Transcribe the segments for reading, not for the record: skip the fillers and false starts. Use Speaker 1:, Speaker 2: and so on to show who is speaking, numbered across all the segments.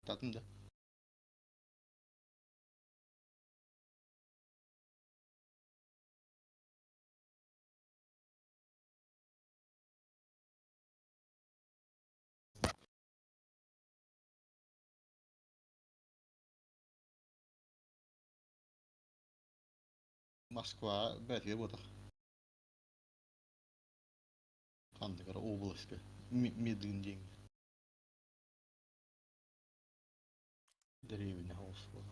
Speaker 1: Tadım da. Moskva belki bu da. Kandikara область. Медленден. Деревня Голосова.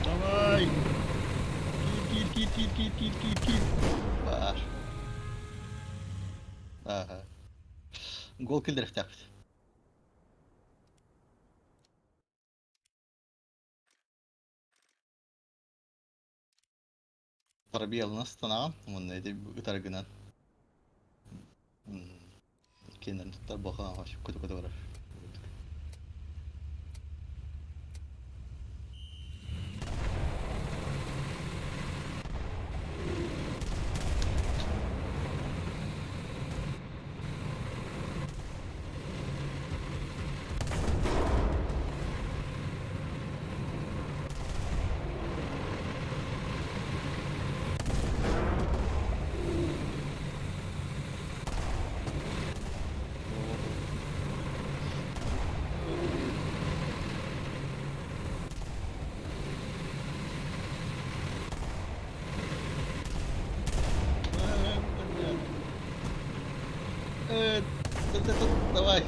Speaker 1: Давай! Кит. Var. Aha. Gol killer tapped. Пробел на стана, он эти гитаргынан. Кенен туттар бахан аш көтө бар. Давай.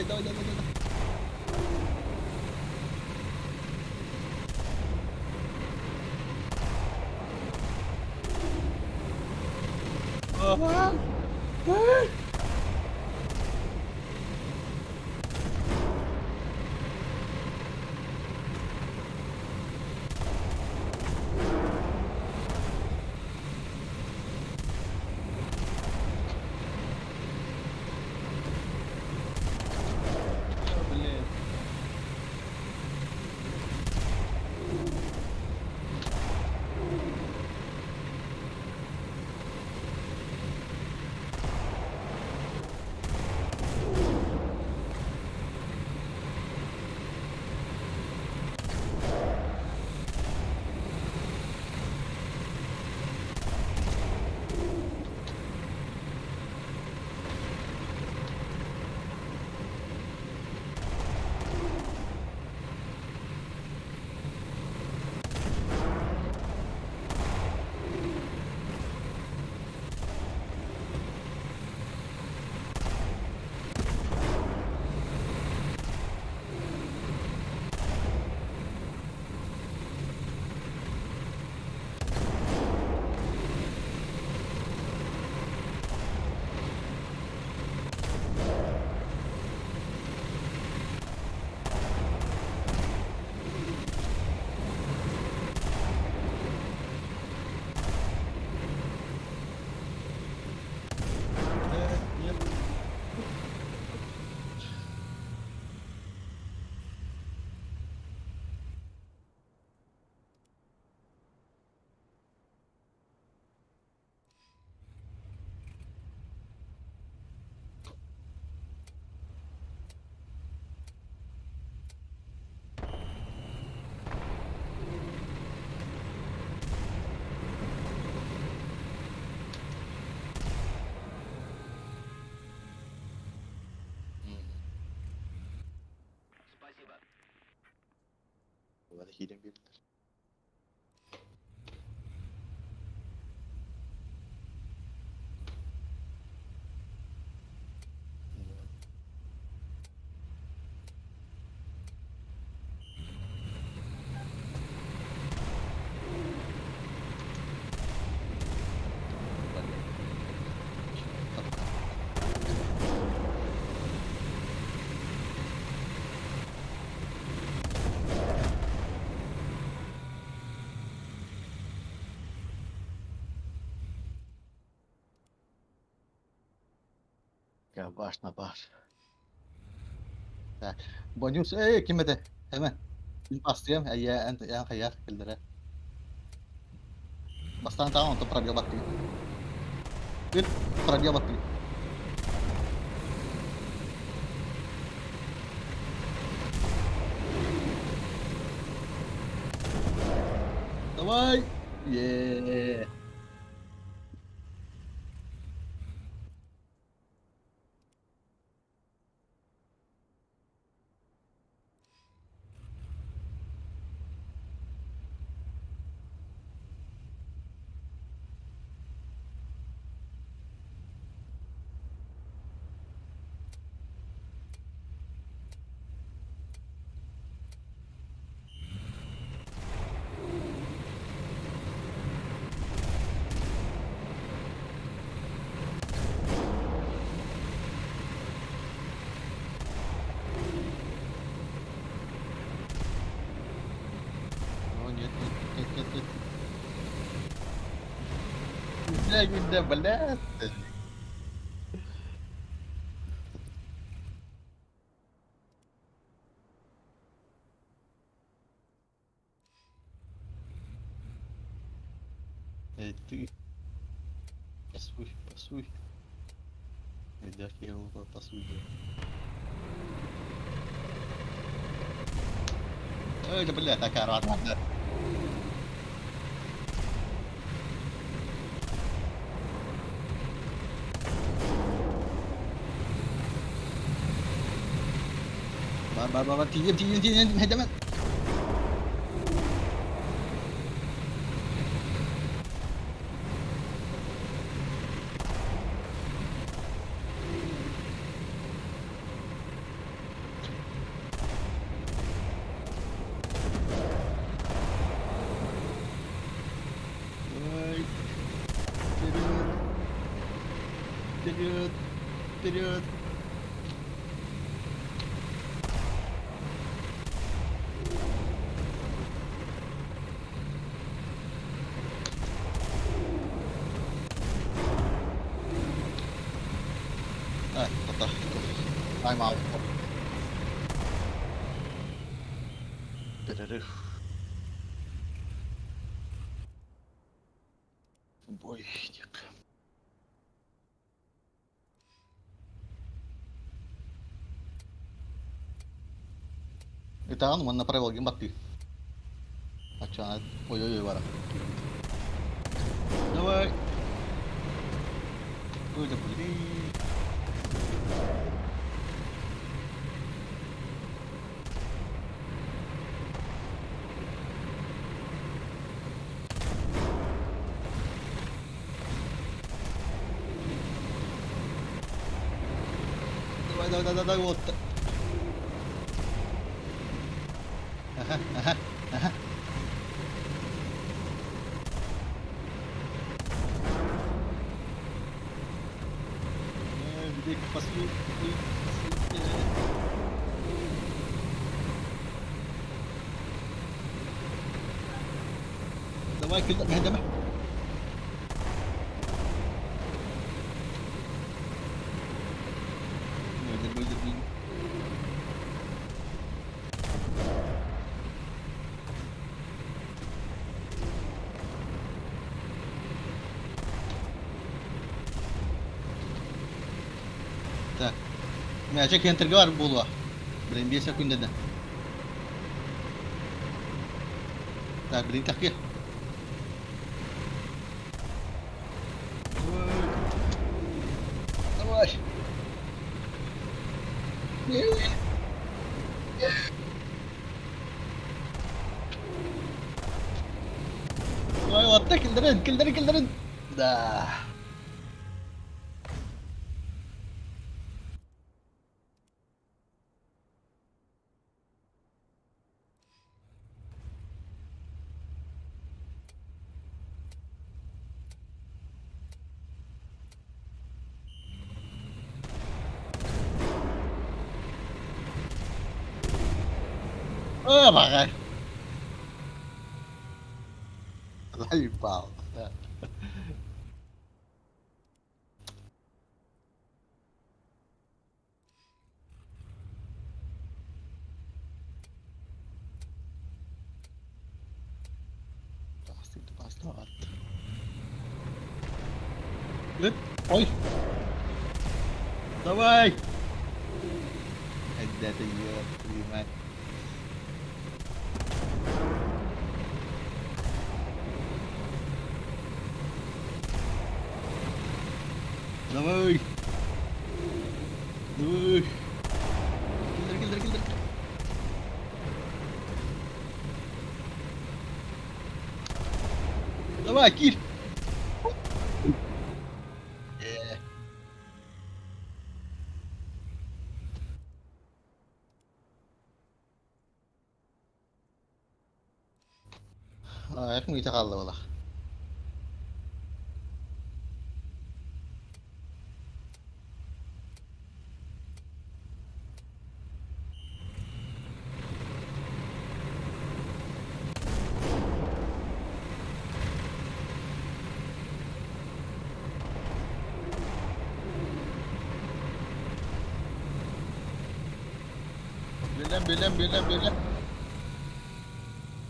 Speaker 1: Давай. Ага. da hilem birler. Ya başına baş. Bonus kime de hemen. Bastım ya ent ya hayat kildire. Bastan tamam untuk pробил баттı. Bir pробил баттı. Давай. Yeah. Oh, нет. Güzel günde belet. Ты пасуй. Видях я его пасуй. Ой, да бля, такая рада. Baba, tiêm, hemen. Ой, вперед. Tota, time out. Перерыв. Бойник. Это он направил гембаты. А чё, ой-ой-ой, вара. Давай. Ой, да блин. Давай, вот. Ага. Где последний? Давай, давай. Держи. Так. Mecek yang tergelar bulu. Beren biasa aku indah. Tak beri kaki. Awas. kill the red. Dah. Oh, bakit? Live pa. Start. Lit. Oj! Давай! Это ее, понимать. Давай! Давай! Киллер. Давай, киль! يا أخي يتغلى والله. بيلم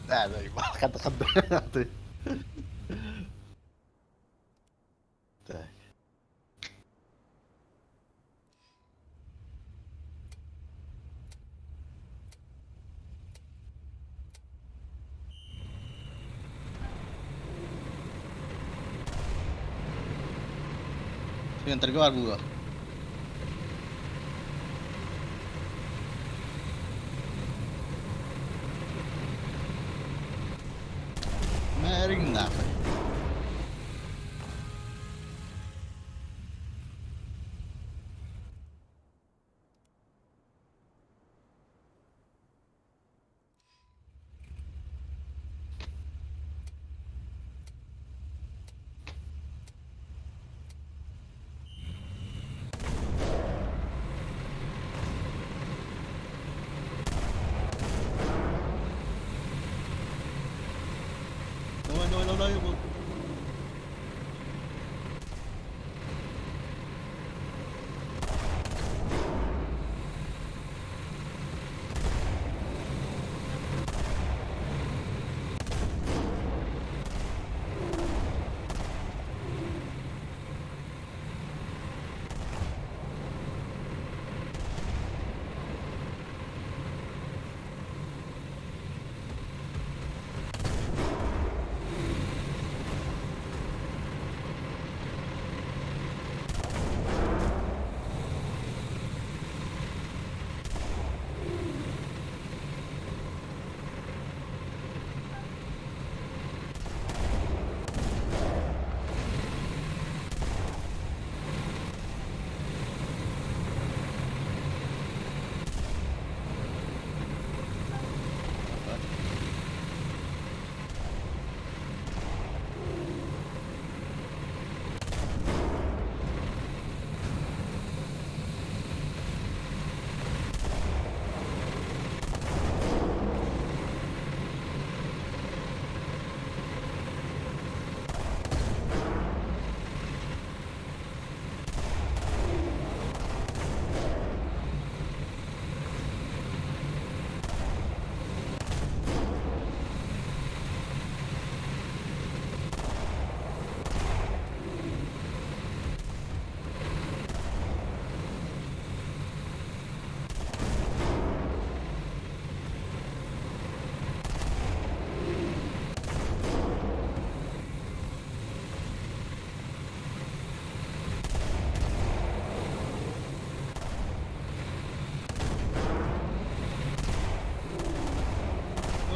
Speaker 1: لا ما خد yang terkeluar gua. Mering apa? No.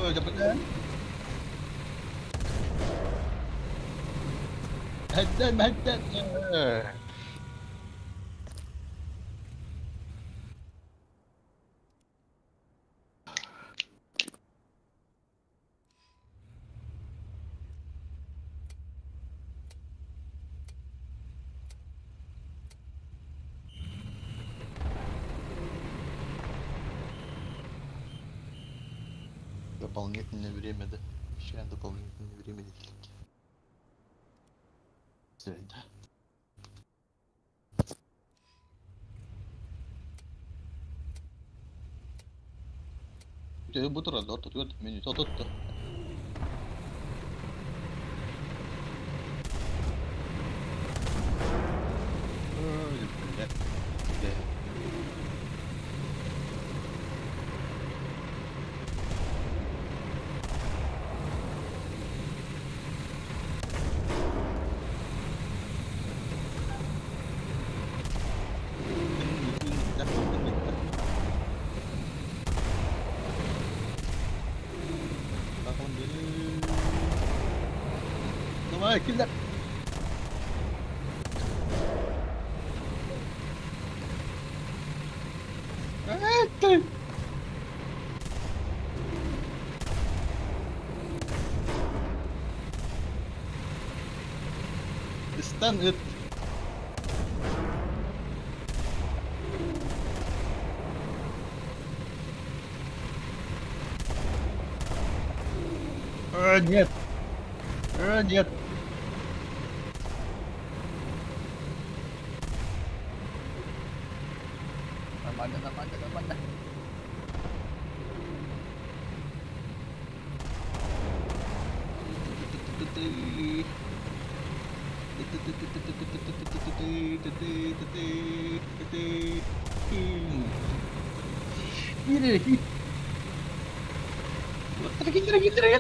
Speaker 1: Oh, dapat kan? مهدد مهدد. Дополнительное время, да? Сейчас дополнительное время. Все, да. Bu turada oturuyor menü tuttu. Öyle böyle. Böyle. Bakalım beni. Tamam kimler? Evet. Istan it. Нет. Нет. Nормально, нормально, нормально. Gir, gir. Gir, gir, gir, gir.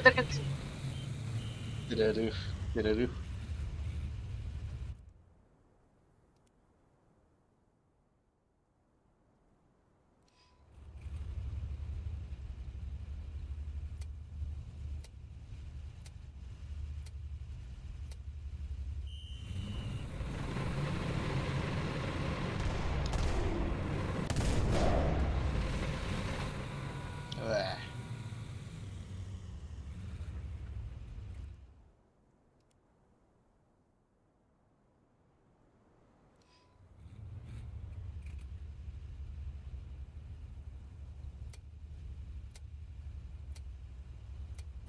Speaker 1: Gir, gir, gir.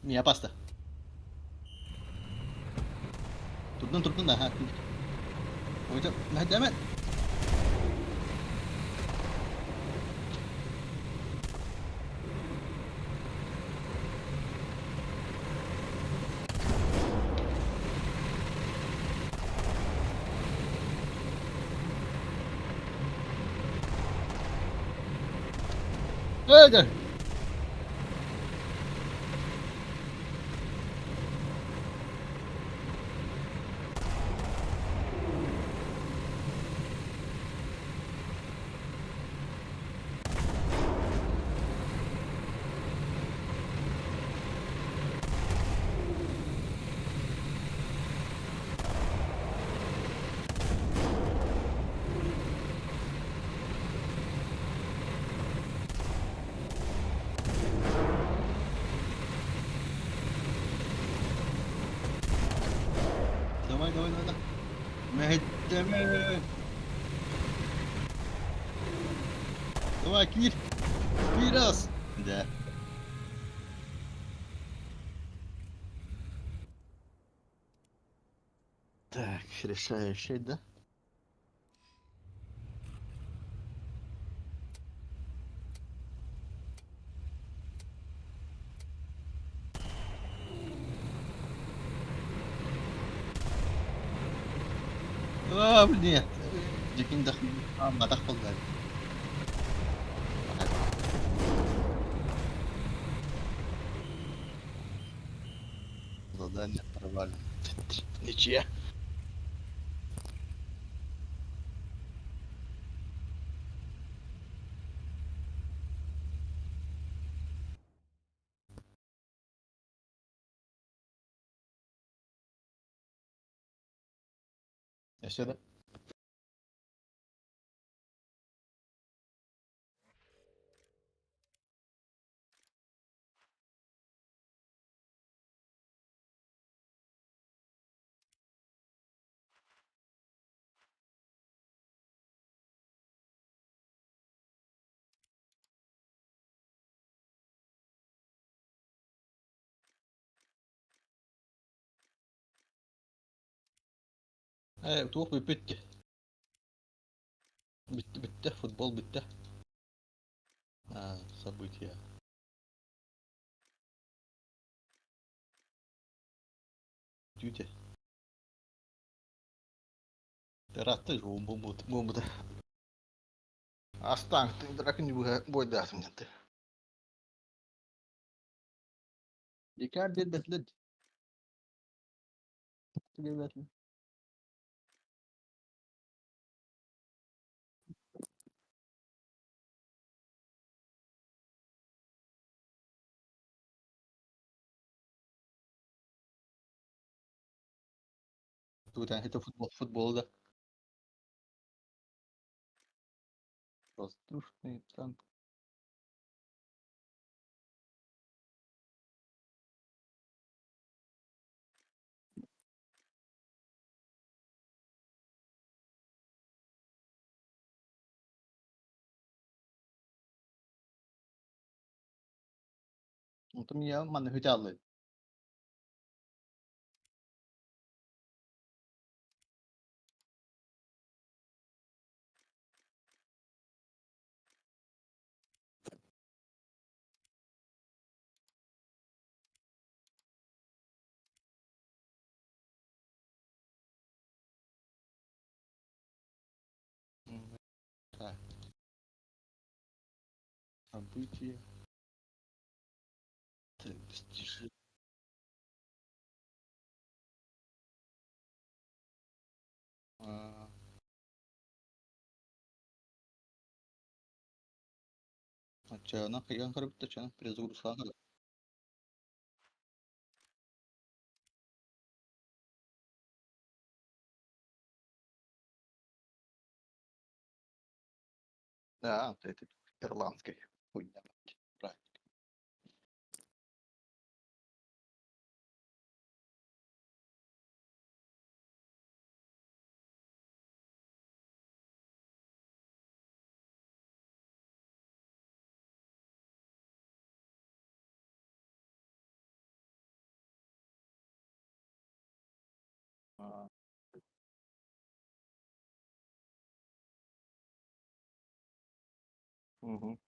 Speaker 1: Mia pasta. Tuttun da ha. Oyda hemen. Hadi. Давай, давай, давай. Мehmet. Давай, Кир. Biraz. Да. Так, решающий, да? Нет. Дикин дах. Матах полгали. Задание провалено. Ничья. ايش هذا؟ ايه بتروح ببته. بته فوتبول بته. صبيت يا. Tute. Terättäis muumuta. Astaan, teräkin voi tehdä minne. Dikkat et betled. Tugel betled. Tute hitta futbol da. Воздушный танк. Ну там я манны хытялы. Так, события. Достижи. Чана, я харбита чана перезагрузка. Да, это ирландский. Хуйня. Правильно. А, мгм.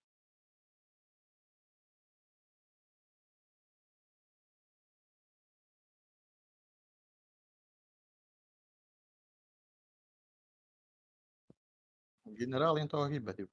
Speaker 1: Генерал интого гибати.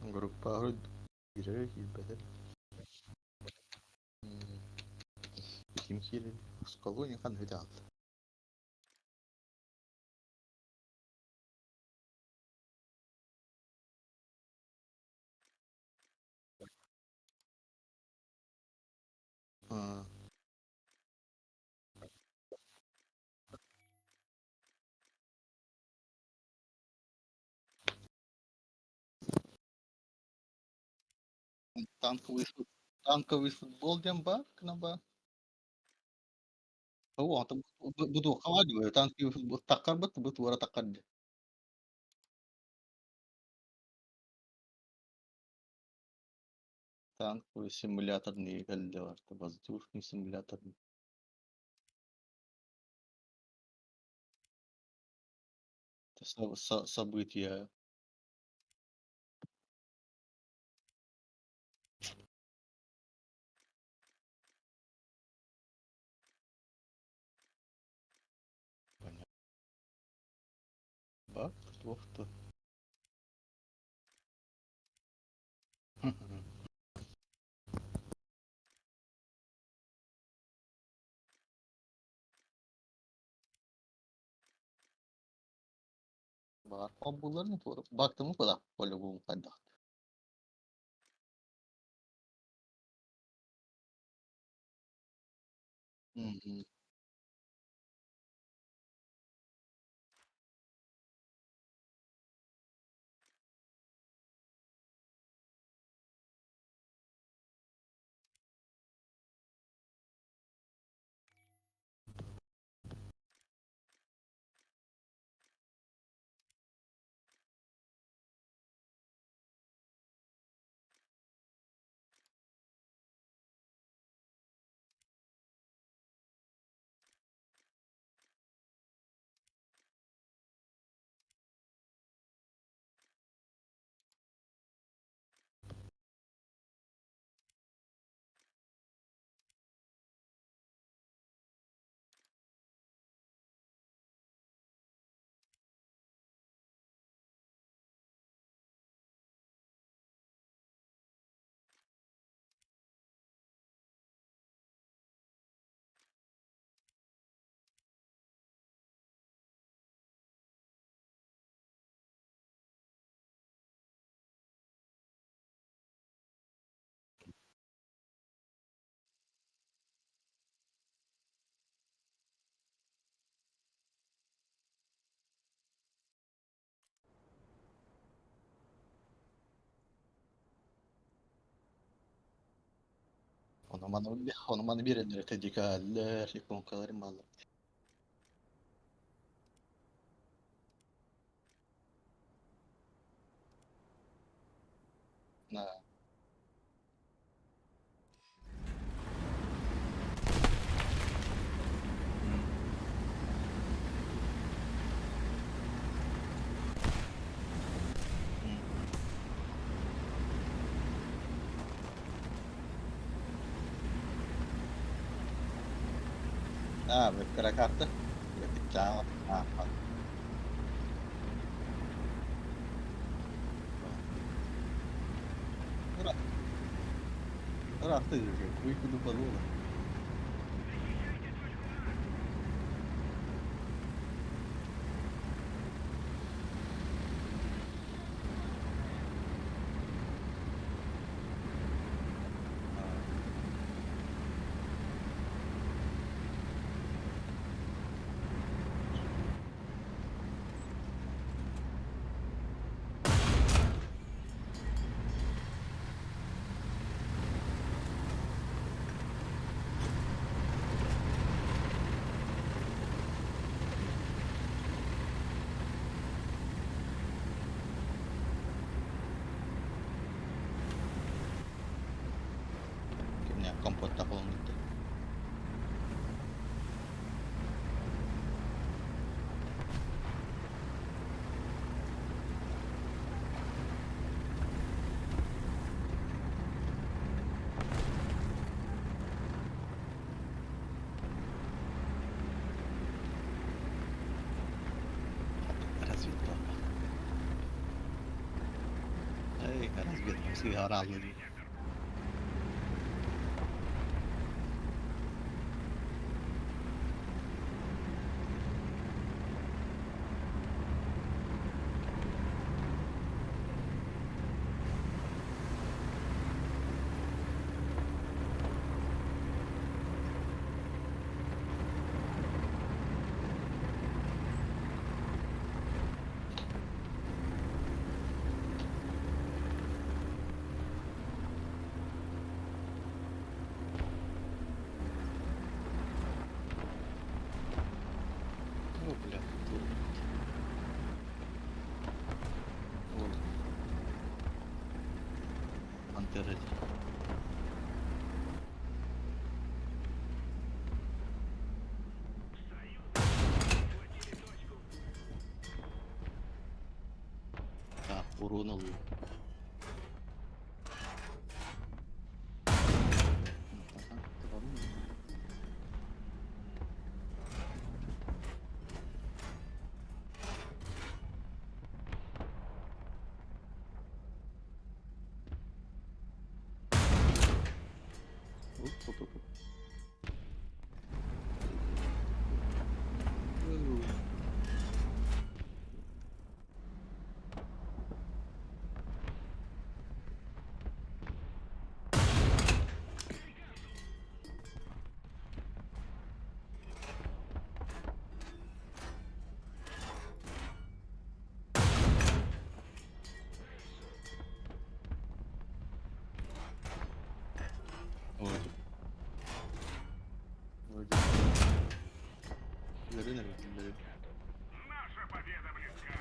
Speaker 1: Группа героев гибати. Kimkiyle Skolonya kan hüda. Танковый танковый футбол демба кнаба. هو طب بدو قواعد танковый футбол такар бут вара такар. Танковый симулятор не гальдер, воздушный симулятор. Это события. Понятно. Бак, что? Var. Bunların doğru. Baktım bu kadar. Böyle bu kadar. Hı hı. Onu bana bir elleri tedikaller. Yakın kalarım valla. Ha. Hı. Ah, web karta. Web pecah. Ah, ah. Ora, ora tuh. Gue ikut lupa lu. Kayaknya kompot ako nito. Разведка. Разведка. Все орали. Oh, бля. Вот. Пантеры. Так, урон алıyor. Aha, tamam mı? Hop hop hop. Oo. Киллеры, наверное, киллеры.
Speaker 2: Наша победа близка.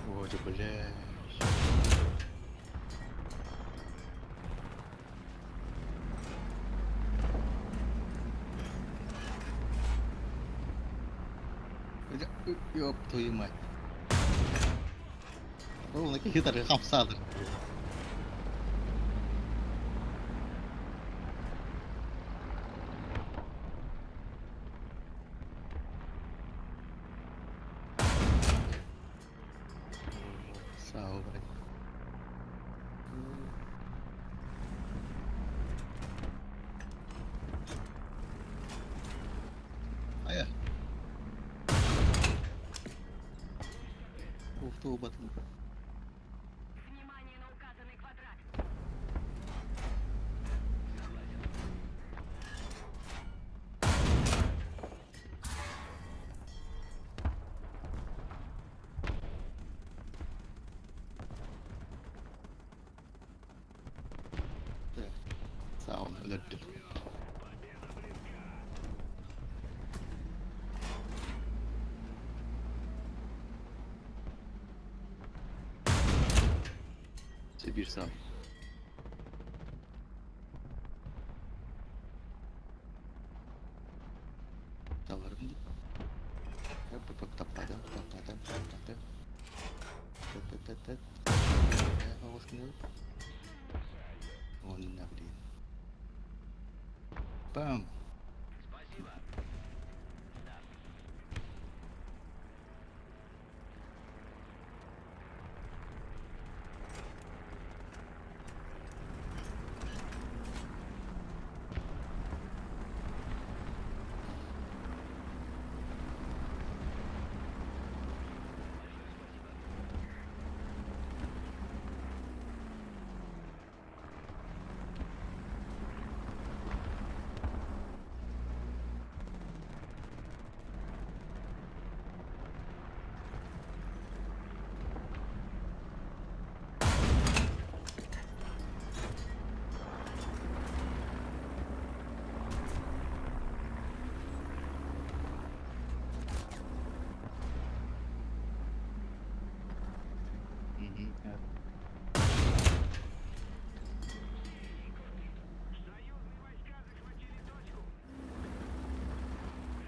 Speaker 1: Вот, блядь. Ёб твою мать. О, на какие-то хамсады. Sao vậy? А я. Ух ты, батон.
Speaker 3: Внимание на указанный квадрат.
Speaker 1: Сауна, лёгкий. Сибирь сам. Товарım. Таптаdım. Awas kena. Oh, nak dia. Bam. Evet.
Speaker 2: Союзные войска захватили точку.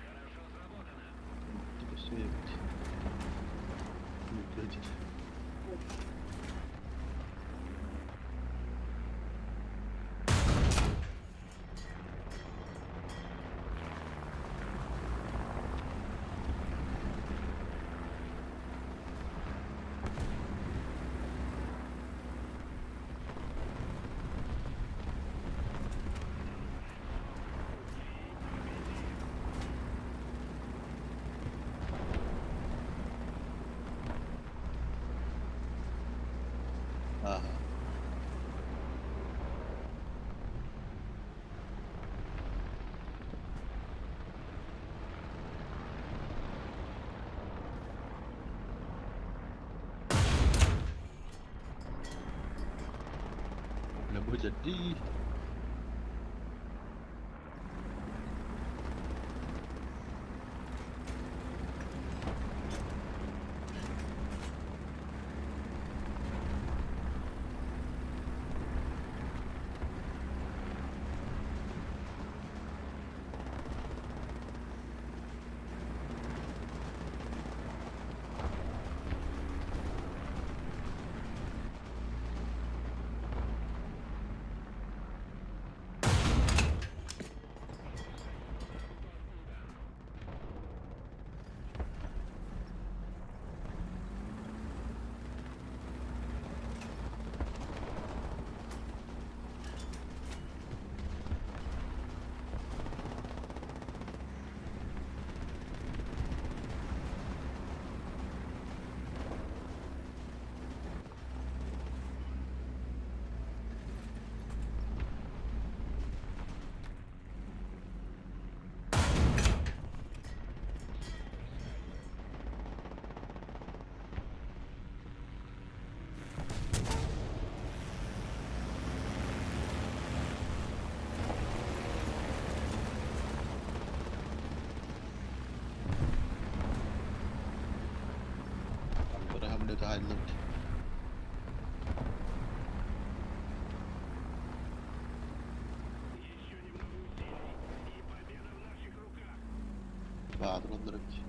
Speaker 2: Хорошо сработано.
Speaker 1: Тебе все ебать. Выглядит. Ага. Boleh buat jadi. millete hayırlı bir.
Speaker 2: Еще немного усилий, и победа в наших руках.
Speaker 1: Bahadır onlara bir.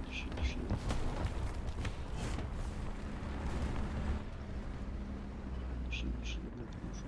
Speaker 1: Düşün. Düşün.
Speaker 2: Возвращаюсь на базу. Возвращаюсь на базу.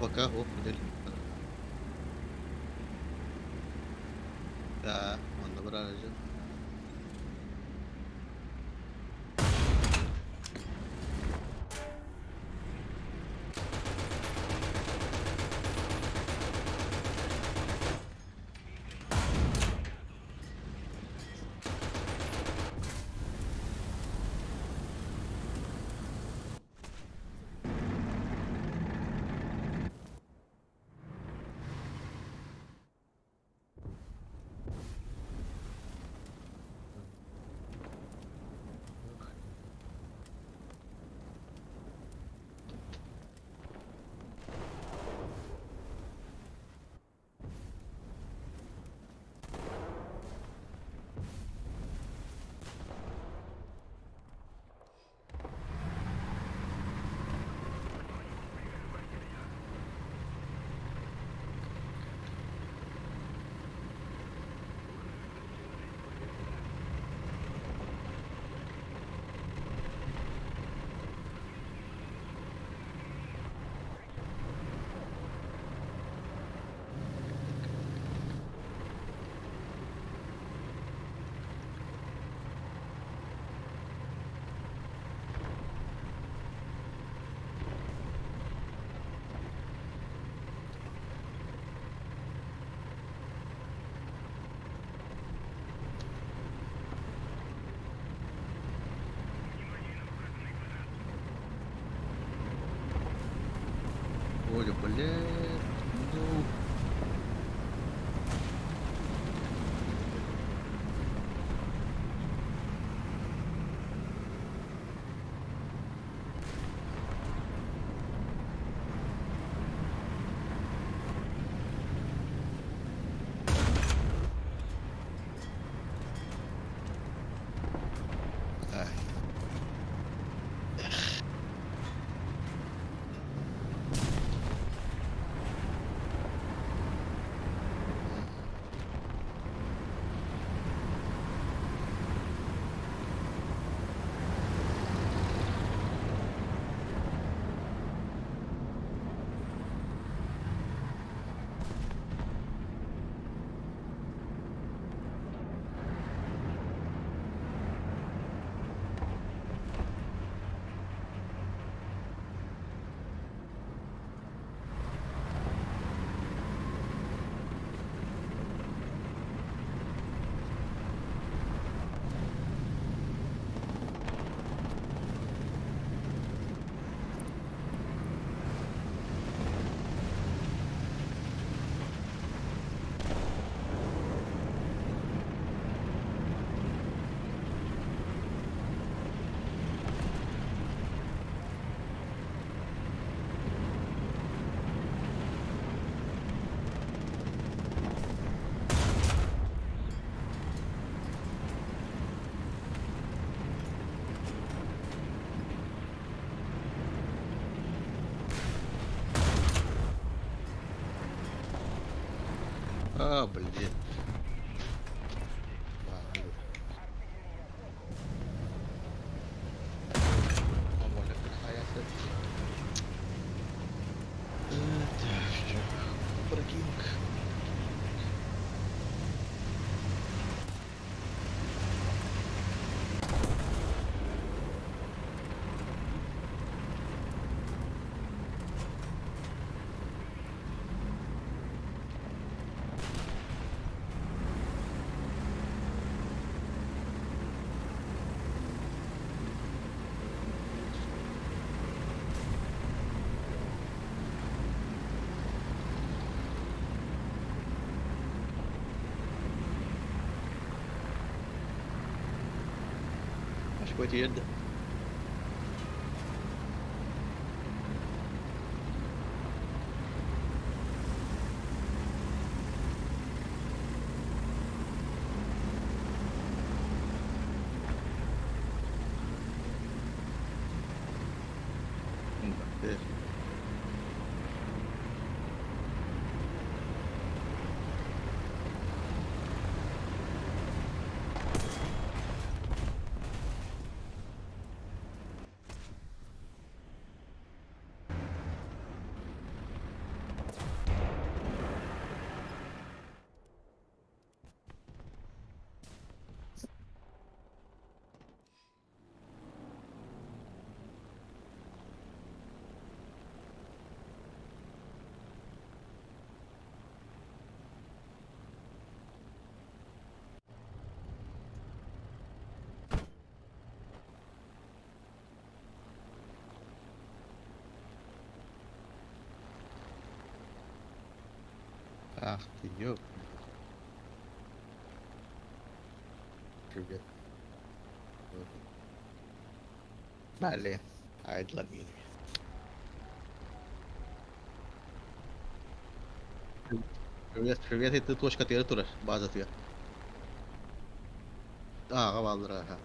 Speaker 1: Bak ha hop gidelim. Ya onda bir aracı. Господи, блядь. Ну. Ай. А, блин. Ладно. Нормально, какая так, что? Бракинг. Acho que vou ter. Ах ты, ёп. Привет. Блин. Ай, ладно. Привет, привет, это точка температура, база твоя. Kavaldır ha.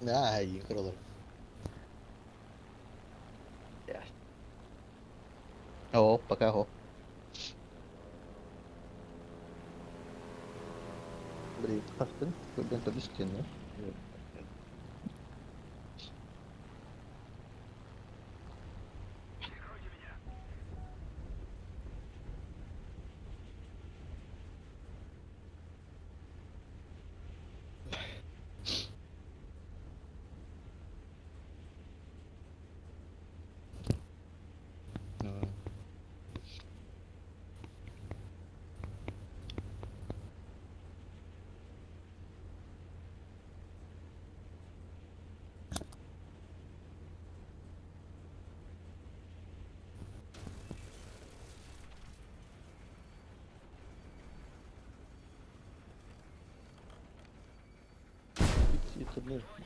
Speaker 1: Да, هيجي كرة. Ồ, пока, ого. Блин, хастын, көрден көрді ішкен, да?
Speaker 2: Прикройте меня.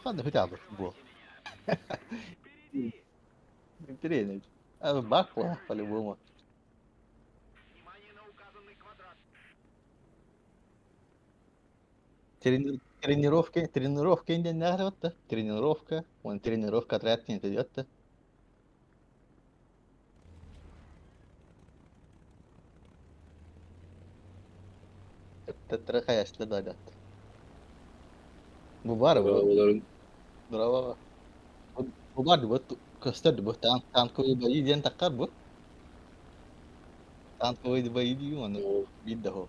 Speaker 1: Ханда хотя бы футбол.
Speaker 2: Впереди.
Speaker 1: Интересно. А Бакла, по-любому.
Speaker 2: Внимание на указанный квадрат.
Speaker 1: Тренировки не надо, тренировка. Вон тренировка отряд не идет. Это хаяшlı da adet. Bu var bu.
Speaker 3: Bravoların
Speaker 1: Bravo. Bu var bu. Köster bu. Tank koyu bayi diyen takar bu. Tank koyu bayi diyor onu.
Speaker 3: o
Speaker 1: Bir daha.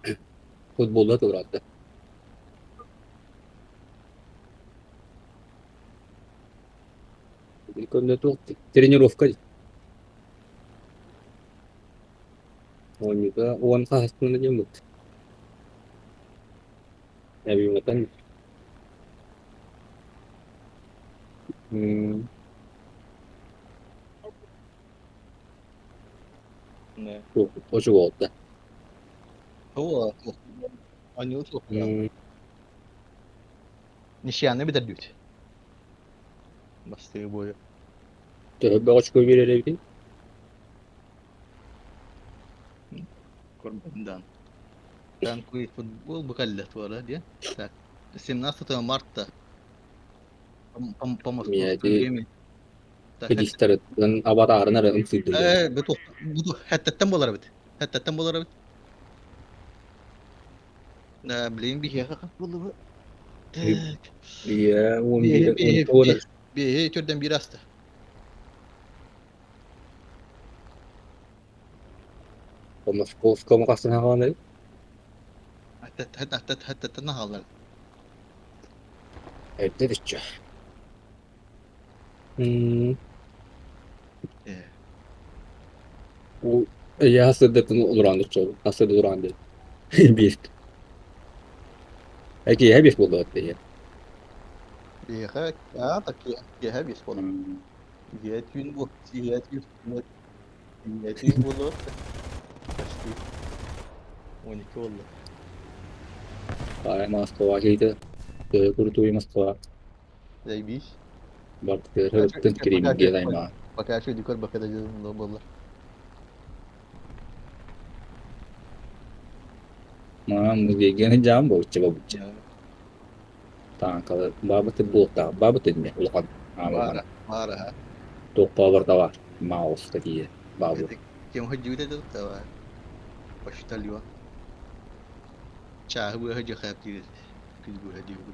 Speaker 3: futbolda da var hatta. İlk önce тренировка. Oyuncuda o an sahasında jemut. Evimatan
Speaker 1: Ne?
Speaker 3: çok hoş oldu.
Speaker 1: هو أنيو توقع نشانه بدل دوت بس تبوي
Speaker 3: Tövbe açık verebilirdi.
Speaker 1: قربان كان كويس فوتبول بكلت ولا دي تاك السمناسة مارتا بمصر
Speaker 3: Miyadi
Speaker 1: جيمي تاك
Speaker 3: Filistar'ın avatarına da ımsıdırdı.
Speaker 1: بتو حتى التمبو ضربت حتى التمبو ضربت ده بلين بيه والله تاك
Speaker 3: Diye
Speaker 1: بيه
Speaker 3: 11
Speaker 1: بيه
Speaker 3: 12
Speaker 1: بيه بيه جدا بيراسته
Speaker 3: Moskovska mı kastın havaları?
Speaker 1: حتى تنهض
Speaker 3: Evde işte. O ya hasırdatın durandı çoğu. Hasırda durandı. Bir. Peki hep buldu hatta ya.
Speaker 1: بيه خاك تك يا هابي والله Ziyetün bu. Ziyetün bu. Kaçtı? 12 oldu.
Speaker 3: Ay Moskova şeydi. Kurtuyu Moskova.
Speaker 1: Zeybiş.
Speaker 3: Bartık hırtın kirimi geleyim.
Speaker 1: Bak her şey yukarı bakacağız vallahi.
Speaker 3: Ma muzigin jam bo çaba bu.
Speaker 1: Ya,
Speaker 3: Tankala babati bulta babati ne ulqan.
Speaker 1: Mara. Mara ha.
Speaker 3: Tok power da var. Mouse tadi babu.
Speaker 1: Kim hıcı da da. Başta liwa. Çağ bu hıcı khapti. Kız bu hıcı bu.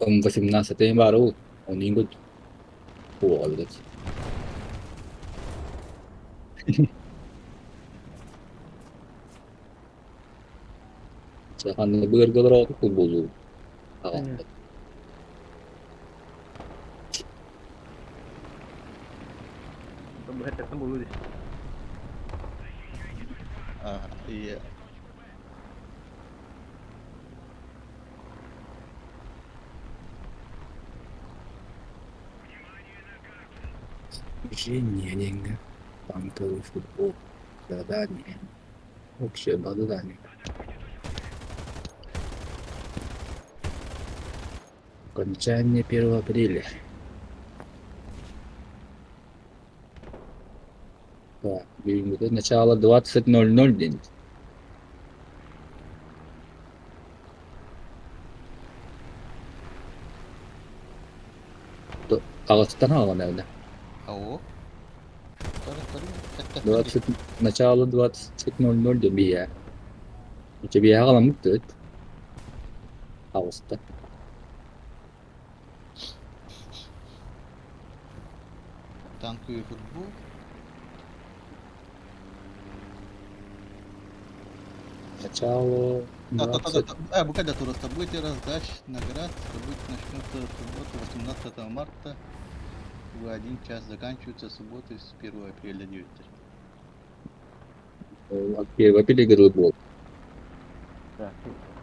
Speaker 3: Om 18 tayong baru. Oning good. Puwal dat. Sa kanila burger ako futbolu. Ako.
Speaker 1: Bu hatta tam bulu. Ah, iya.
Speaker 3: Движение деньги. Банковый футбол. Задание. Общее задание. Окончание 1 апреля. Так, это начало 20:00 день. Ağustan alan evde.
Speaker 1: Ау. Тары.
Speaker 3: 20, начало 20.00 de bir yer. İşte bir yer alanlık da Ağustan.
Speaker 1: Танковый футбол.
Speaker 3: Начало 20.
Speaker 1: Бука датура событий, раздач, наград. События начнутся в субботу, 18 марта. В 1 час заканчивается субботой с 1 апреля 9.
Speaker 3: Bir ligleri bol.
Speaker 1: Так,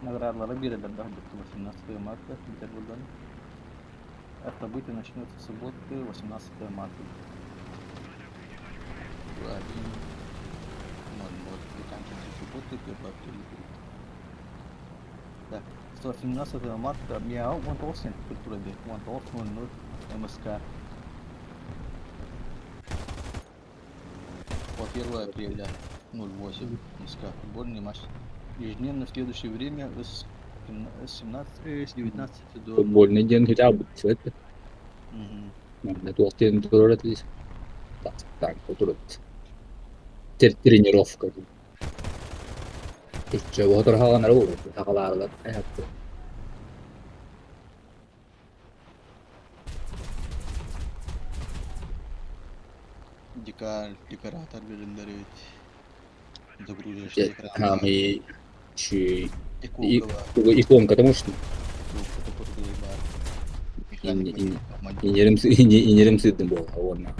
Speaker 1: наградları verirler daha 18 марта Петербург'dan. Событие начнется в субботу, 18 марта. В 1:00 заканчивается суббота, 1 апреля 9. Так, 18 марта Мяу, 19 культурада, 19:00 МСК. По 1 апреля 08 МСК. Футбольный матч. Ежедневно в следующее время с 19 до...
Speaker 3: Футбольный день хотя бы цвет.
Speaker 1: Мгм.
Speaker 3: На то стен турет здесь. Так, турет. Тренировка. İşte bu kadar havalar olur. Havalarla hayatta.
Speaker 1: Декоратор verirler. Загрузишь экран.
Speaker 3: Hami şey
Speaker 1: Иконка var.
Speaker 3: ikonka потому что
Speaker 1: Иконка, который бар.
Speaker 3: İn-
Speaker 1: Механик
Speaker 3: in-
Speaker 1: командир.
Speaker 3: inerim sıktım bu havana.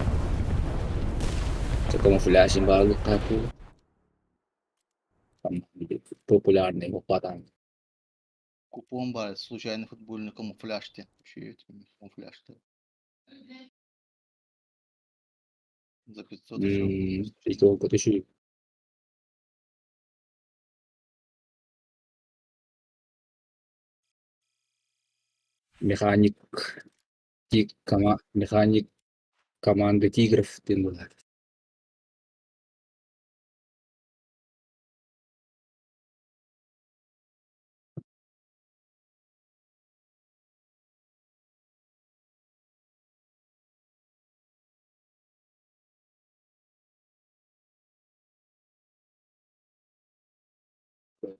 Speaker 3: Такому фляшем varlık kapı. Там популярный опадан.
Speaker 1: Купон бар. Случайный футбольный камуфляж-те. Еще эти камуфляж-то. За 500 еще.
Speaker 3: İkonka düşüyor. Механик механик команды тигров дeniyorlar.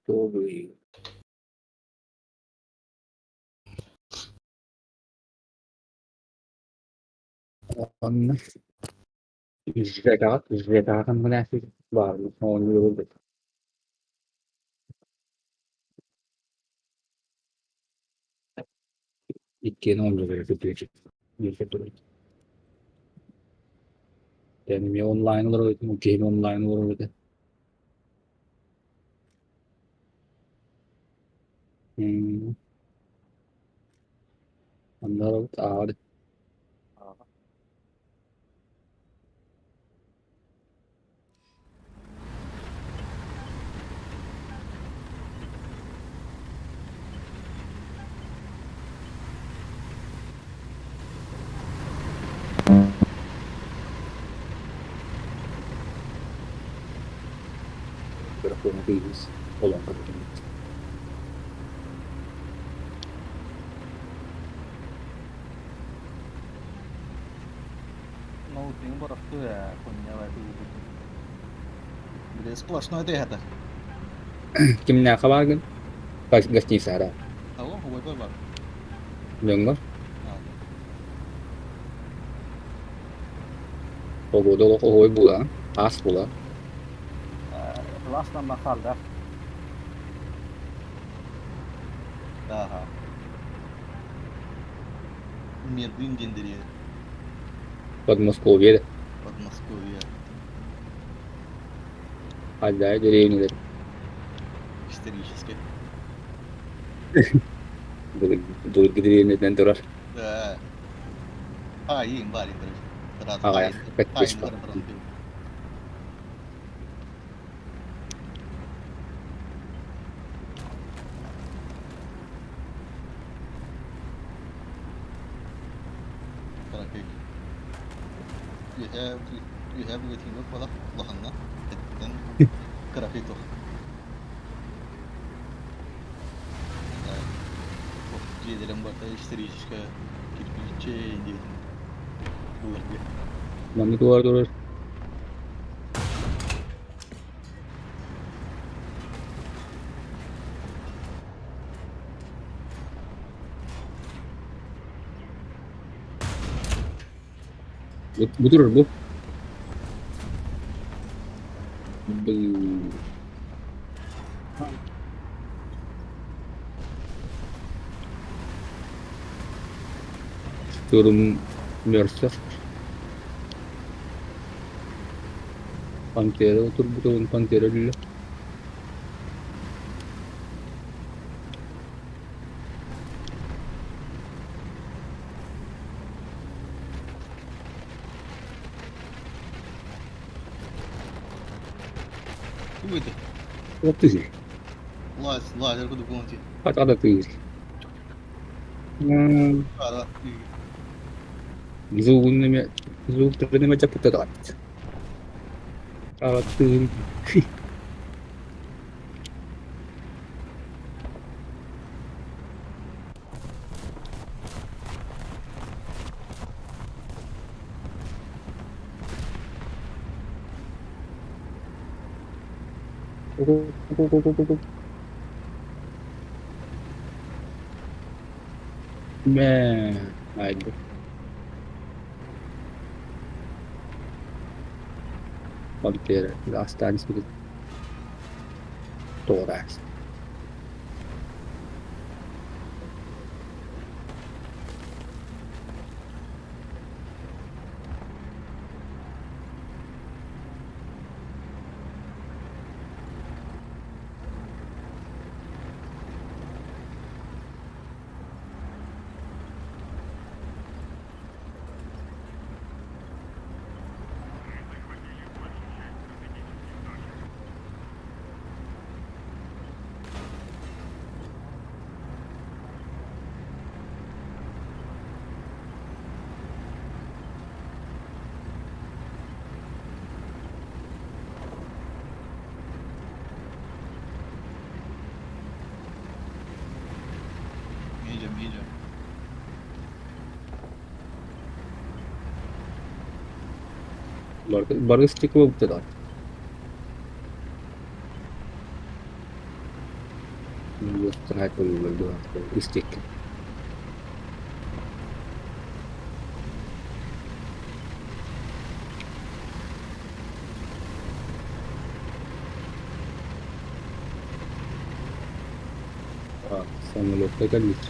Speaker 3: Doğru. Onun Zekat münasip var mı? Onu yolda. İki onca böyle kötü. Bir kötü. Yani online olur, game online olur. Hmm. Onlar ağır. Bırakıyorum değiliz. Olan kadar.
Speaker 1: Ну, ты не барах, кто я, поняла, это сплошной это.
Speaker 3: Kimler kabar gün? Kaçtı sara.
Speaker 1: Алло, ой, бар.
Speaker 3: Döngü.
Speaker 1: А,
Speaker 3: O bodo o oy bula. As bula.
Speaker 1: Классно махал, да? Ага. Медвин гендери.
Speaker 3: Подмосковье.
Speaker 1: Подмосковье.
Speaker 3: Hala деревни.
Speaker 1: Исторически.
Speaker 3: Dur dеревнеден durar.
Speaker 1: Да. Им барин, короче.
Speaker 3: Ага, я опять
Speaker 1: Ай,
Speaker 3: пришла.
Speaker 1: Trafik. Yhä biltiin loppuilla lohanna. Sitten grafito. Gidelim burada историческое кирпиче индейцем. keluar dia.
Speaker 3: Mami keluar terus. Betul bu. Aduh. Turun Mercer. Pantera, turun Pantera dulu.
Speaker 1: Tunggu itu.
Speaker 3: Waktu sih.
Speaker 1: Laser aku dukung sih.
Speaker 3: Ada tuh.
Speaker 1: Ada.
Speaker 3: Zug ternyata macam putar tak. Ada tuh. Man, aduh. Pantera, last dance with Thorax.
Speaker 1: Meja.
Speaker 3: Burger stick में putar. Setengah itu berdua stick. Sama lokal kan gitu.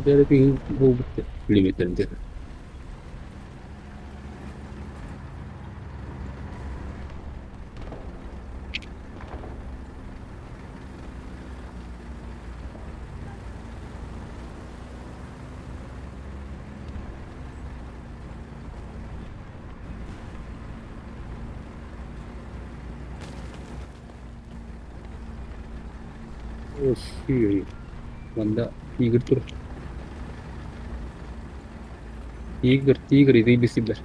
Speaker 3: Dari limited dia. Oh sih, Wanda tiger tuh. Tiger itu invisible.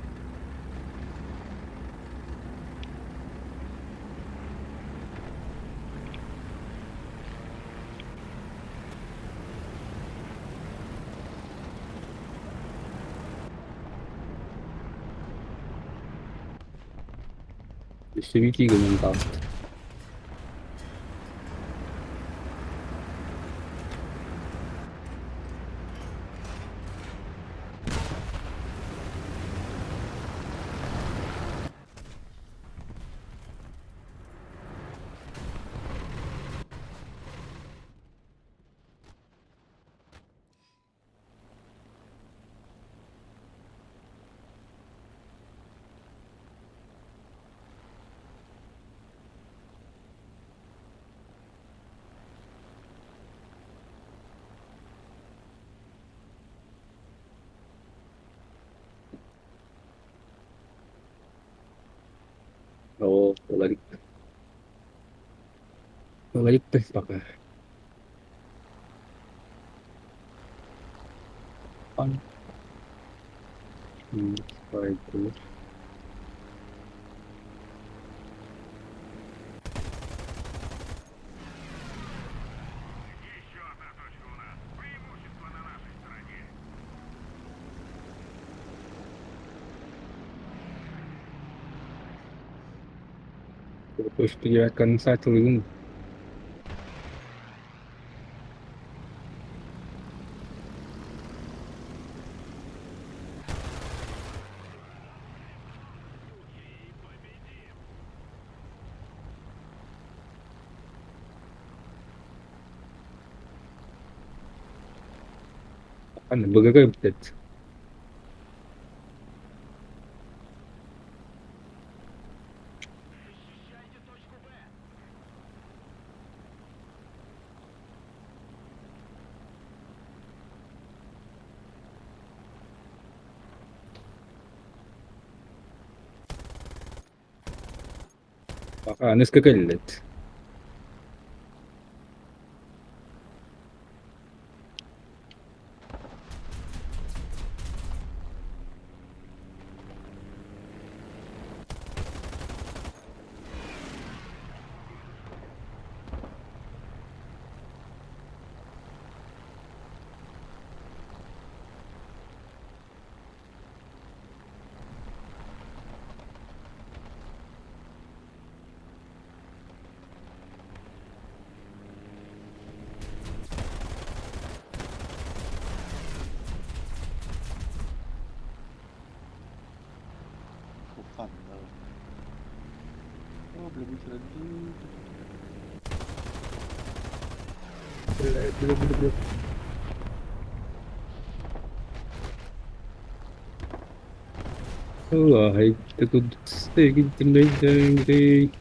Speaker 3: Işte bir tiger mental. Oh, balik teh pakai pan. Baik dulu. Terus teriakan satu ini. Anne begreppet.
Speaker 2: Защищайте точку Б.
Speaker 3: نسكة قلت.
Speaker 1: Fun though. Oh, belum bisa lagi.
Speaker 3: Wahai tekut sedikit deh.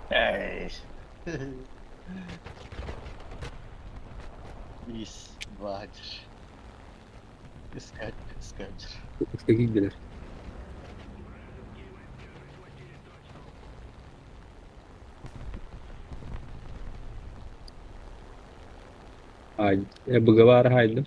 Speaker 1: Eish. Isso, Badger. Скачер.
Speaker 3: Sedikit gelir. Ay, begawa haydi.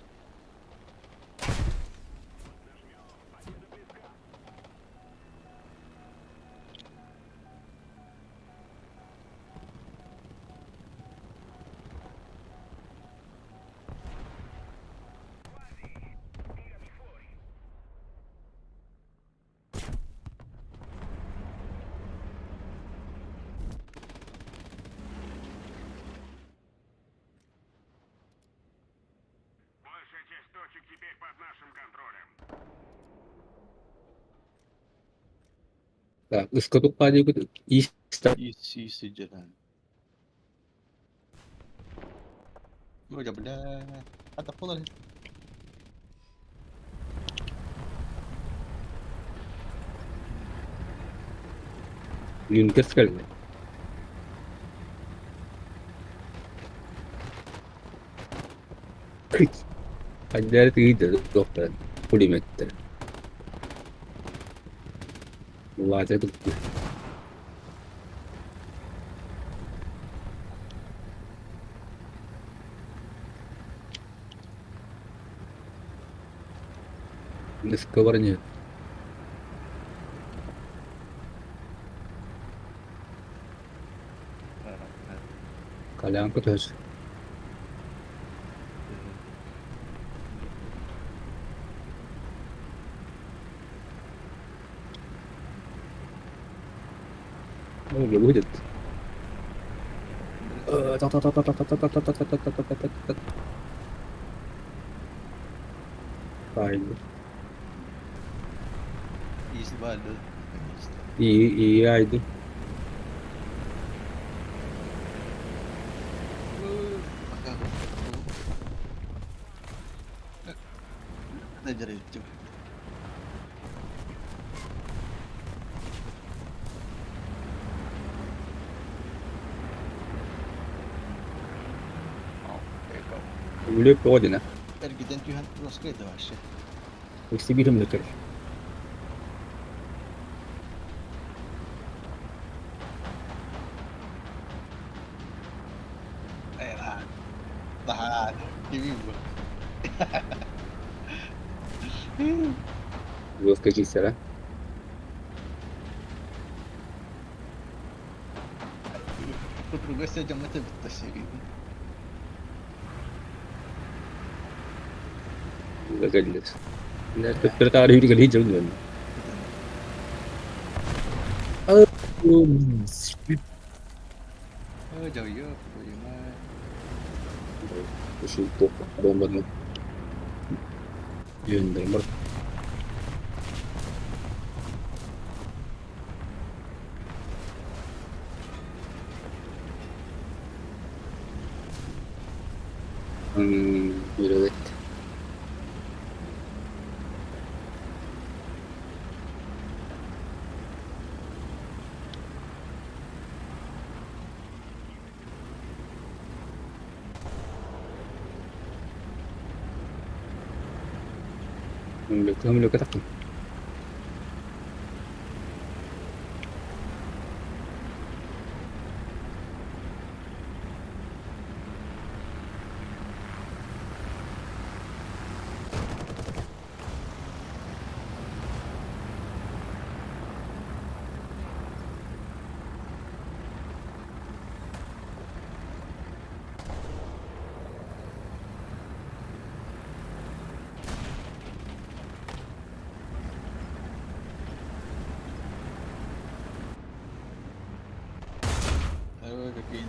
Speaker 2: Большая часть точек теперь под нашим контролем.
Speaker 3: Ya, उसको तो पाजी को east
Speaker 1: Isso, jalan. Udah bedah. Ada pola.
Speaker 3: यूनिकर्स कर ले. Hacer iyiydi doktor. Pulimetti. Vallahi tuttu. Discover'nya. Kalian angkut harus. Oh, belum wujud. Fine.
Speaker 1: Isso, valeu.
Speaker 3: Iya itu.
Speaker 1: Ada itu.
Speaker 3: Boleh pro aja nah.
Speaker 1: Giden Tuhan terus ke yavaş.
Speaker 3: Eksi birim de kır.
Speaker 1: Tahan. Kimi bu.
Speaker 3: Dua kaki sana.
Speaker 1: По-другой сядем это тащили.
Speaker 3: Gagal. Na tertarik juga di jalan.
Speaker 1: Jauh ya, jauh mah.
Speaker 3: Susuko, bomba mo. Yun, bomba. Yürüdük. Hamilok ka takbo.
Speaker 1: Kepin.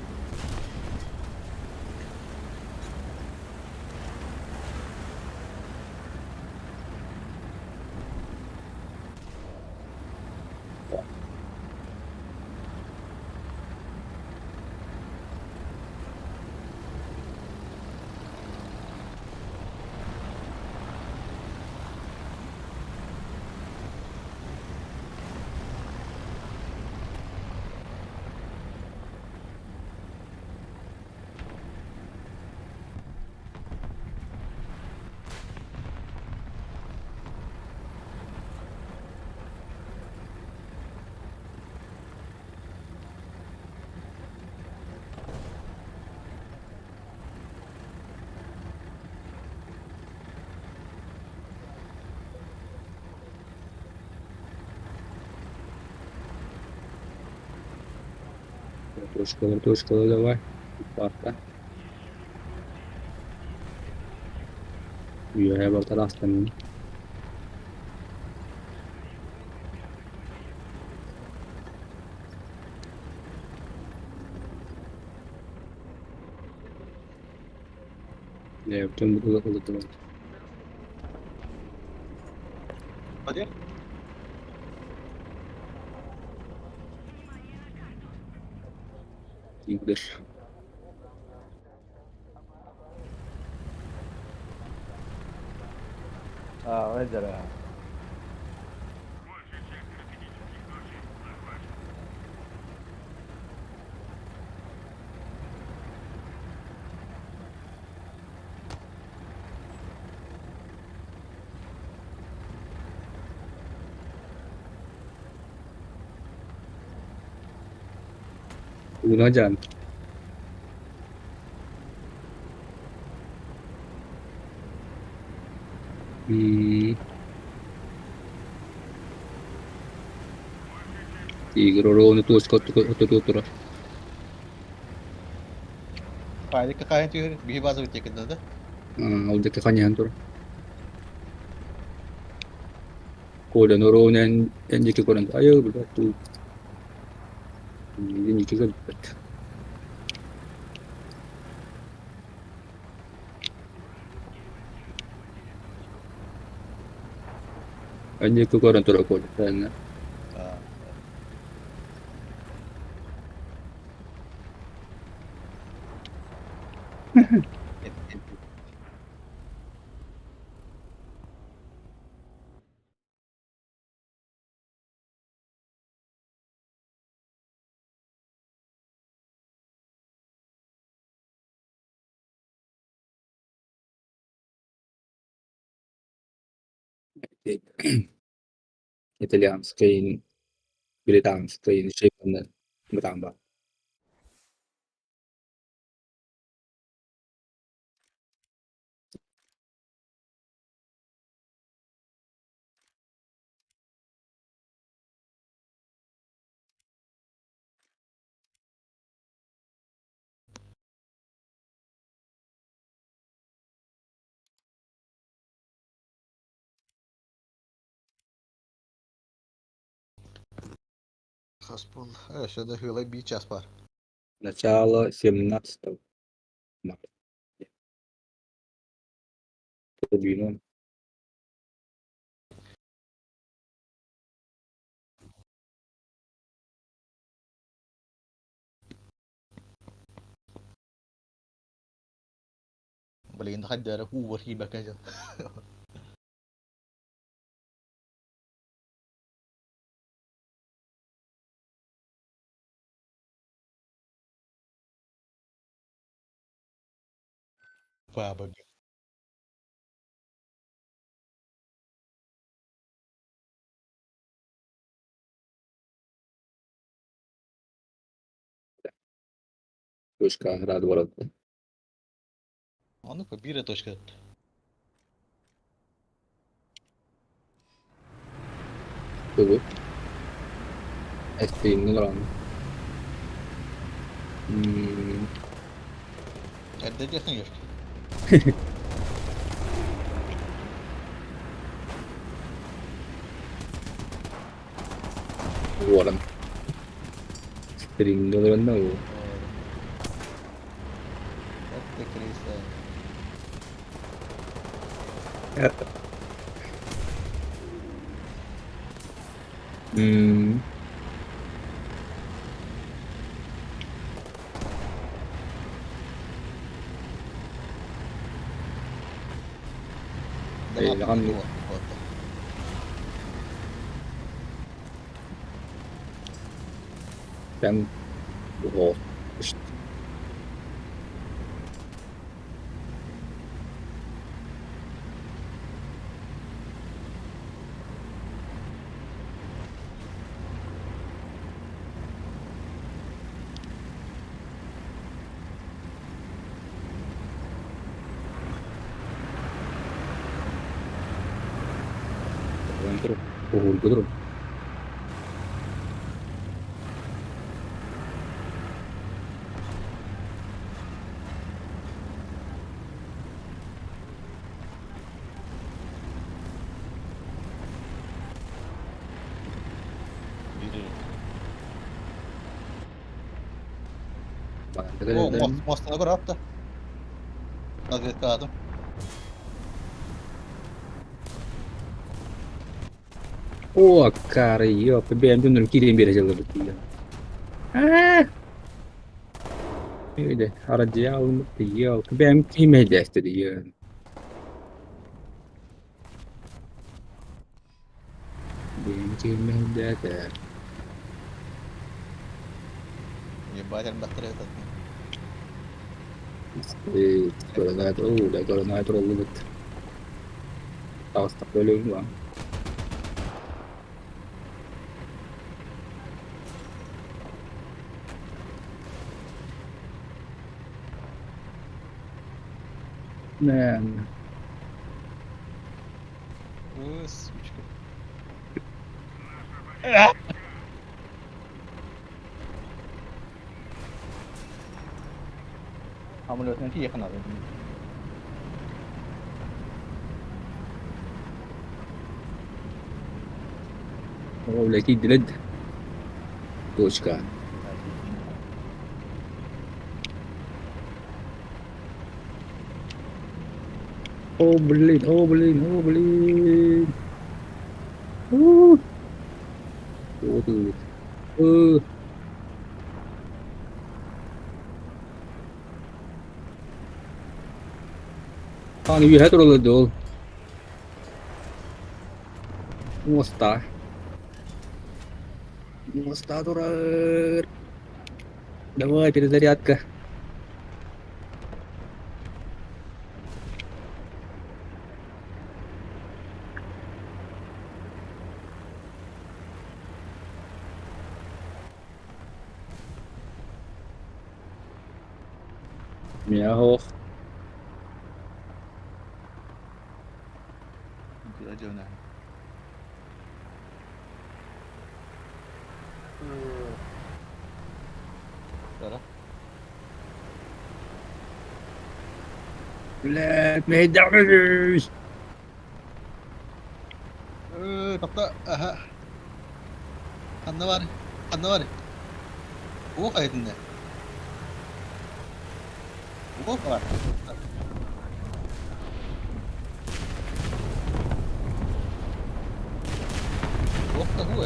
Speaker 3: Terus kalau lewat. Parta. Iya, hebat terus kan. Ya, betul betul.
Speaker 1: Apa dia?
Speaker 3: Tidur.
Speaker 4: wajar ya.
Speaker 3: Una jam. Tidur orang itu terus.
Speaker 1: Kaya kakain tuh bihibas udah kita dah.
Speaker 3: Udah ke kanyan tuh. Ko da noro yan jiki ko nan ayo da tu. Yin jiki ko. An jiki ko ran to ko da.
Speaker 1: Ah.
Speaker 3: Italiansk kain Britansk kain shape na matamba.
Speaker 1: Хаспул. Что-то хилый бий час пар.
Speaker 3: Начало 17 марта. Подвинул.
Speaker 1: Блин, хаддара ху хиба кажа. Баба.
Speaker 3: Точка град ворот.
Speaker 1: А ну побира точка.
Speaker 3: Tuh. Ini orang.
Speaker 1: Когда где ешь?
Speaker 3: Orang. Sering dengerin tahu.
Speaker 1: Это крыса.
Speaker 3: Hmm.
Speaker 1: Да
Speaker 3: Эй,
Speaker 1: ладно,
Speaker 3: Ан-
Speaker 1: вот.
Speaker 3: Kan. Oh. Terus. Terus.
Speaker 1: Biri.
Speaker 3: Terus.
Speaker 1: О, мост на брат-то. Разведка adam.
Speaker 3: Oh, karyo. PBM tuh kirim biar aja lebih. Ah. Ini deh. Harus jauh dia. PBM kirim aja dia. Kirim aja.
Speaker 1: Ебать, быстрее этот.
Speaker 3: Kalau nggak terlalu, udah kalau nggak terlalu bet. Tahu tak boleh bang. Nah,
Speaker 1: Сучка. Самолетที่ขนาดนี้
Speaker 3: oh lagi deled. Точка. Oh Berlin, oh Berlin, oh Berlin. Oh tuh. Hani bir heter oldu ol. Mosta. Mosta durar. Давай, перезарядка. Мяу.
Speaker 1: Gidiyorlar. Tara.
Speaker 3: Let me down.
Speaker 1: Kapta. Aha. Kanda var. Ada var. Oh kayıtında. Oh var. Oh da هو.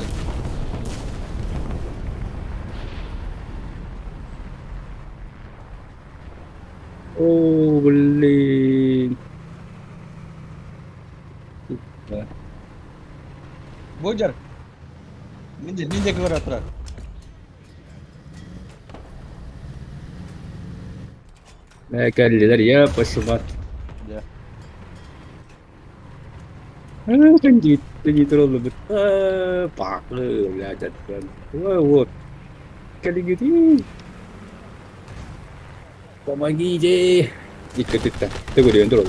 Speaker 3: Oh, beli.
Speaker 1: Bojar. Ninja ke atrás.
Speaker 3: Geldiler ya başıma.
Speaker 1: Ya.
Speaker 3: Kan gitu loh lebet. Pak ya jadikan. Wow, kali gitu. Pomagi je. Dikkat dikkat. Tunggu dia dulu.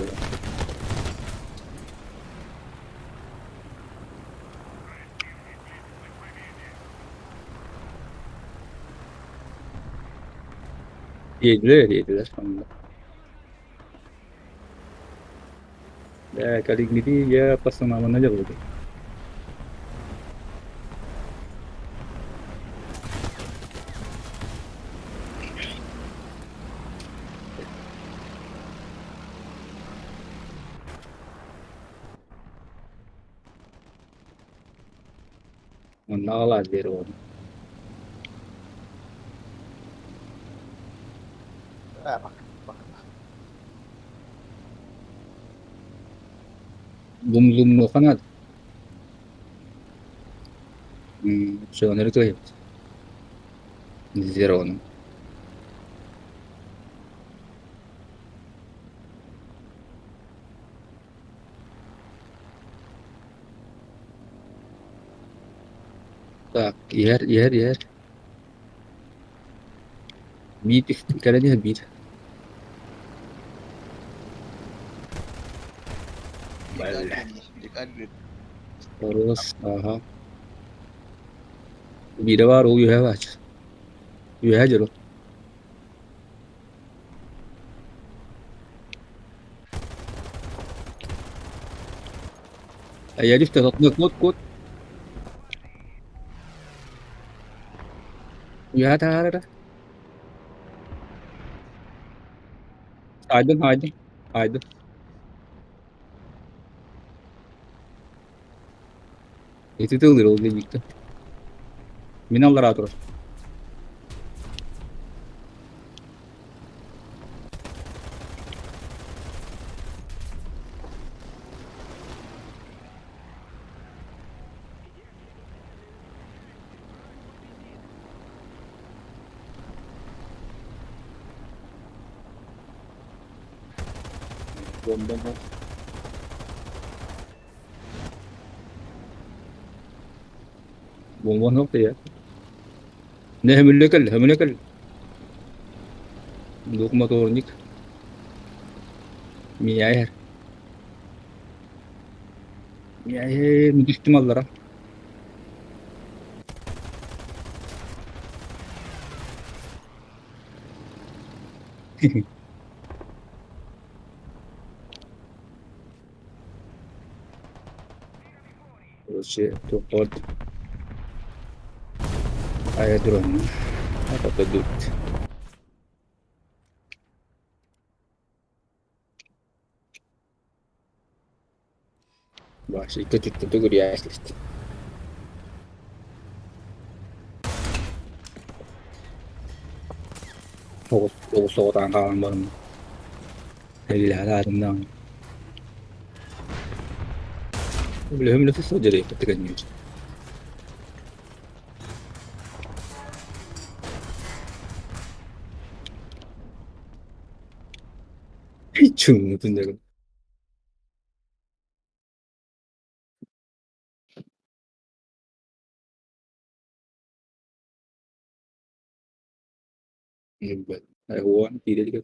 Speaker 3: Yediler sonunda. Ya kali gitu ya pas semaman aja loh. Menolak dia loh.
Speaker 1: Ah, bak. Bak.
Speaker 3: Zoom lo kan at. Şu an nerede tuh? Zero no. Tak, yer. Beat kayaknya beat. Balah.
Speaker 1: Dikadrit.
Speaker 3: Terus, aha. Bir de var o you have aç. You have jero. Ya difte kot. You have ta. Aydın. Itu tuh little gitu. Minallar atro. Bom. Bom nokta ya. Ne hemülekal. Duk motornik. Miyaher. Miyaher düştüm allara. Şey, topot. Aya drone. Apa tuh? Baş ikut tuh gue ya. O soğudan kalan barım. Helal adamdan. Belum nefes saja deh ketika news. Hiç unutun. Hebat. Hewan tidak juga.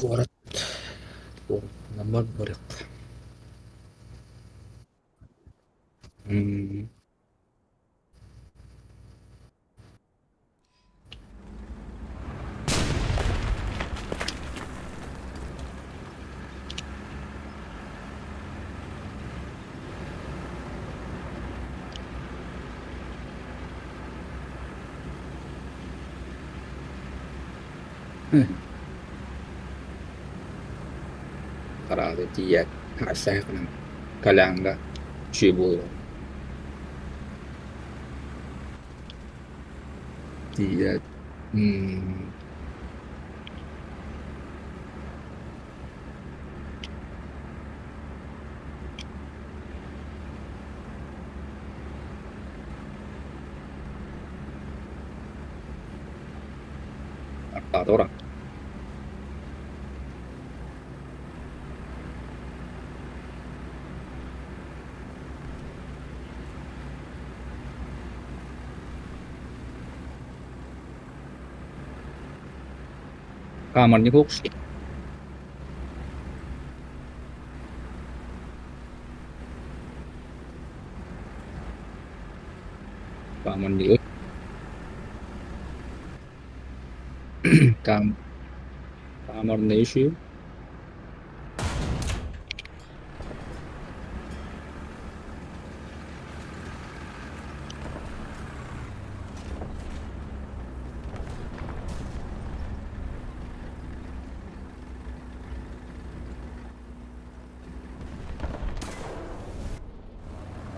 Speaker 3: город. Намар барык. М. Карады тият. Хасайкынан. Калянга. Чебул. Тият. М. Артадора. Камерні 혹시. Камерні. Кам. Камерні işi.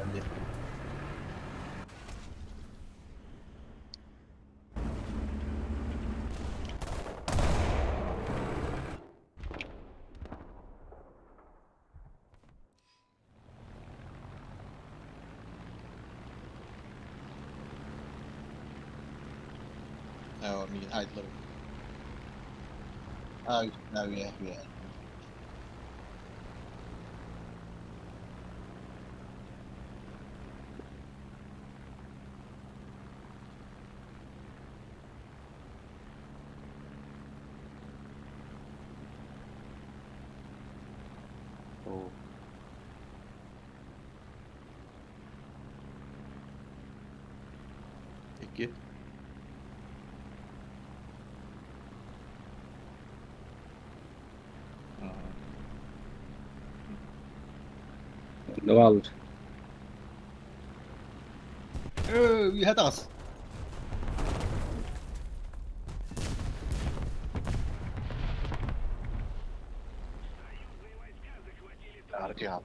Speaker 1: Hadi. مين هاي طلب وياه اوه هيك
Speaker 3: Ne var?
Speaker 1: vi hetas. ارجع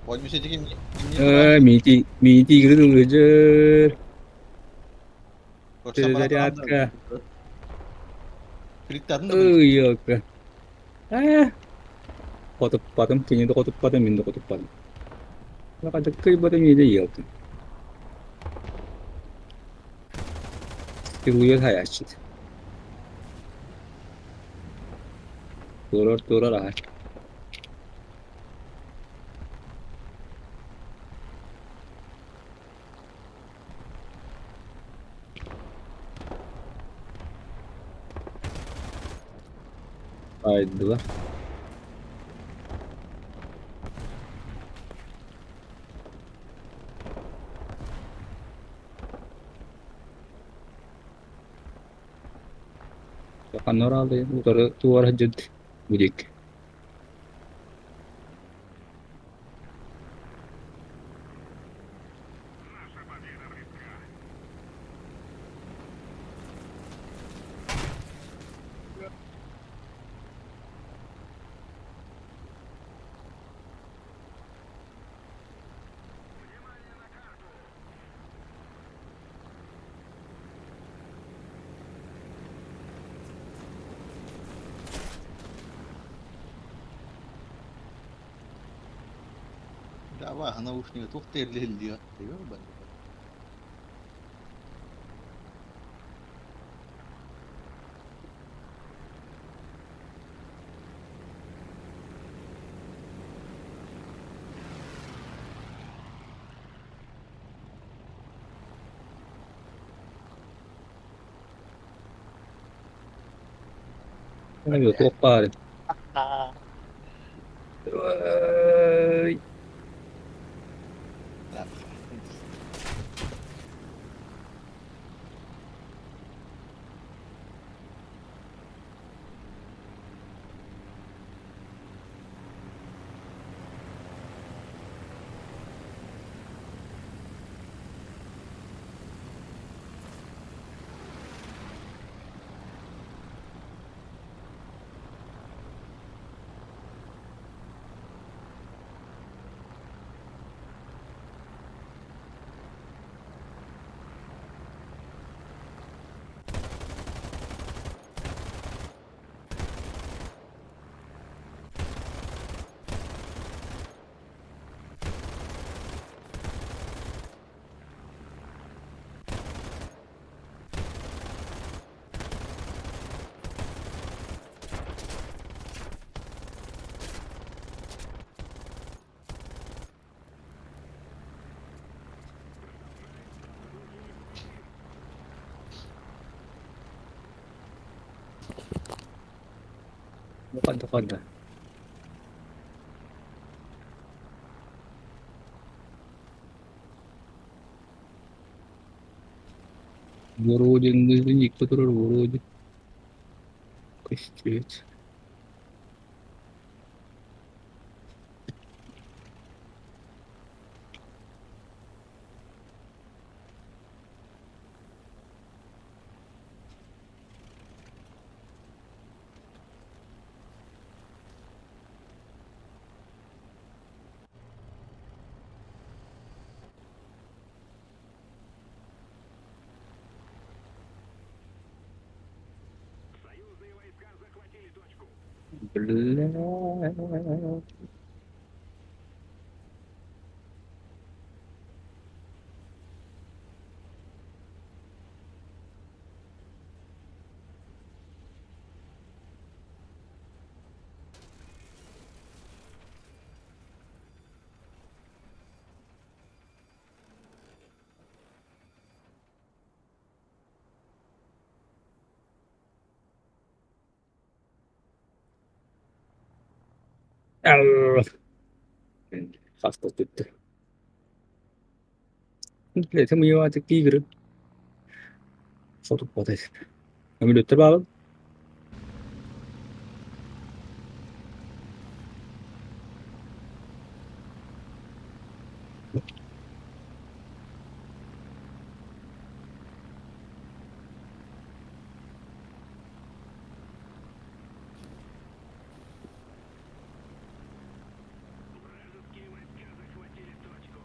Speaker 1: Buat bisa jadi ini
Speaker 3: Miti kırılır.
Speaker 1: Yoksa bana
Speaker 3: Зарядка.
Speaker 1: Klikledin de böyle.
Speaker 3: Yok. Kotup kini de kotup min de kotup. Bakada kıybadım yine yok. Stiluyor hayaçit. Dolar aha. Haydi. Kanor aldı. Tuvar hacet. Budik.
Speaker 1: Давай, наушники, тух ты лил, ёбаный.
Speaker 3: Ano yun? Tuwak pa rin.
Speaker 4: Ah,
Speaker 3: Ay!
Speaker 1: Wala.
Speaker 3: Kanta-kanta. Вроде наверняка, который вроде. Костец.
Speaker 2: Союзные войска захватили точку.
Speaker 3: Бля. Arr. Fast tuttu. Nyt se mun jo aika kiikry. Foto potes. Ja minä nyt vaan.
Speaker 2: Вражеские войска захватили точку.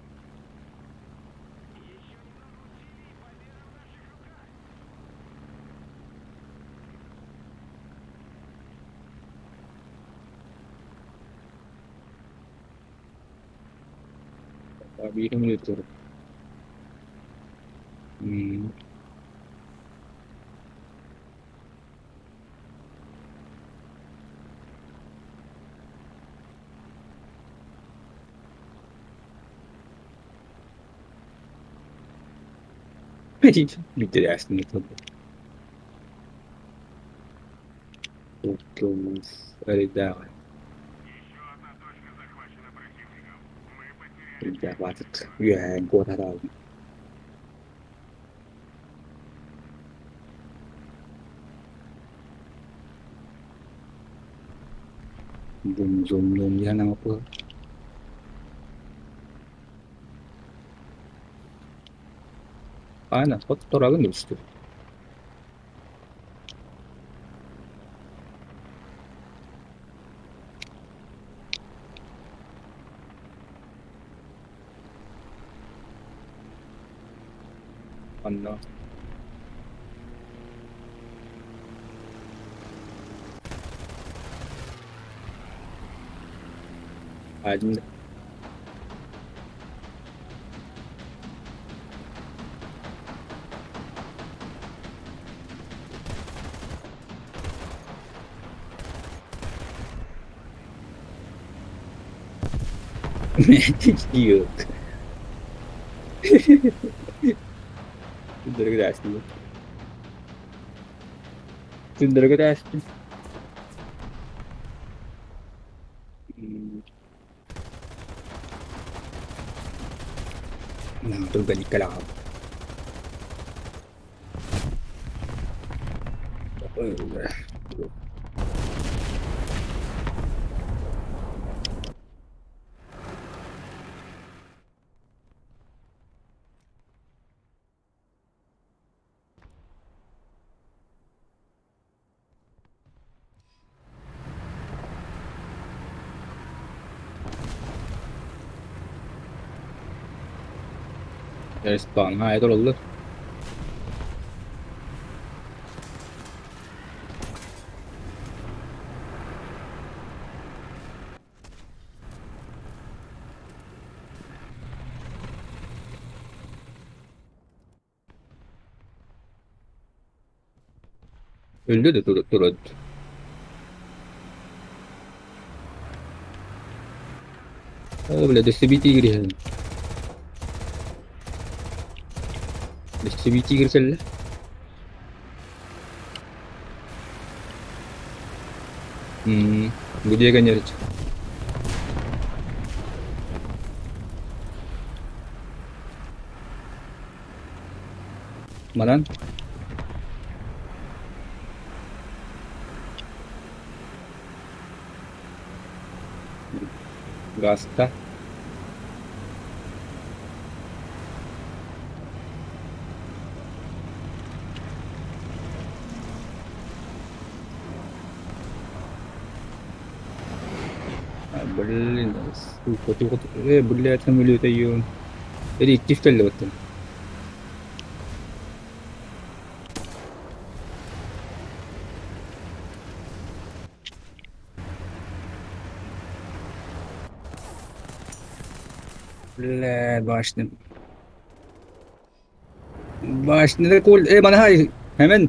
Speaker 2: Еще немного усилий, победа в наших руках.
Speaker 3: Sabihin mo nito. Hmm. Интересно это. Рядовой.
Speaker 2: Еще одна точка захвачена противником. Мы потеряли
Speaker 3: Рядовой этот. Я город. Zoom yan ang ako. Aynen. Fotoğrafın düştü. Ano? Ayun. Yok. Sudah kita asli. Sudah kita asli. Nakatulog ka lang ako. Respawn ha idol oldu. Öldü de durdu. Oh boleh distribusi giri. Distribusi giri sel. Dia kan nyari. Mana? Gasta. Berlin. Kotu-kotu. Berlin akan mulu tayo. Jadi çift elle baktım. Le başladım. Başladı kol. Bana hay. Hemen.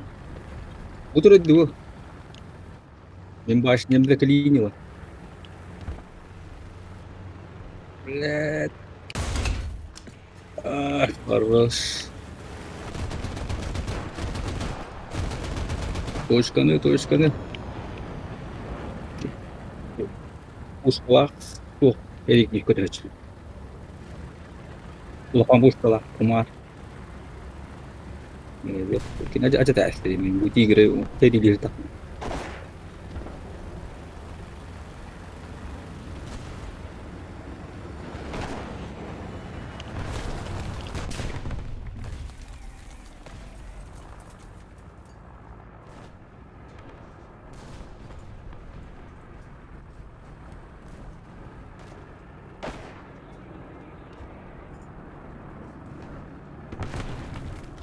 Speaker 3: Bu turun bu. Benim başlayayım da klini var. Le. Ah, хорош. Точканы. Ушла. О, электrik көтеречі. Лопан пушкала. Кумар. Mungkin aja tak ekstrim. Minggu 3 jadi dia tak.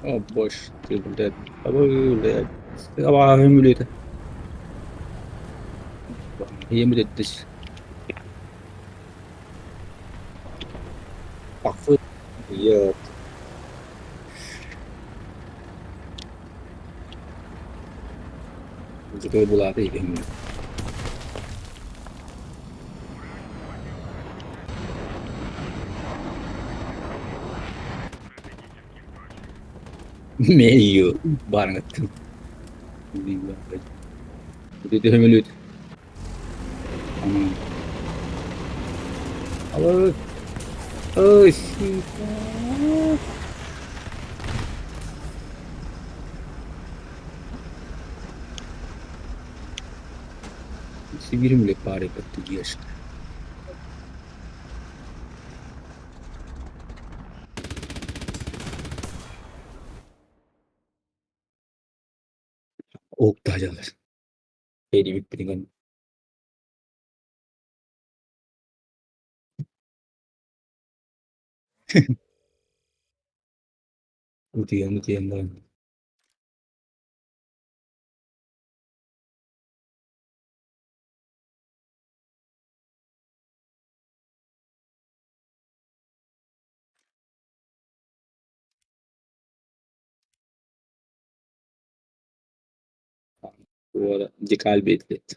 Speaker 3: Oh boş. Böyle. Böyle. Ama hümülüydü. Yemin etti. Baksı. Ya. Juga bola api ini. Meio banget. Udah 2 menit. Halo. Oh, shit. Si birim le pare português. Okta jalan. Jadi piringan. Mutian lang. Ora de kalbetlet.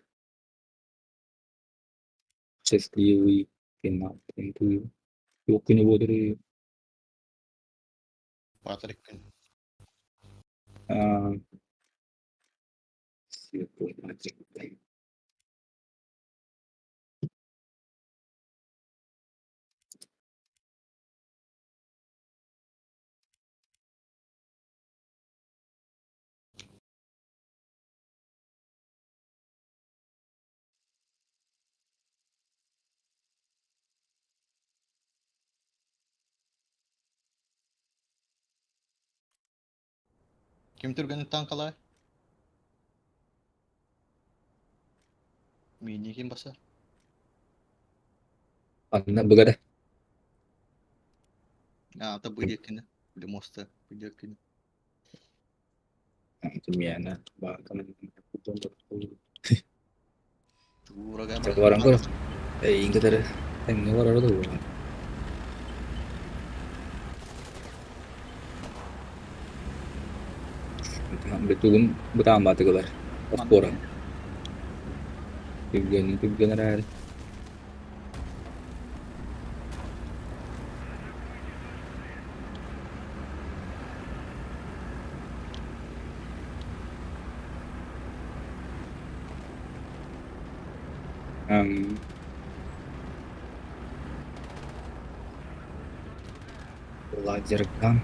Speaker 3: Счастливый финал. Yok ne bodur.
Speaker 1: Патрик.
Speaker 3: Святой.
Speaker 1: Kim Türk'ün tankalar? Mini kim basar?
Speaker 3: Anna bugada.
Speaker 1: Ata bıcakını. Bir monster bıcakını.
Speaker 3: Cemiana. Bakın.
Speaker 1: Tuğra gambar.
Speaker 3: Cak orang ko. Ingat ada. Tengok orang tu. Betul bertambah tu kabar. Pas orang. Tiga ada. Belajar kan.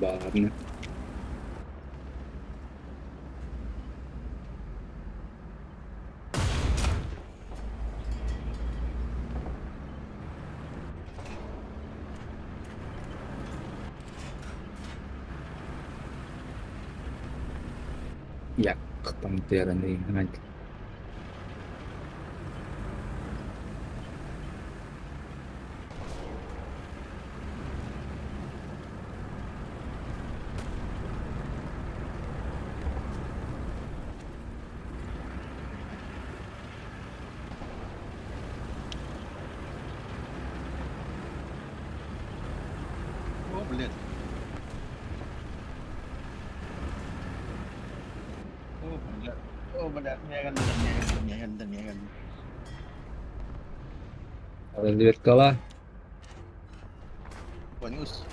Speaker 3: Bahan. Ya, kepantiran ni nanti.
Speaker 1: Oh, блядь. Oh, блядь. Oh, блядь. Меня.
Speaker 3: Ada lihat kalah.
Speaker 1: Понюс.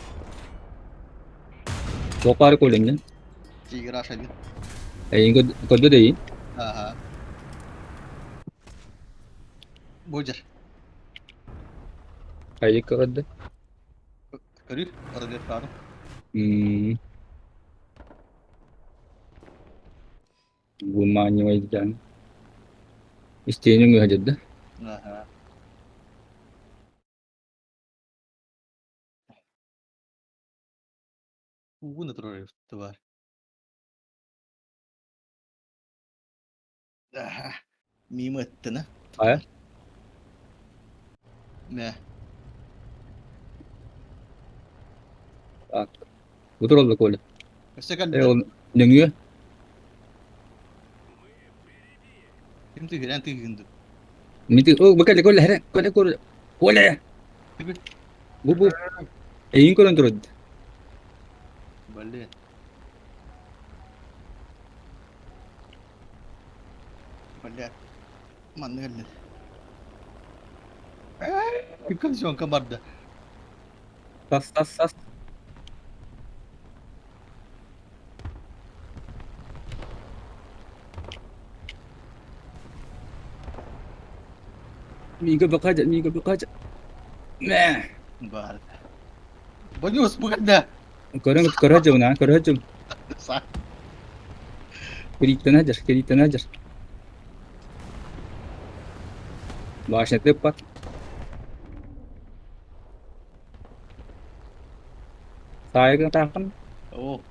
Speaker 3: Sokar ko lang yan.
Speaker 1: Тигра шабит.
Speaker 3: Ingod dia deh.
Speaker 1: Ага. Божар.
Speaker 3: Kayak ke ada.
Speaker 1: Körür. Orada faru.
Speaker 3: Gumanya may dyan. Istiyan yung hajad dah.
Speaker 1: Ага. Una трое тварь. Ага. Мимо это,
Speaker 3: Ay,
Speaker 1: Ne?
Speaker 3: bak. Betul oldu kol.
Speaker 1: Kaçta geldi?
Speaker 3: Oğlum dönüyor.
Speaker 1: Kim tüyüren tüyündü.
Speaker 3: Miti, oh bakal kol hera. Kol. Kol ya.
Speaker 1: Tüyü.
Speaker 3: Bu. Ayun ko lang turod.
Speaker 1: Belli. Belli. Mana geldi? Kim şu an kabarda?
Speaker 3: Tas. Miga bakaja. Nah.
Speaker 1: Bahar. Banyus bukan dah.
Speaker 3: Kerajam na. Kerajam.
Speaker 1: Sah.
Speaker 3: Kiritan ajar. Bahasnya tepat. Saya katakan.
Speaker 1: Oh.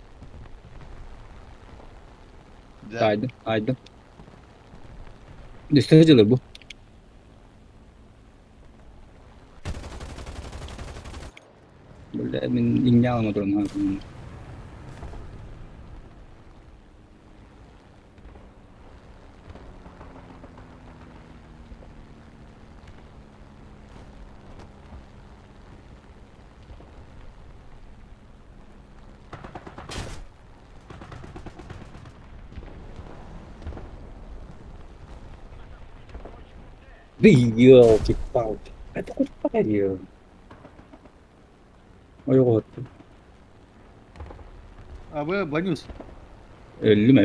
Speaker 3: Aydı. Distrajalar bu. Böyle innya ama durun ha. Iya, kita. Itu apa dia? Ayo kot.
Speaker 1: Abi banyus.
Speaker 3: 50 mi?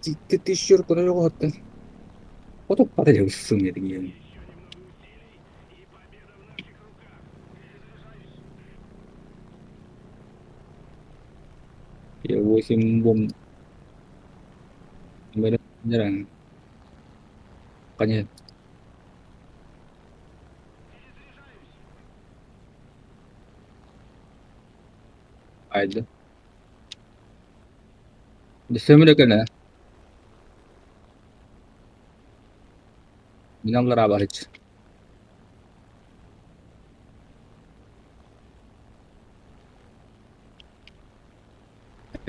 Speaker 3: Ciddi tişört konuyor kot. Поток падали в сумме такие. Я 8 бомб. Jarang. Makanya ada. December kan ya, binalar abarıç.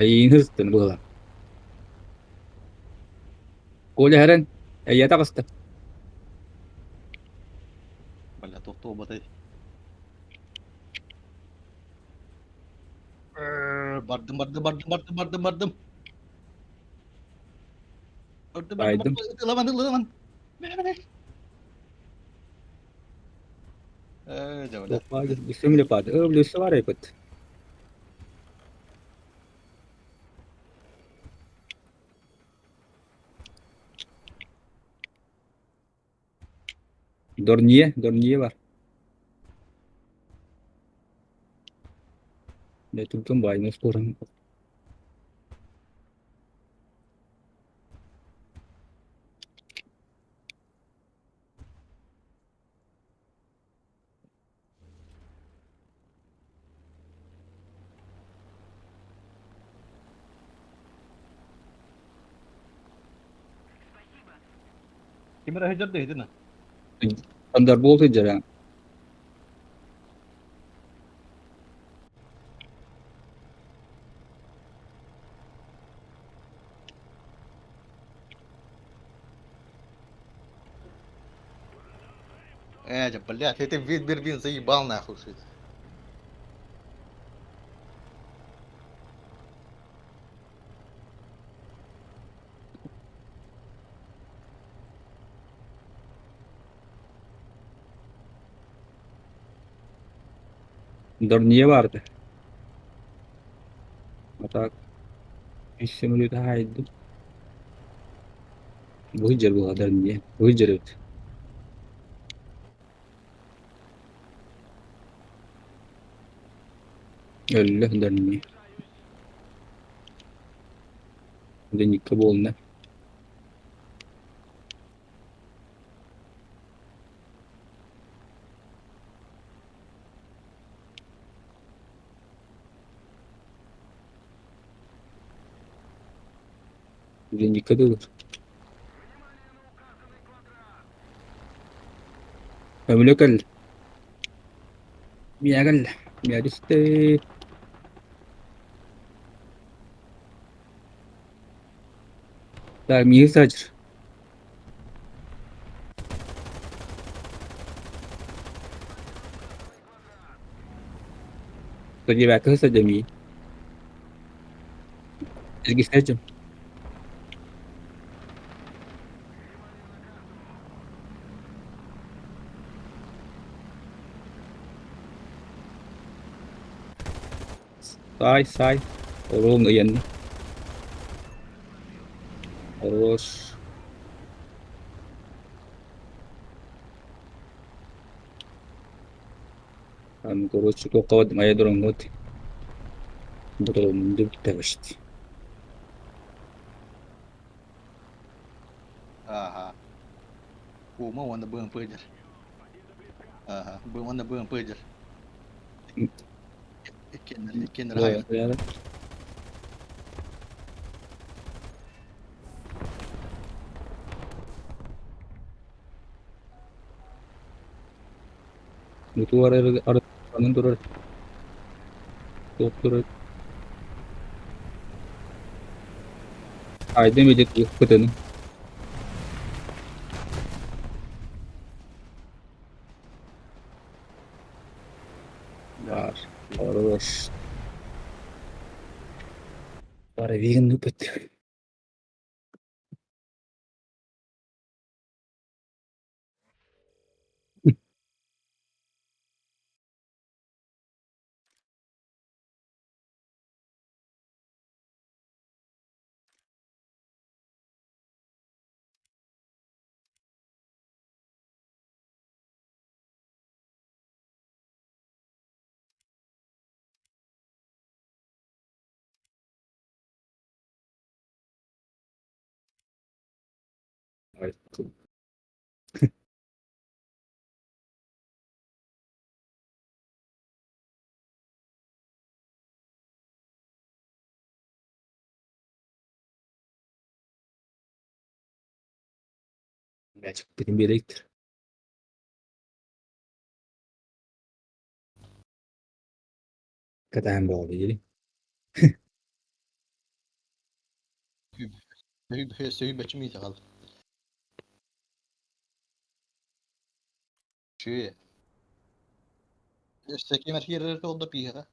Speaker 3: Ay hırsın bu. Kule heren. Ay yata kasta.
Speaker 1: Balla tofto batay. Bardım bardım bardım bardım bardım bardım. Bardım bardım
Speaker 3: Aydım.
Speaker 1: bardım. Ilaman ilaman. Mana. Jauh dah.
Speaker 3: Çok var. December pada. Belum var ya pat. Dorniye var. Ne tuttum bayını sporun.
Speaker 1: Kamera hajar deh itu nah.
Speaker 3: Thunderbolt jarang.
Speaker 1: Jab balla. Itu bir bin sih bal nah khusus.
Speaker 3: Dorniye vardı. Hatta December itu haydi. Bu hijar bu Dorniye. Bu hijar itu. Öyle Dorniye. Udah nikah bolna. Udah nikah tuh. Kamu kan. Miyagal. Miyadiste. Tak miyir saçır. Kerja bakal saja mi. Lagi saja. Say. Orang ngayon. Terus. Kan terus ko kawad maya dorong ngot. Betul mundur kita pasti.
Speaker 1: Aha. Mau anda buang pajar. Aha. Buang anda buang pajar. Ikin rahayan.
Speaker 3: Ya. Itu ada kanan turun. Turun. Ayda mı jet kutunu. Var. Terus. Para vegan nupet. Ay, Magic benim bir yere gitti. Kadang bağlı değil.
Speaker 1: Hüb بچمی تغل شوية استكي مركي oldu بيها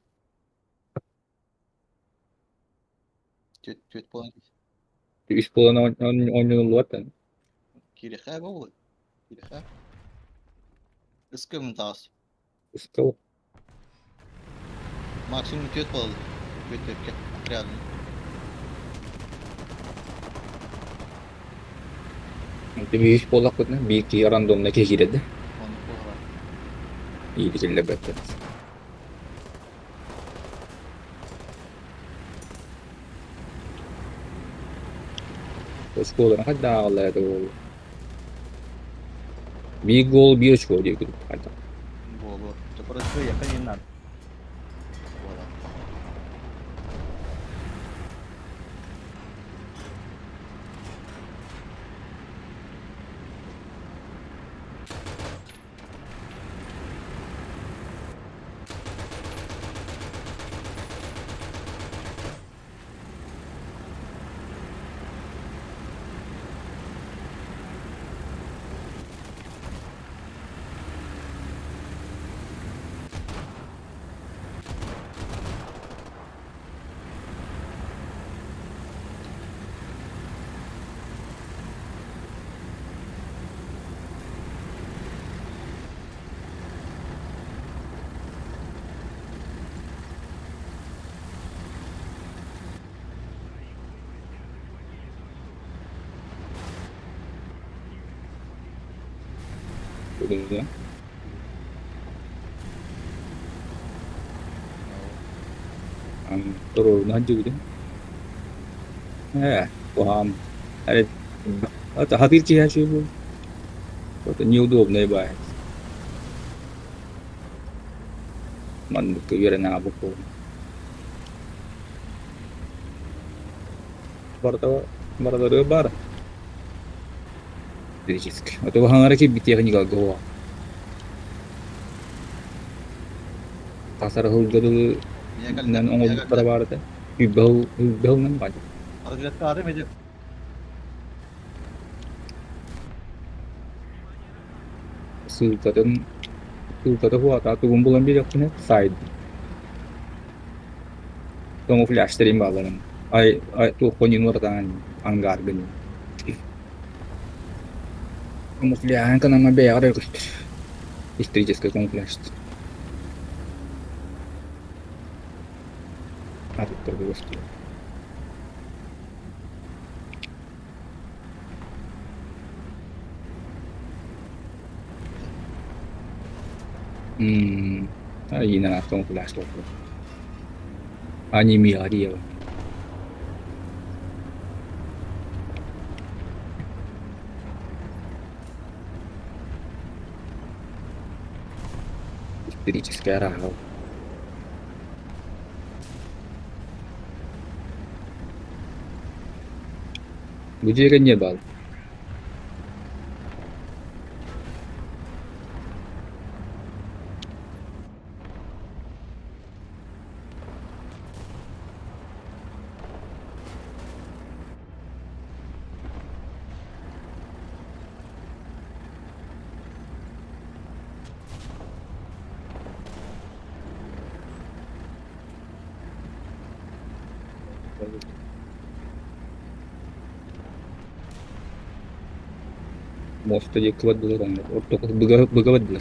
Speaker 1: تيت بوينت
Speaker 3: Üst polana oynuyor zaten.
Speaker 1: كيري خاب أول كيري خاب اسكو ممتاز
Speaker 3: Iskal.
Speaker 1: ماكسيموم تيت بول تيت تيت ريال
Speaker 3: Nanti bir üst polak ne? Bir iki randomla geçirdi.
Speaker 1: on كورة
Speaker 3: İyi dikille bekle. Terus polana kan dağla ya da bir gol bir açık diye grup hatta.
Speaker 1: بولو تبرد شوية خلينا نلعب ولا
Speaker 3: Bugün terus maju gitu. Paham. Ada hadir chi hay chưa? Có nhiều đồ này bài. Man cái việc nào bốc cô. Barada bar. Физически. А то hangaraki bir техника гоа. Pasar hulgadı nan ongol barabarda. Hübbau nan baj.
Speaker 1: أرجع كاري ميجي
Speaker 3: Sultadan huwa ta kumpulan bir yakın side. Tunggu flash stream balan. Ay tu konin wartan anggar gani. Kumpulan kan nama be ada kuster. Историческое kumpulan. Ada terus. Yine atong flash to. Anime ari ya. Историческая рага. Бюджет не бал. Most aja kuat dulu kan. Untuk begawan dulu.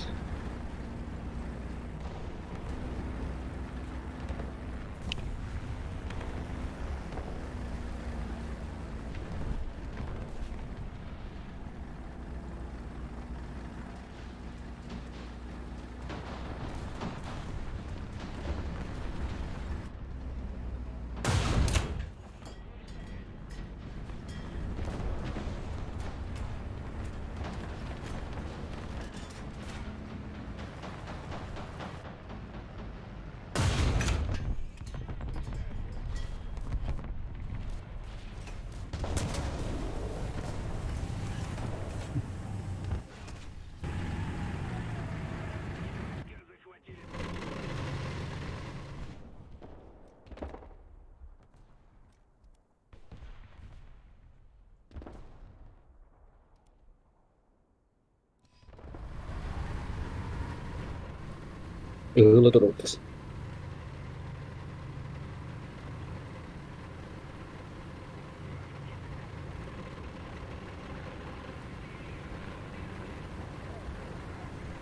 Speaker 3: Ihılı dur ortası.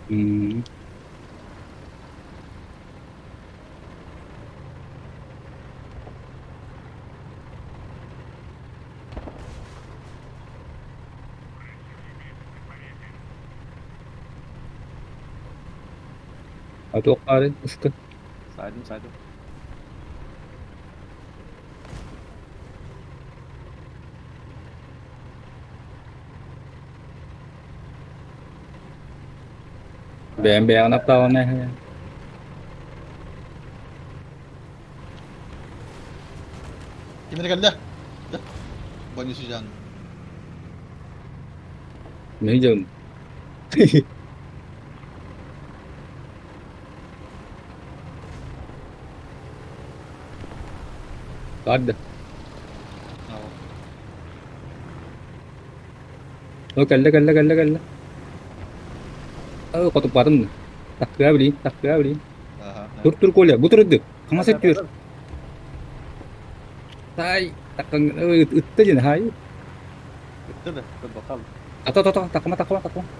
Speaker 3: Hmm. Hadi ok bari ıskı.
Speaker 4: Saydım saydım.
Speaker 3: Beğen apa ne?
Speaker 1: Kimine geldi? Dah. Bonus jangan.
Speaker 3: Ne diyorsun? Hadi.
Speaker 1: Oh.
Speaker 3: Oh, kalla. Oh, kau parın mı? Tak bili.
Speaker 1: Aha.
Speaker 3: Dur kol ya. Bu turun. Kangas
Speaker 4: Hadi, hadi,
Speaker 3: ediyor.
Speaker 4: hadi.
Speaker 3: Tay. Takkan ıttı jin hay.
Speaker 4: Bitti de. Dur bakalım.
Speaker 3: Takma.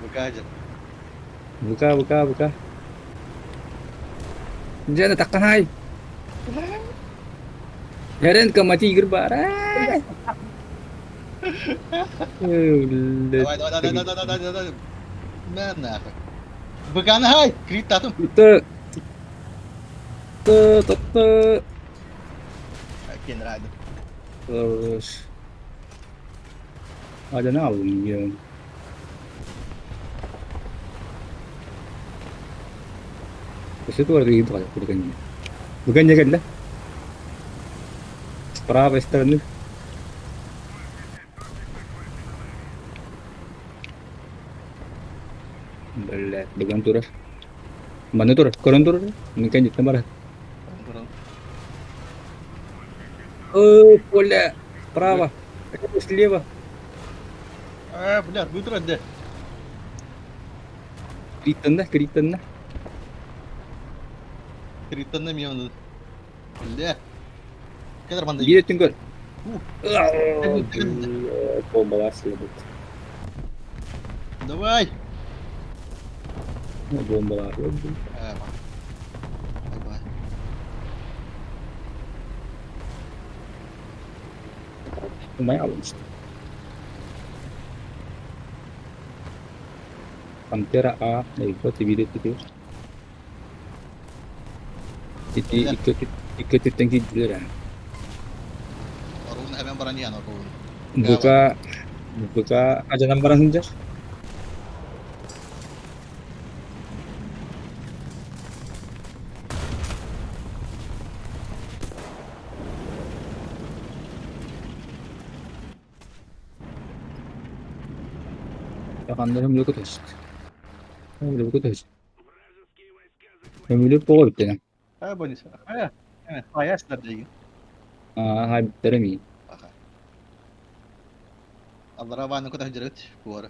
Speaker 1: Buka aja.
Speaker 3: Buka. Jangan takkan hay. Heran ka mati gerbara.
Speaker 1: Давай. На нахуй. Bukan hai. Kereta tu.
Speaker 3: Itu. Tuh.
Speaker 1: Yakin rada.
Speaker 3: Terus ada naon ya. Terus itu ada itu kayak bukannya. Bukannya kan lah. Sправа стороны. Блядь, bukan turun. Mana turun? Kurang turun. Ini kan jatuh marah. Oh, поля. Справа. Слева.
Speaker 1: Benar, betul ada.
Speaker 3: Криттен да.
Speaker 1: Kereta ni memang tu. Benar. Kadar bandai.
Speaker 3: Где tinggal?
Speaker 1: Tekan.
Speaker 3: Бомба следует.
Speaker 1: Давай.
Speaker 3: Бомба.
Speaker 1: Давай.
Speaker 3: Lumayan. Pantera A, iko TV itu. Ikut tinggi juga.
Speaker 1: Orang hemen berani anak kau.
Speaker 3: Buka aja nambaran saja. Yakanlarım yok ateş. Öyle bu ateş. Ömürlük bu oldu ne?
Speaker 1: Bonus. Ayah sudah jadi.
Speaker 3: Hay terimi.
Speaker 1: Allah rawan aku dah jerat. Kuara.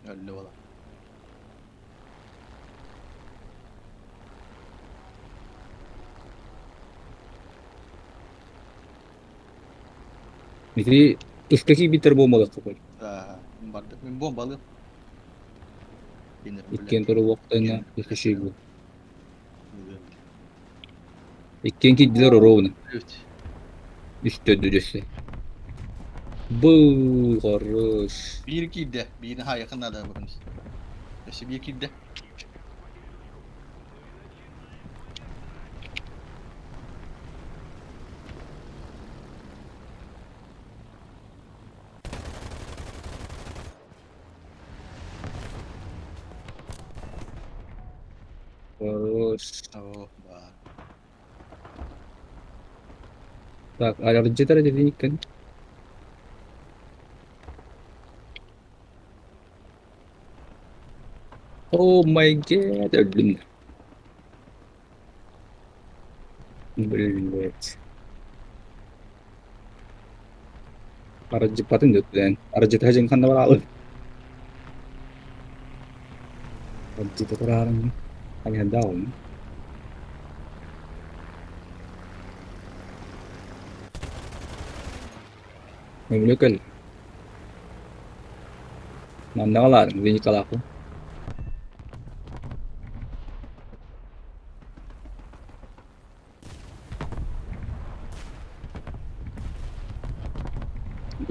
Speaker 1: Öyle valla.
Speaker 3: Jadi üstteki bir terbo malı kapal.
Speaker 1: Bom balı.
Speaker 3: İkken toru vaktına bir şey bu. İkken ki diler orovna.
Speaker 1: Evet.
Speaker 3: Üstte düdüsü. Bu karış.
Speaker 1: Bir iki de. Bir daha yakında da bakınız. İşte bir iki de.
Speaker 3: Karış.
Speaker 1: Oh, bak.
Speaker 3: Tak, ada rencana jadi ikan. Oh my god, öldüm. Блять. Aracı patın yok lan. Aracı tajın kan var al. Aracı da tararan. Hanya down. Memleket. Mana lah ini kalau aku.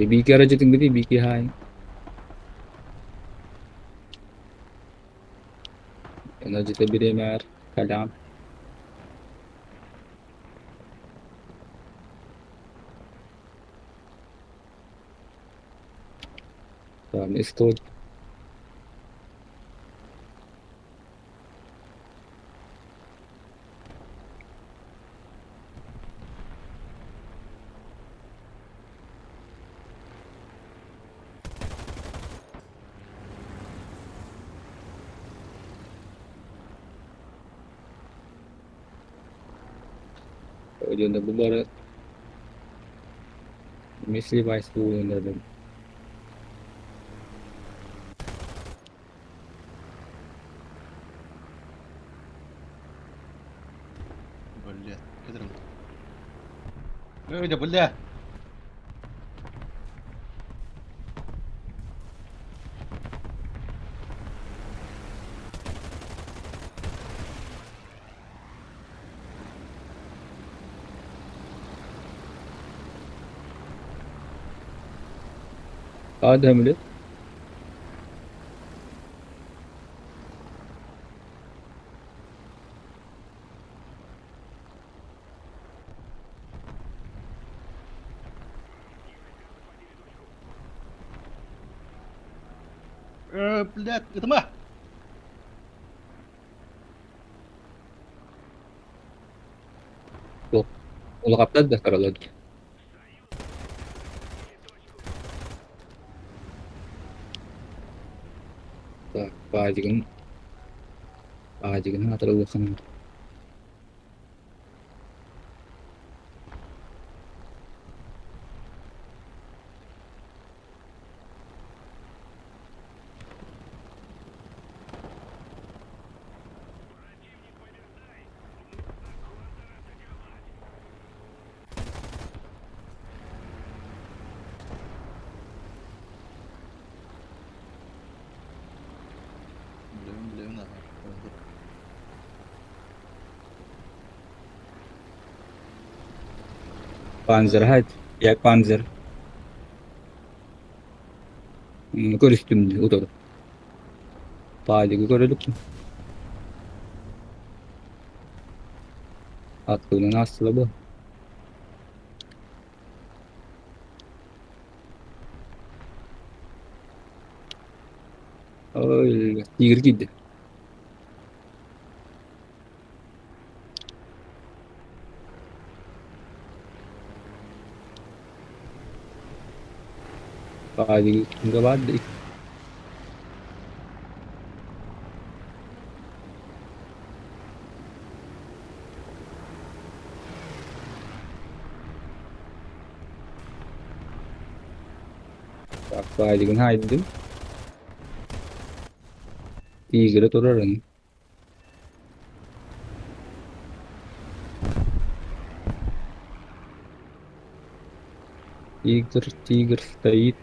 Speaker 3: BK aracı tinggi BK high. Enerji tabi mer kalam. Tamam isto. Udah bubar. Misli vice bu önderdim.
Speaker 1: Блядь, кадром. Да, бля.
Speaker 3: Hadi hamle.
Speaker 1: Блядь, это ма.
Speaker 3: Yok. Ola kaptan da karaladı. Так, Паадигын атырылысын.
Speaker 1: Блин, нахуй.
Speaker 3: Panzer hadi. Ya Panzer. Görüştüm o da. Paadigı gördük mü? Attığının aslı bu. Öyle. Tigir gitti. Paadigı kimde vardı? Bak Paadigın haydi. Tigir'e durarın. Тигр стоит.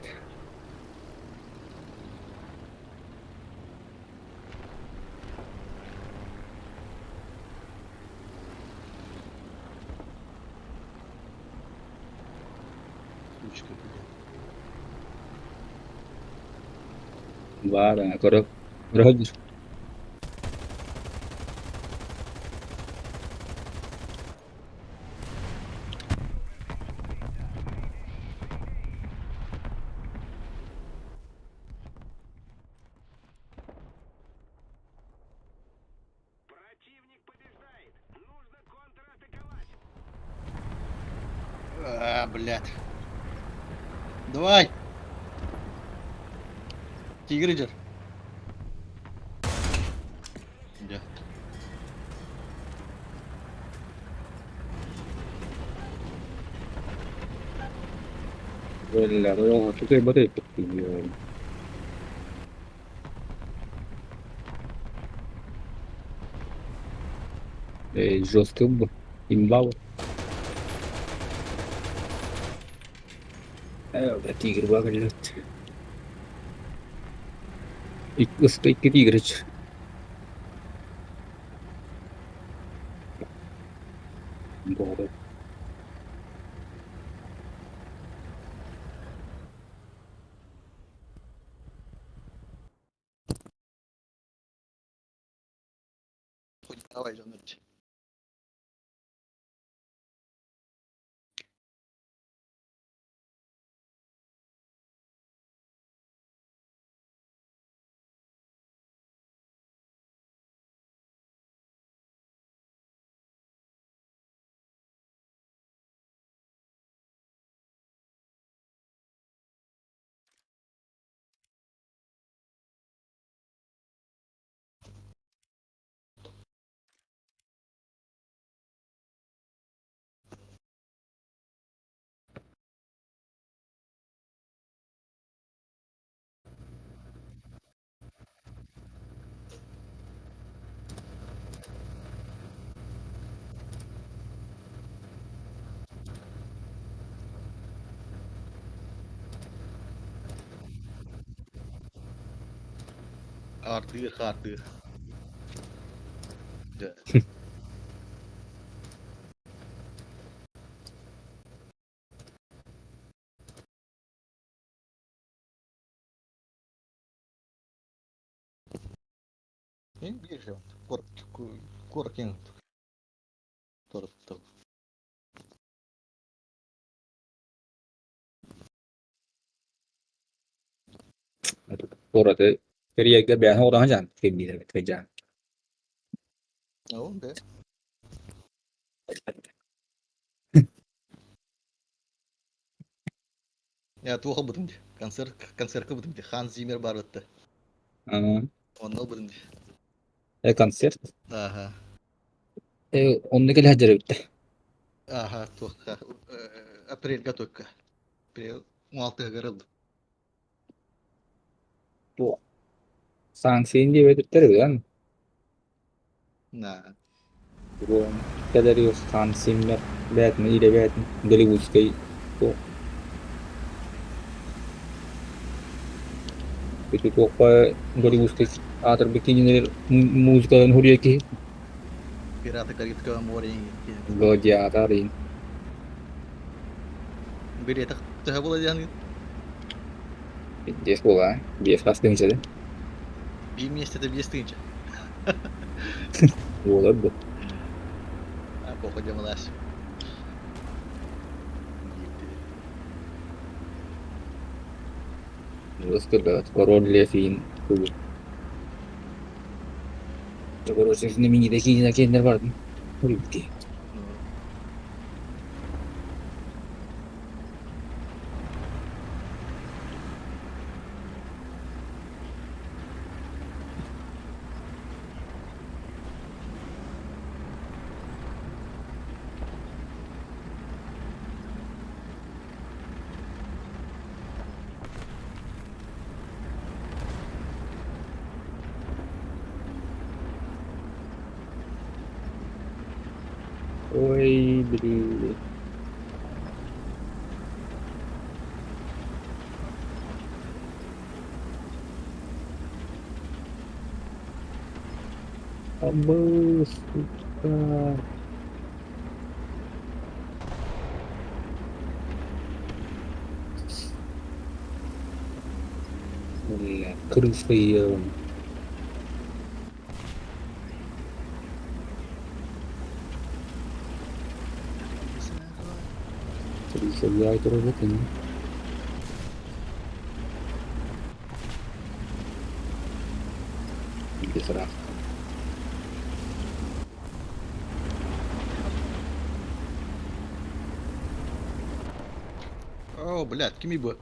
Speaker 1: Сучка, блядь.
Speaker 3: Var ha. Görüyor.
Speaker 2: Противник побеждает. Нужно контратаковать.
Speaker 1: Блядь. Давай. Тигридер. Да.
Speaker 3: Quella avevo tutte le botte di Jostub, Imbao. Vabbè, tigre, guarda che latte. Questo è che tigre c'è. Guarda.
Speaker 1: Давай, Жаныч. Artığı. Да. En bir şey. Korkin. Torto.
Speaker 3: Ora te quería que veas ahora allá, que mira que ya.
Speaker 1: Oh, be. Ya tuha budum. Konser budum. Hans Zimmer barıttı.
Speaker 3: Ah,
Speaker 1: Onu budum.
Speaker 3: konser.
Speaker 1: Aha.
Speaker 3: Ondaki hacer bitti.
Speaker 1: Aha, tuha. April gatukka. April 16 garıldı.
Speaker 3: Bu sanksiyon diye belirtilir yani.
Speaker 1: Na.
Speaker 3: Bu kadar yok sanksiyon betni ile betni Gollywood'u bu. Itu tuh apa Gollywood'u atar bikin musik dan huriya ki
Speaker 1: Pirata karit ka morin.
Speaker 3: goja atarin.
Speaker 1: Biri tak tuha bulacağın.
Speaker 3: Dia sekolah, dia kelas tinggi saja.
Speaker 1: Bir местеде бестинче.
Speaker 3: Boleh bu.
Speaker 1: А походя млаш.
Speaker 3: Terus kedua, koron lefin tuh. Terus ini mini deki nak kena var. Huriya. Oi, beli. Ambos suka. Là crucial. Crucial ya itu robot ini. Diserah.
Speaker 1: О, блядь, кими bu.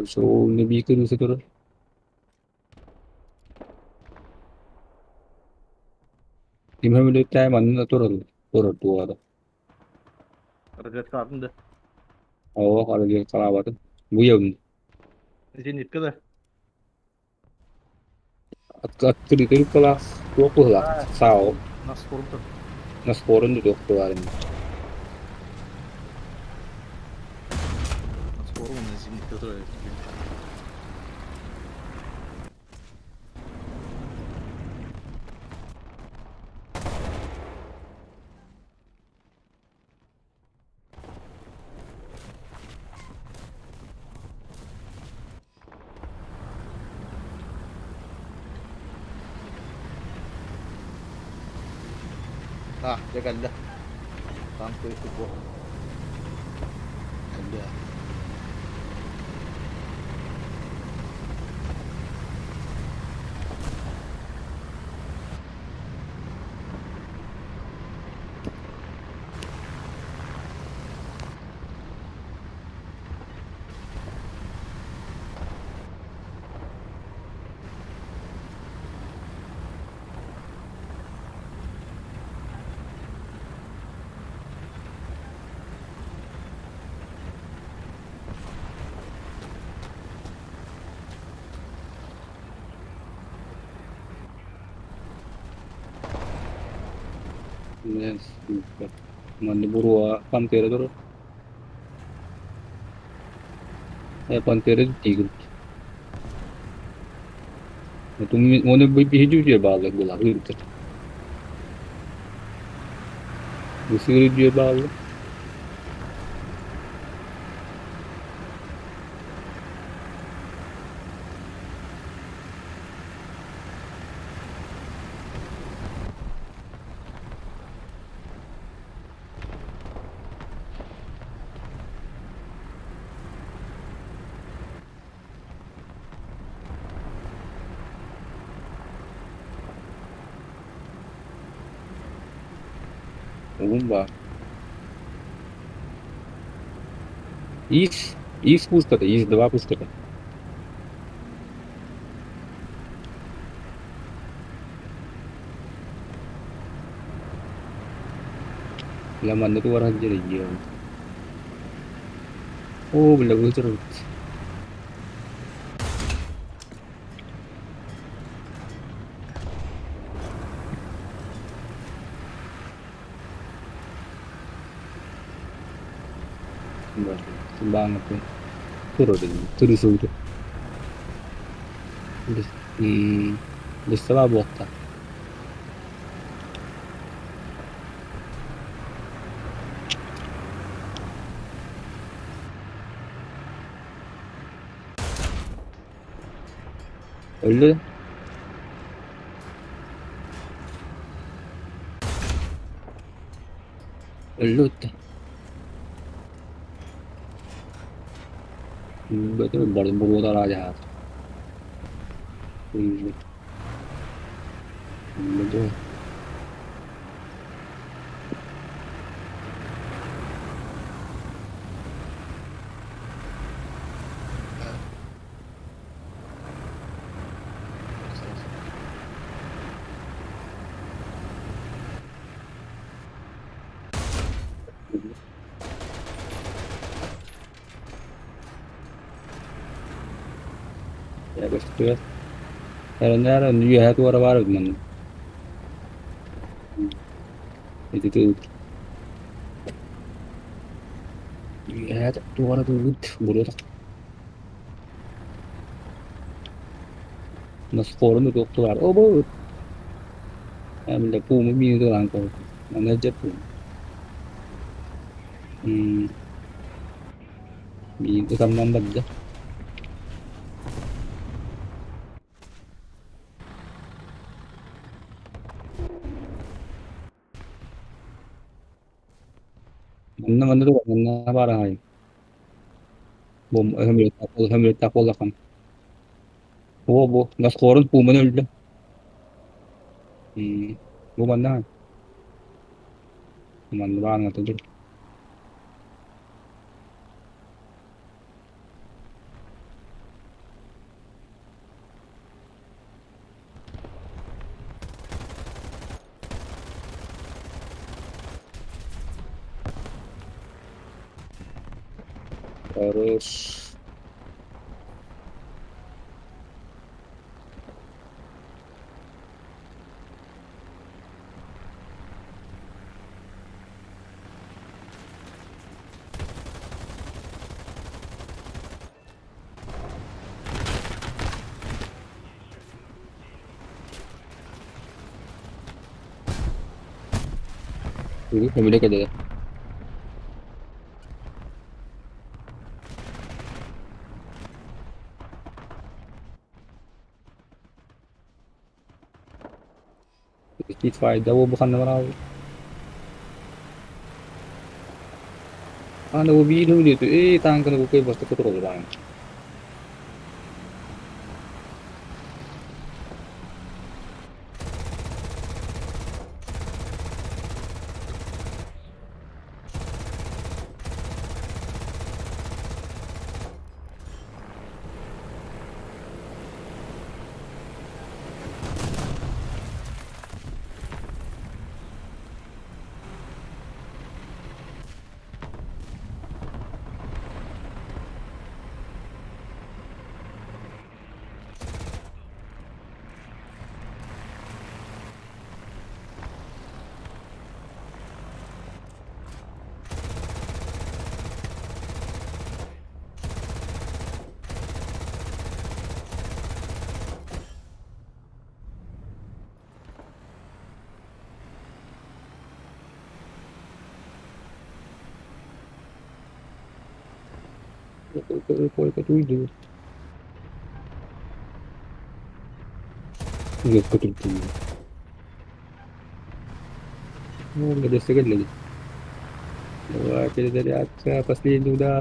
Speaker 3: So ne bir kırmızı durur. Kim hem öyle time anında durur. Durur duvarda.
Speaker 4: Aracet kaldım da.
Speaker 3: O hareket kalabalık. Bu yıl
Speaker 4: Izin it kılı.
Speaker 3: at kırık kelas 20 lah. Sao
Speaker 4: Nasıl forum tuh?
Speaker 3: nasporun di dokter ini.
Speaker 1: Nasıl forum ne zimni kadar
Speaker 4: Ah, dia geldi. Tank itu bu.
Speaker 1: geldi.
Speaker 3: Yes, super. Mandi burua pantera durur. Pantera tigre. Onu bir hücreye bağlı bular. Ürkür. Bu hücreye bağlı. Oğlum var. Is пуската, is два пуската. Laman itu orang jadi dia. Oh, bela bocor. Banget tuh. Turun deh, terus itu. Di setelah bokta. Öldü. Öldü. Betul baru baru raja. Betul. Ya betul. Karena juga itu orang baru man. Itu tuh. Ya itu orang tuh baru. Nasıl forunu doktor. Oh bu. Hem de bu mu bir de lan kol. Mana jet bu. Bir de tamam bak. Mana tuh mana barang ay. Bom hem takol kan. Oh bu. Nasıl forun bu mana öldü. Bu mana. Mana barang tuh. Harus dulu pemilik aja ya. Sedikit fayda bu bukan naman ako. Ano video dito tanggal ko kayo basta control lang. Ito dulu. Lihat ko dito. Oh, ada sedikit lagi. Wah, kita dari atas pasti udah.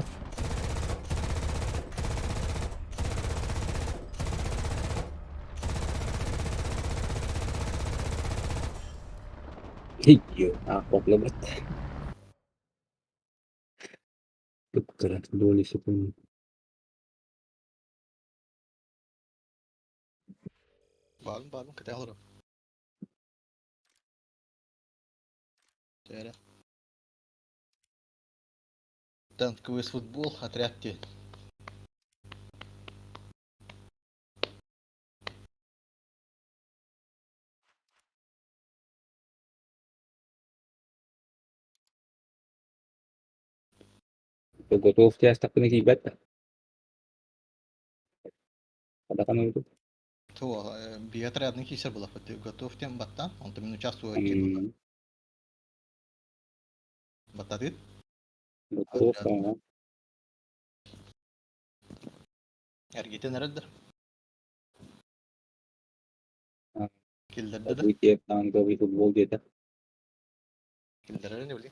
Speaker 3: Iya, aku lebat. Betul, dulu sepuluh.
Speaker 1: Bağlı كده أهرب شارع تانت كويس فوتبول отряд تاني
Speaker 3: Готов тебя так нагибать. Ada kan itu.
Speaker 1: هو بيتريد نكي سربلا فتي готов тем баттан он там участвует кидла
Speaker 3: Hmm,
Speaker 1: баттадит
Speaker 3: betul kan.
Speaker 1: эргитен ред
Speaker 3: Nah,
Speaker 1: كيلدر ده
Speaker 3: tapi dia tanggal itu football dia dah.
Speaker 1: كيلدر ده ولا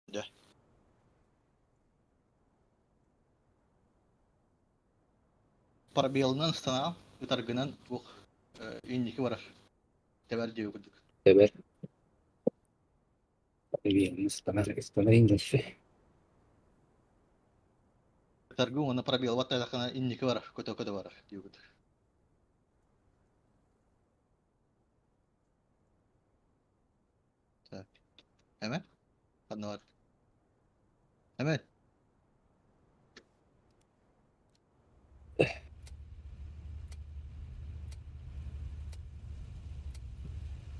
Speaker 1: ده парабелнан стана витаргынан тух индики вараш تبر ديو كده
Speaker 3: Sabar. Tapi setengah English.
Speaker 1: ترجمة أنا парабел وات لكنا индики вараш كده вараш ديو كده تمام خدنا وقت تمام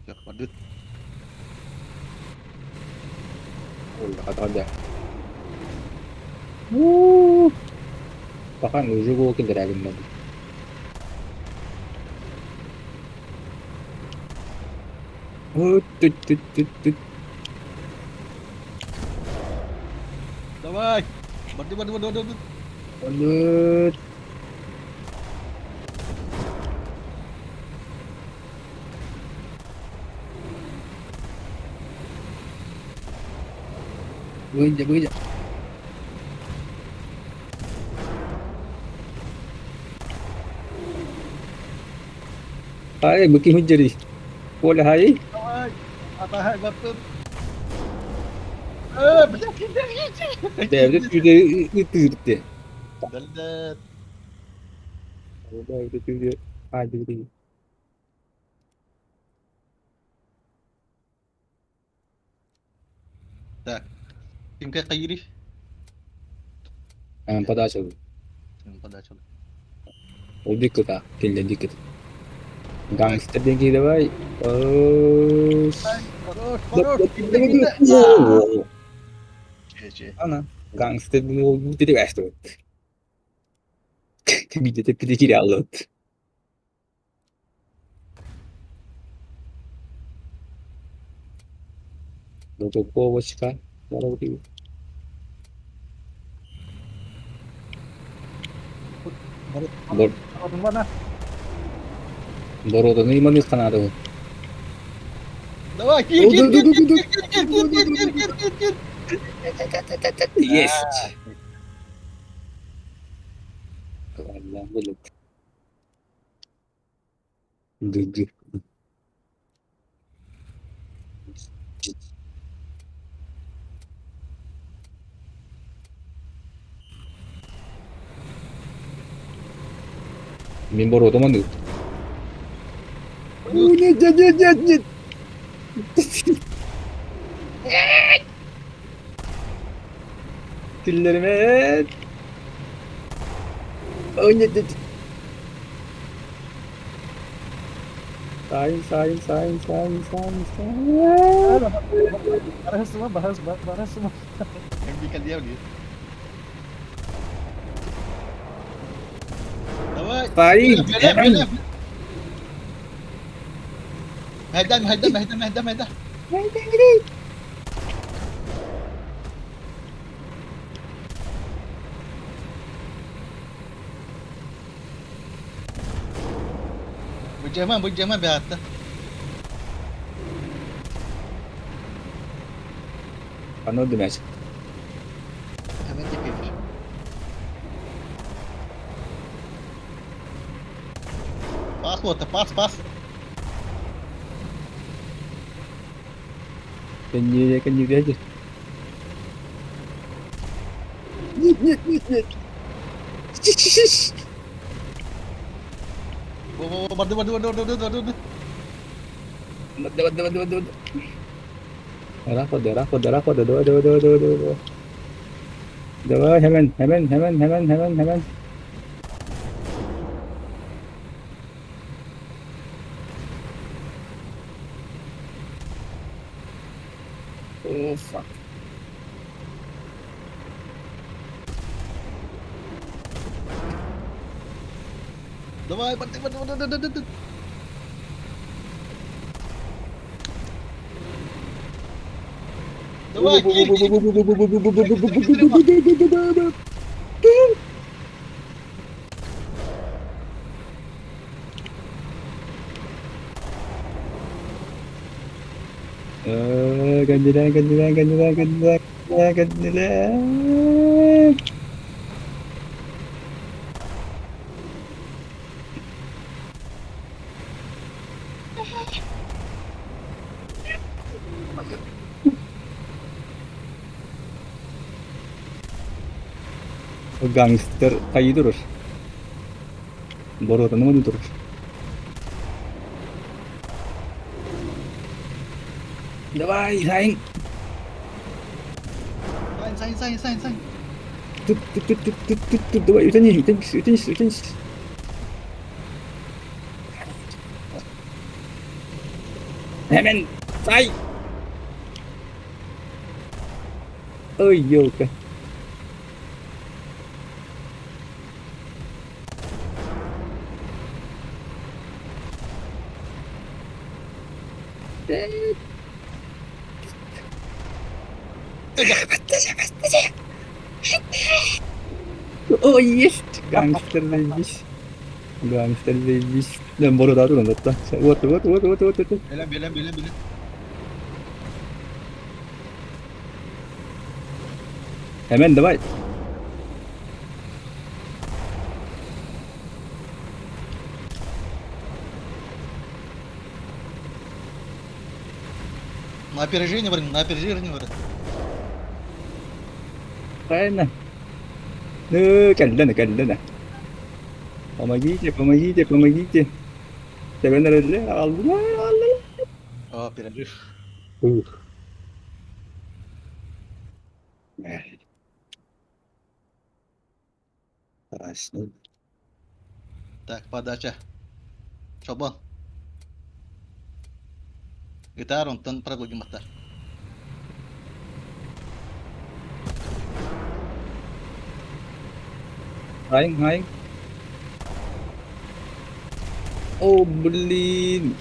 Speaker 1: يا وديت
Speaker 3: Ada. Wuh, bahkan lucu gue kendaraan lagi. Tut tut tut tut.
Speaker 1: давай بدي
Speaker 3: Lanjut. Beja. Hai, bikin hujan nih. Boleh hai.
Speaker 1: давай apa hai batut بدك
Speaker 3: Dia itu dia.
Speaker 1: دلدل
Speaker 3: Udah itu dia. Aduh.
Speaker 1: Так. Тимка Каири.
Speaker 3: Hemen pada açıldı.
Speaker 1: Подача.
Speaker 3: O dikkat ha. Kelle dikkat. Gangster dengi de var. Oh.
Speaker 1: Хорош,
Speaker 3: Bak
Speaker 1: хорош.
Speaker 3: bak
Speaker 1: Гида,
Speaker 3: bak
Speaker 1: гида.
Speaker 3: bak. Oo.
Speaker 1: Че.
Speaker 3: Ana. Gangster dengi oldu dedi kaçtı. Bir de tepede kiri aldı. Doktor Kovacka. Bana bakayım. Bor.
Speaker 4: Di mana?
Speaker 3: Borodo ne imanı kanadı.
Speaker 1: Давай,
Speaker 3: Dur,
Speaker 1: кир, кир,
Speaker 3: dur,
Speaker 1: кир,
Speaker 3: dur,
Speaker 1: кир,
Speaker 3: dur,
Speaker 1: кир, кир, кир, кир, кир, кир, кир, кир.
Speaker 3: Yes. Allah bilir. Dur dur. Min Borodo mana? Oh, net, net, net, net, net. Dillerime. Oh, net, net. Sahin, sahin, sahin, sahin, sahin, sahin.
Speaker 4: Bahas semua, bahas semua.
Speaker 1: Hentikan dia dia. Давай.
Speaker 3: Sahin.
Speaker 1: بلف بلف. هدم هدم هدم هدم هدم. Berjamaah berhata.
Speaker 3: Ano demek?
Speaker 1: Hemen çekilir. Pas orta, pas pas.
Speaker 3: Kan yürü aja. Net, net, net, net.
Speaker 1: Oh, bantu.
Speaker 3: Waduh. Rafa, dua. Dua, hemen. Oh, fuck.
Speaker 1: Давай, bantu. Давай, кир, кир.
Speaker 3: Gandilan. O gangster kayı durur. Boru adamı mı durur? Давай, Sain.
Speaker 1: Sain.
Speaker 3: Tut. Давай, утянись. Hemen say. Ôi vô kìa. Oh yes, gangster baby. Dan baru tahu kan kata. What.
Speaker 1: Bela.
Speaker 3: Hemen давай.
Speaker 1: На опережение вроде.
Speaker 3: Aynen. Kendine. Помогите. Sevenler öldü. Aldılar.
Speaker 1: О, перерыв.
Speaker 3: Красный.
Speaker 1: Так, подача. Чобон. Гитар, он тон проблоги мата.
Speaker 3: Хайм. О, блин.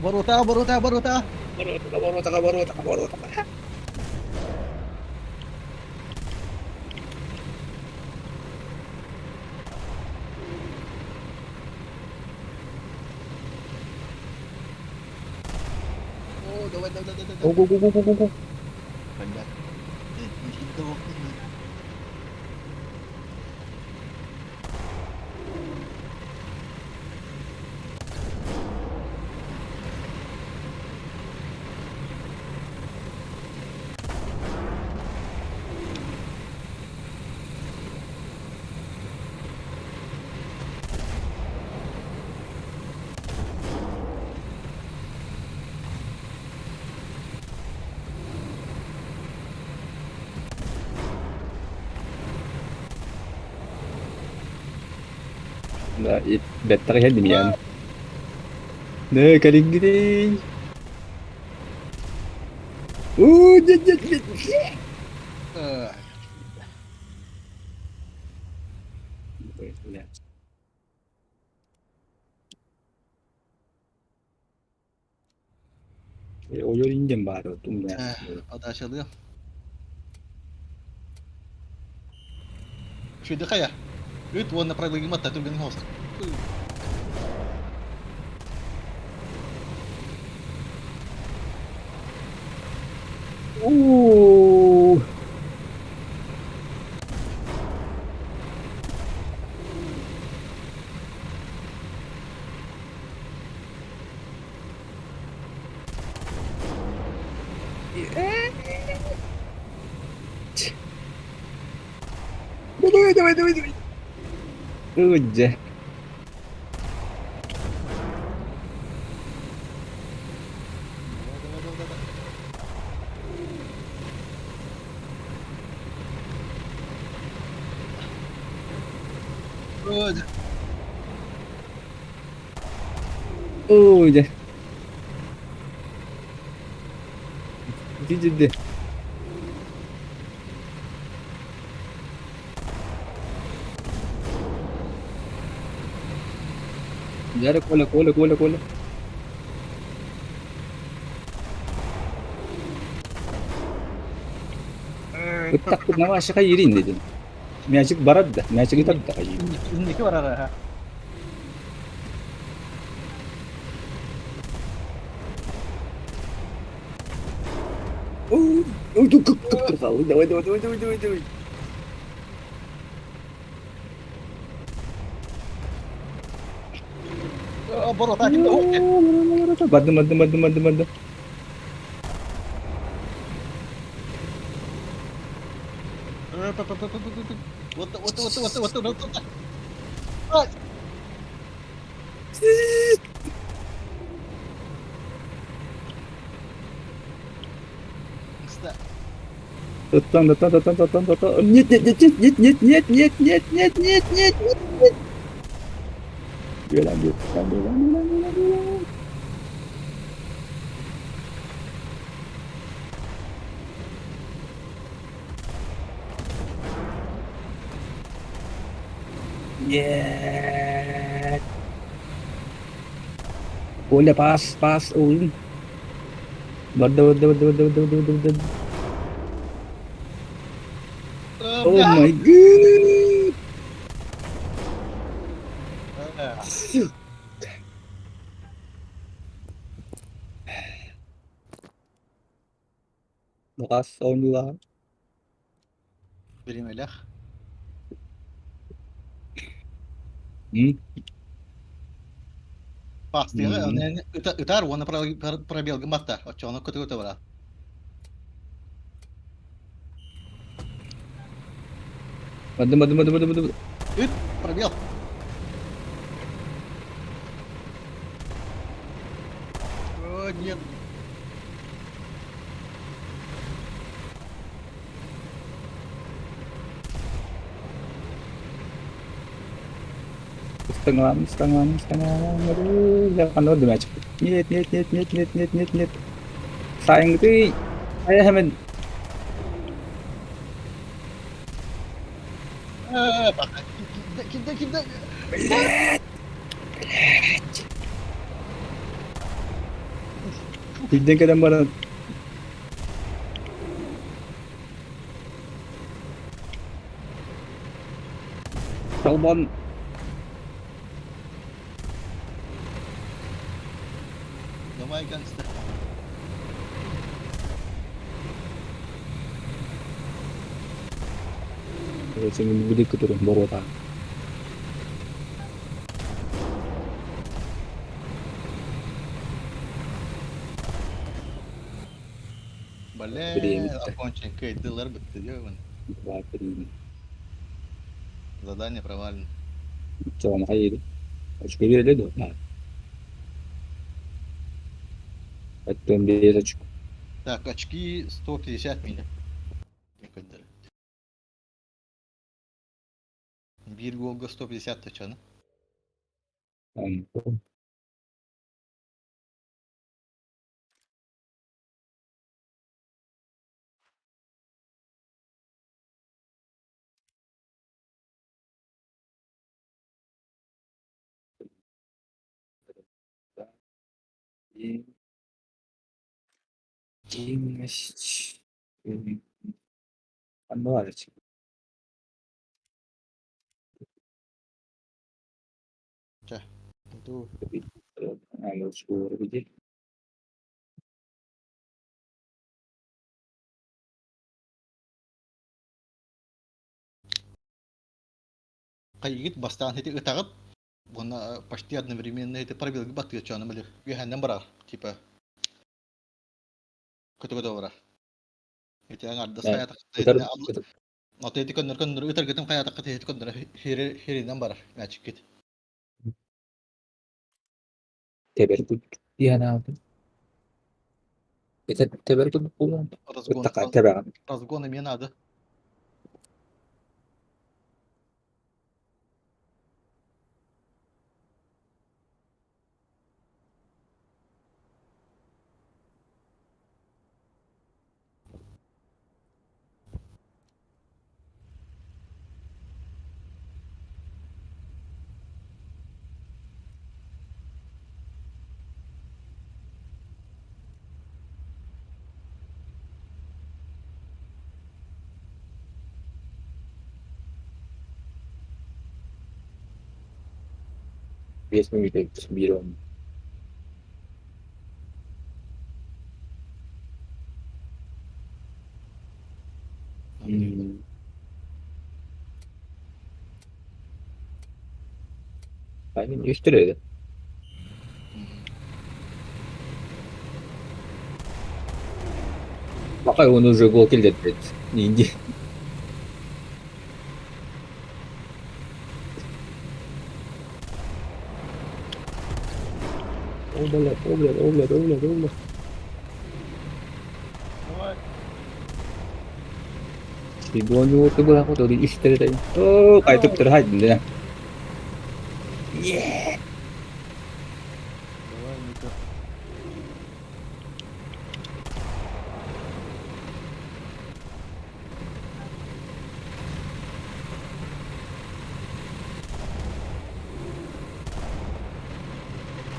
Speaker 1: Борута.
Speaker 3: Ворота.
Speaker 1: О, давай.
Speaker 3: Го.
Speaker 1: Блядь. Не сдохни.
Speaker 3: Да, и better geldim yani. Ne kadar gideyim. Нет.
Speaker 1: Ах,
Speaker 3: Блядь. Oyun indim bari otum ya.
Speaker 1: Подача alıyor. Şu dikaya. Üt вон на проблоги мата, tu bin host.
Speaker 3: Ууу. Давай. Udah.
Speaker 1: Udah.
Speaker 3: Udah. Ciddi. Jadi кола. Takut nama siya kayirin din. Magic barad da. Magic itat da kayo.
Speaker 1: İndiki var ara ha.
Speaker 3: Давай.
Speaker 1: Boru takip okey.
Speaker 3: Bandı.
Speaker 1: Вот. Ай. Кстати.
Speaker 3: Datang. Нет. Dia lanjut. Yeah. Boleh pas. Waduh. Oh my god. Bakas on juga.
Speaker 1: Перемелях. Pasti ne utar вон пробел гмата. От чего он вра.
Speaker 3: Madu.
Speaker 1: Ut пробел. О, нет.
Speaker 3: Setengah. Aduh, jangan dulu match. Nyet. Sayang gitu. Saya hemen.
Speaker 1: Bak kimde?
Speaker 3: Bildiğin kadar bana. Salman.
Speaker 1: Давай, гангстер.
Speaker 3: 지금 무대 그대로 멀어다.
Speaker 1: Бля,
Speaker 3: Блин.
Speaker 1: окончен ДЛР bitti diyor bana. Задание провалено.
Speaker 3: Чего, находили? Очко верили, да? Это без очко.
Speaker 1: Так, очки 150 меня. Некоторые. Bir golga 150 taçanı.
Speaker 3: Anda var açık.
Speaker 1: Itu
Speaker 3: Alo, скоро где?
Speaker 1: кайгит бастан хити ытагып, бұны почти одновременно эти пробелги баттыга чаны біле. Гехәннен барар, типа. Көтөгөдө барар. Эти аңарда саята
Speaker 3: Кытар,
Speaker 1: кытыгына алып. Аты эти көндөр үтер гетем каята кыты эти көндөр херинен барар. Мәчик кит.
Speaker 3: teberkut diye ne yaptın? Teberkut kullan. Ittaka teber.
Speaker 1: Разгоны мне надо.
Speaker 3: Весь мой вид соберем. Aynen üstüne. Пока он уже гол киллет. Иди. Облет. Sidonya itu berapa dari istri tadi? Oh, kayak itu terhadap dia.
Speaker 1: Давай, Ника.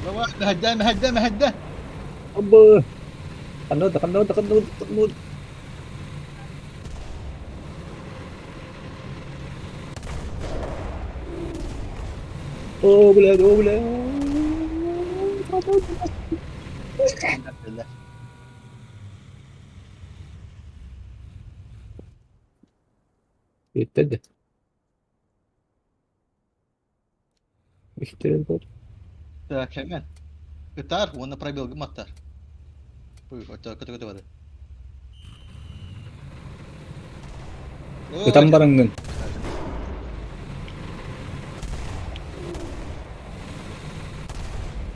Speaker 1: Давай, مهداه.
Speaker 3: Apa? Tekan. Obled.
Speaker 1: Billah.
Speaker 3: Yeter. İşte bu.
Speaker 1: Так, hemen. Ытар, оны пробел гматтар. Көтөгөдө бар.
Speaker 3: Kutam barangın.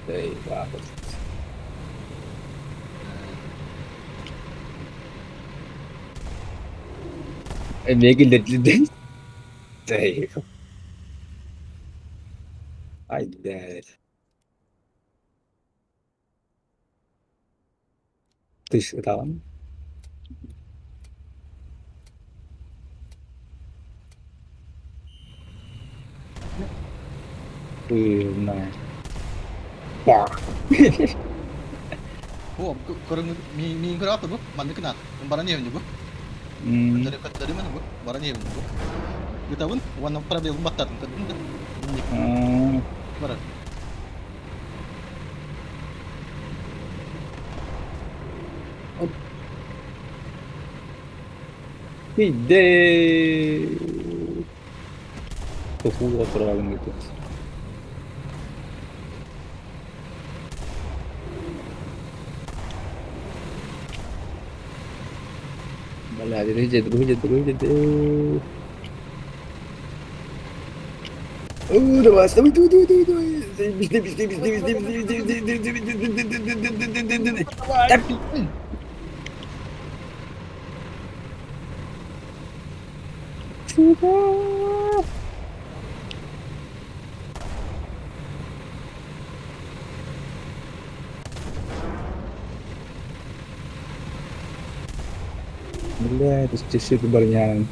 Speaker 3: Eyvah. Ne gilletli değil. Eyvah. Haydi. Dış tamam. Nah. Wah.
Speaker 1: Oh, kurang mi berapa bu? Mana kena? Barangnya ini bu?
Speaker 3: Hmm.
Speaker 1: Dari mana bu? Barangnya ini bu? Kita pun warna perabil batat kan? Ini
Speaker 3: Hmm.
Speaker 1: barang.
Speaker 3: Haydi. Topu oturalım gitu. Bala terus jadi. Udah basta itu. Tapi sudah. Gila, terus cisi kebarnya.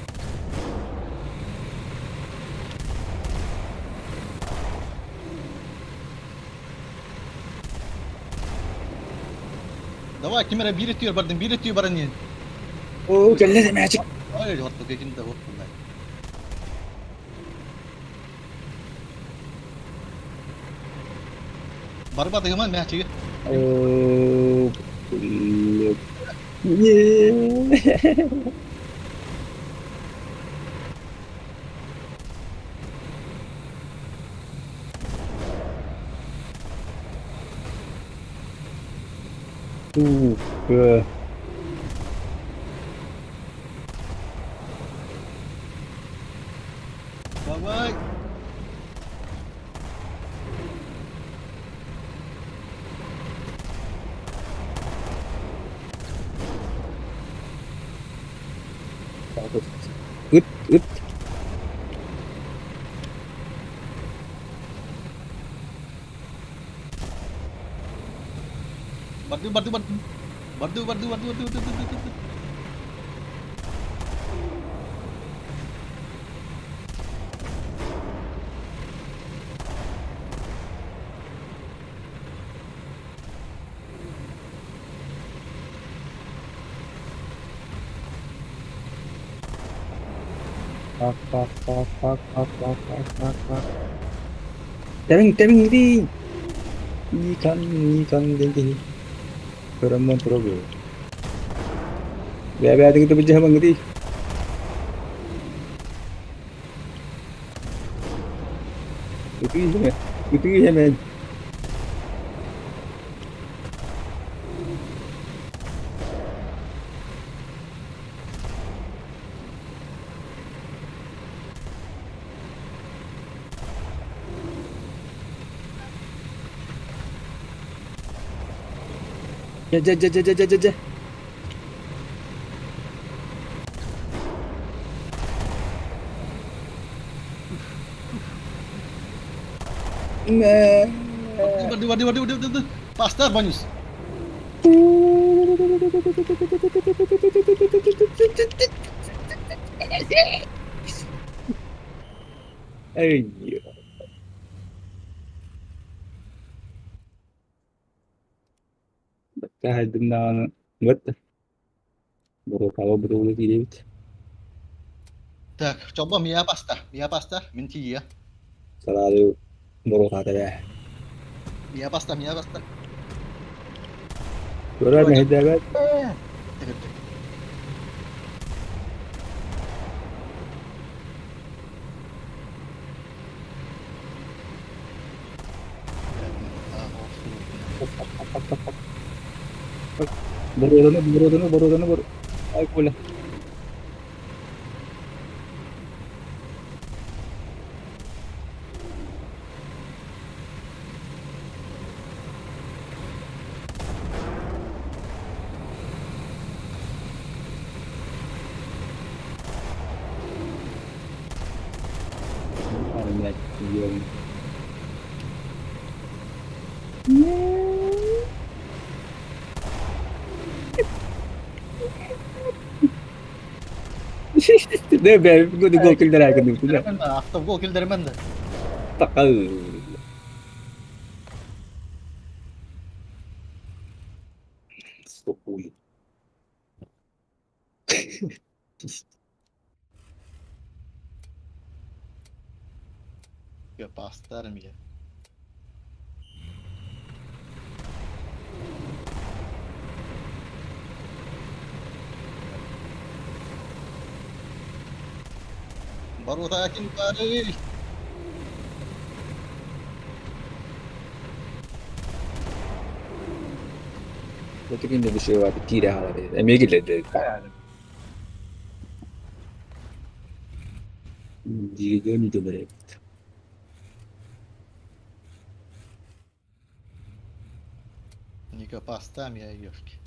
Speaker 1: Давай, kamera bir itiyor barangnya.
Speaker 3: Oh, kalian sama aja.
Speaker 1: Öyle hortu kekin de hortu ben. Baru batı hemen meh çiğ.
Speaker 3: Oh, belum. Yeah. Uh.
Speaker 1: Bye bye.
Speaker 3: Ut.
Speaker 1: Bardu.
Speaker 3: Fuck. Tebing ini. Ikan gini. Perempuan terobos. Biar kita pecah bang gitu. Itu ya men. Ja. Nah.
Speaker 1: Bardu. Pasta banyak.
Speaker 3: Ayo. Kahit na ngot. Baru kalau betul gitu.
Speaker 1: Tak, coba mia pasta, minci ya.
Speaker 3: Selalu baru kata ya.
Speaker 1: Mia pasta.
Speaker 3: Surat nih dapat. Baru. Ay pula. Ano yan? Yung Ne be, gue di gokil dari akan itu ya.
Speaker 1: Deremen da, after gokil deremen da.
Speaker 3: Takal. Stopui.
Speaker 1: Ya pastar ya. Baru yakin pare.
Speaker 3: Berarti ini bisa buat kira hal ini. Emang gila deh. Jadi ini tuh berarti.
Speaker 1: Nika pastam ya yoshki.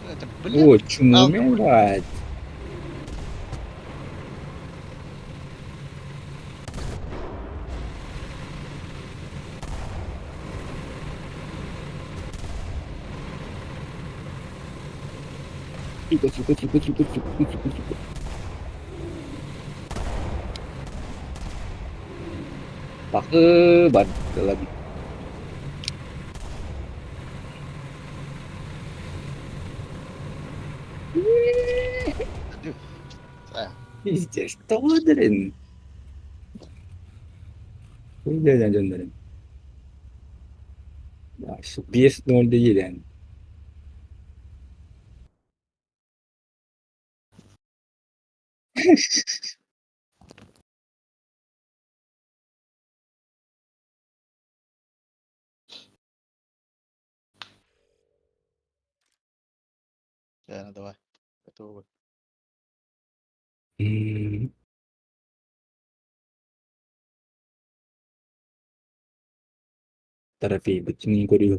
Speaker 1: Это, блин,
Speaker 3: Oh, cuma
Speaker 1: aldım.
Speaker 3: mewah. Cukup, cukup, cukup, cukup, cukup, cukup, cukup. Pakai bantal lagi.
Speaker 1: Aduh, sayang.
Speaker 3: He's just ordering. Udah jangan dari. Ya, PS dong dia dan.
Speaker 1: Ya, давай. Готово.
Speaker 3: Hmm. Terapi, begini kau dulu.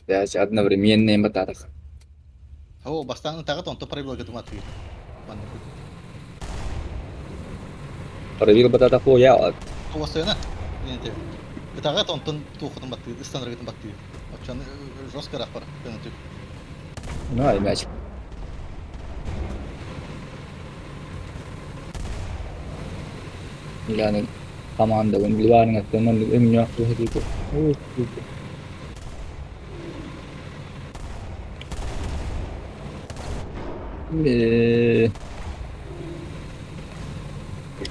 Speaker 3: Ya, saat na bermain nih matatak.
Speaker 1: هو бастан тагы тон топрай бөлгө тумат бир. Ман.
Speaker 3: Pergi matatak ko ya.
Speaker 1: هو сена. Энте. Тагы тон тон тухутун бат. Стандаргын бат. Акчаны жесткараак бар. Энте.
Speaker 3: Nah, match. Yani komanda pun di luar nggak teman emnya tuh gitu. Oh, gitu. Eh,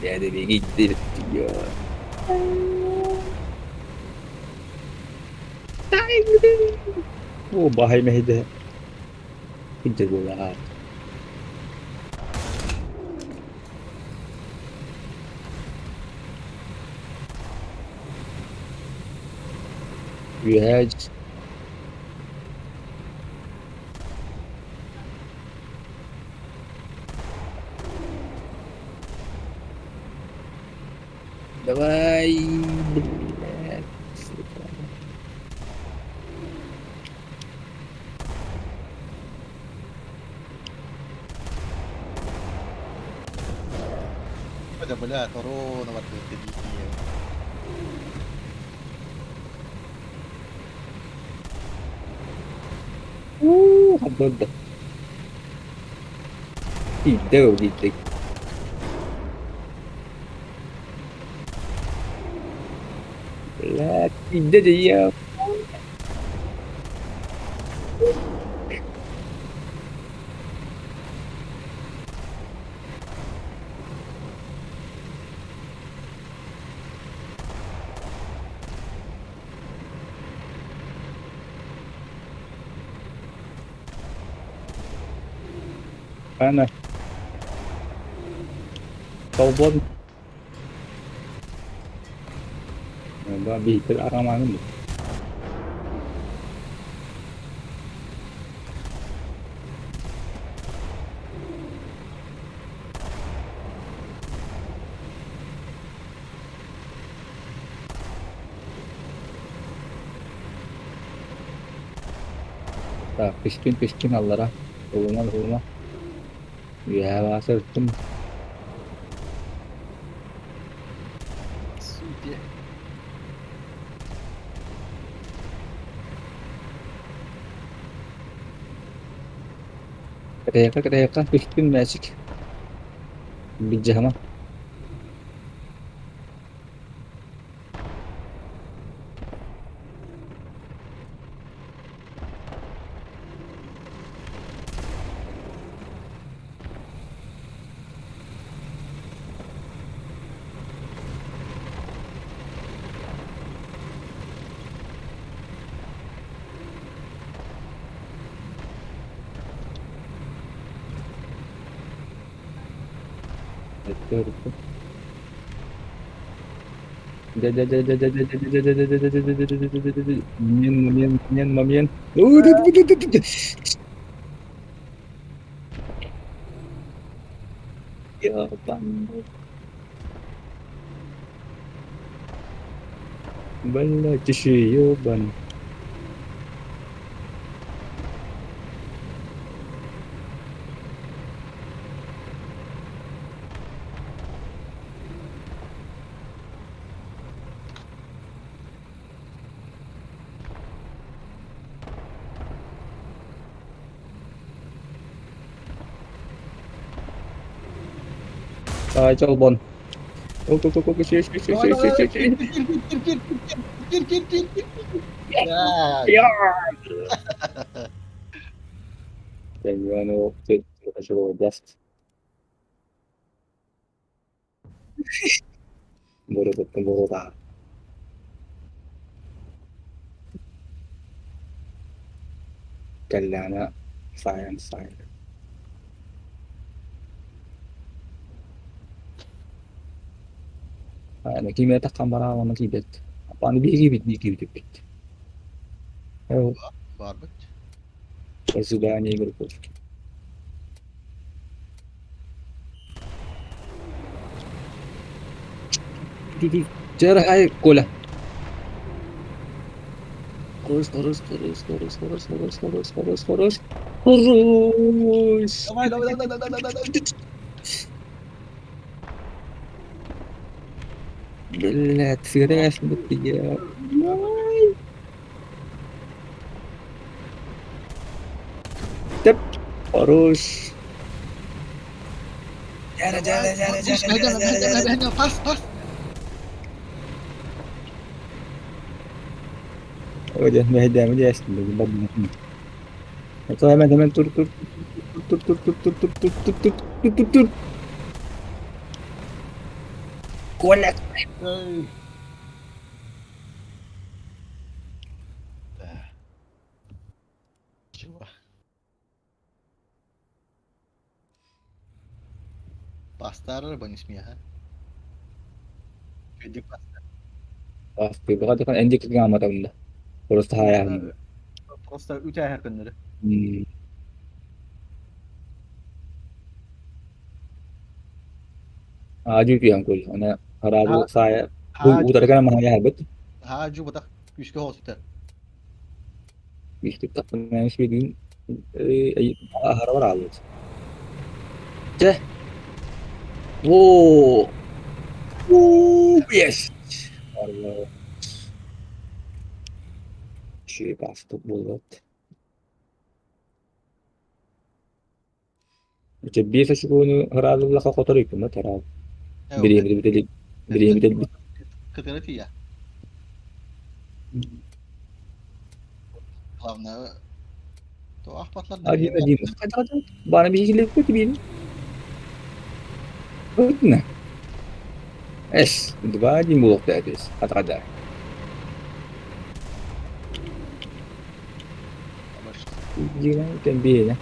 Speaker 3: jadi begitu ya. Oh, bahaya mehde. Pintar bola. Yes. Давай. Блядь.
Speaker 1: Хотя, блядь, урона вот это дикие.
Speaker 3: Hampir. Tidak gitu. Lah, tidak dia. Mana? Cowboy. Babi ke arah mana nih? Bak pişkin allara. Olma. Ya bastım.
Speaker 4: Suudi.
Speaker 3: Kadayaka pişkin mesik. Bijahma. Mamien. Ya bang. Bala düşüyor ban. Ay çal bon.
Speaker 4: Ya.
Speaker 3: Ya. Peruano cayó Dust. Bogotá. Gallana. Fire. Ano kimeta kamera wana kibet. Paano bigibit. Oh,
Speaker 1: Barbet.
Speaker 3: Sudani grupo. Cera ay cola. Koros.
Speaker 4: Давай.
Speaker 3: Gila, serius betul ya. Tep, koros. Jara.
Speaker 1: Hadi, pas.
Speaker 3: Udah, medan aja sebelum babak. Atau hemen tur. Kolak.
Speaker 4: Ay.
Speaker 1: Чего? Pasta arabanın ismi ya. Kedi pasta.
Speaker 3: Pasti, bakal kan endik ngama tahun dah. Terus hayal.
Speaker 4: Prosta 3 ay hakkınları.
Speaker 3: Aju yang kul. Ana harabu
Speaker 4: Ha,
Speaker 3: saya. Bu
Speaker 4: Hacı,
Speaker 3: utara kan mahaya bet.
Speaker 1: Hacı batak güçlü hospital.
Speaker 3: Işte tak nang speeding. Ay harabar alut. Ceh. Wow. Yes. Allah. Şey bastı bulut. İşte bir saç bunu harabu laka kotor ikut mah harabu. Biri
Speaker 1: Kıtırı ya. Klavna. To ahbatlar da
Speaker 3: Adi adi. Kata. Bana bir şey lekut bin. Betul. Itu badi muluk tadi. Kata. Gila tembi ya.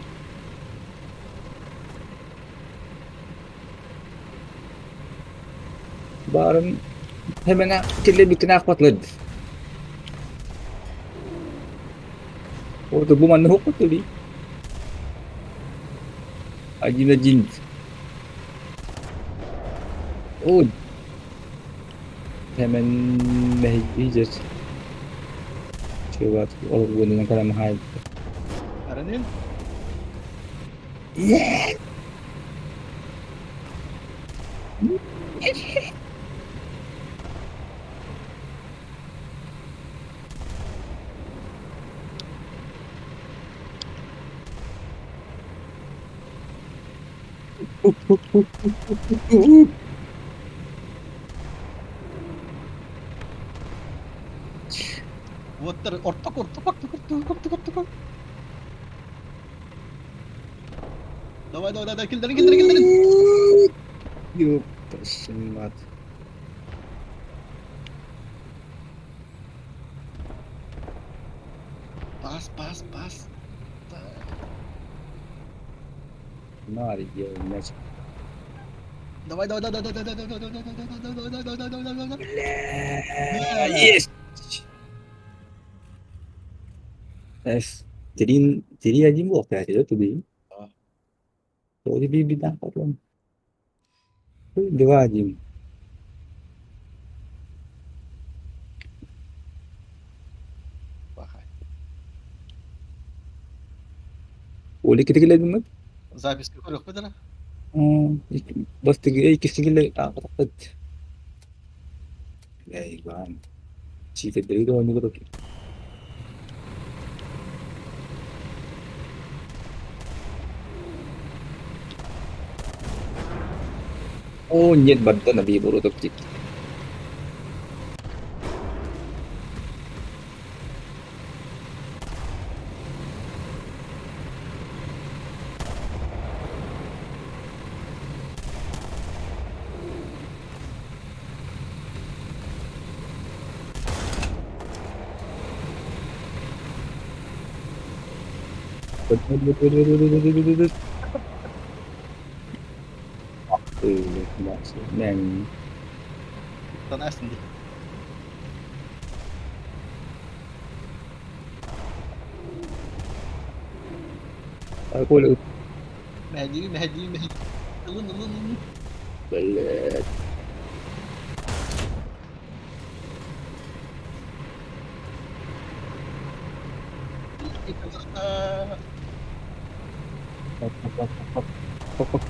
Speaker 3: Barın hemen kelebekten akbatladı. Orada bu manı hukuk tuli. Acina jin. Oh. Hemen mehijaz. Coba olur bunun kadar mahal.
Speaker 1: Aranin.
Speaker 3: Yes.
Speaker 1: Вот орток. Давай, киллерин.
Speaker 3: Ёпта, мать.
Speaker 1: Пас. Да.
Speaker 3: Надо делать мяч.
Speaker 1: Давай.
Speaker 3: Есть! С. 3-1 был, кстати, да, туды?
Speaker 1: Да.
Speaker 3: Вроде бы беда потом. 2-1.
Speaker 1: Плохая.
Speaker 3: Oli ketigile mi?
Speaker 1: Запись какой выдала?
Speaker 3: Bas ikisi takot. Ay, man. Cheated dito ano ko to. Oh, нет, бадда набибuro to чик. Man.
Speaker 1: Танасин.
Speaker 3: Ako ulit.
Speaker 1: مهدي. يلا.
Speaker 3: Balat. Fuck.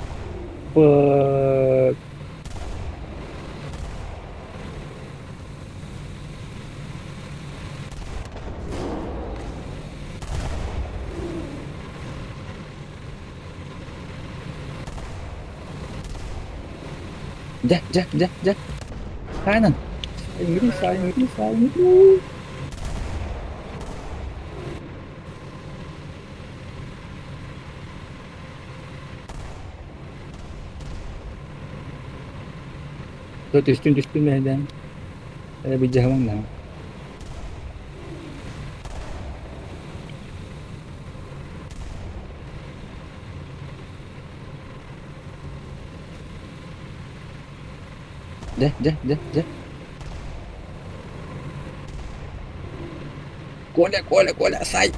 Speaker 3: Jah. Kanan. Sayang. So, düştün nereden? Bir cahman lang. Jah. Коля, сай.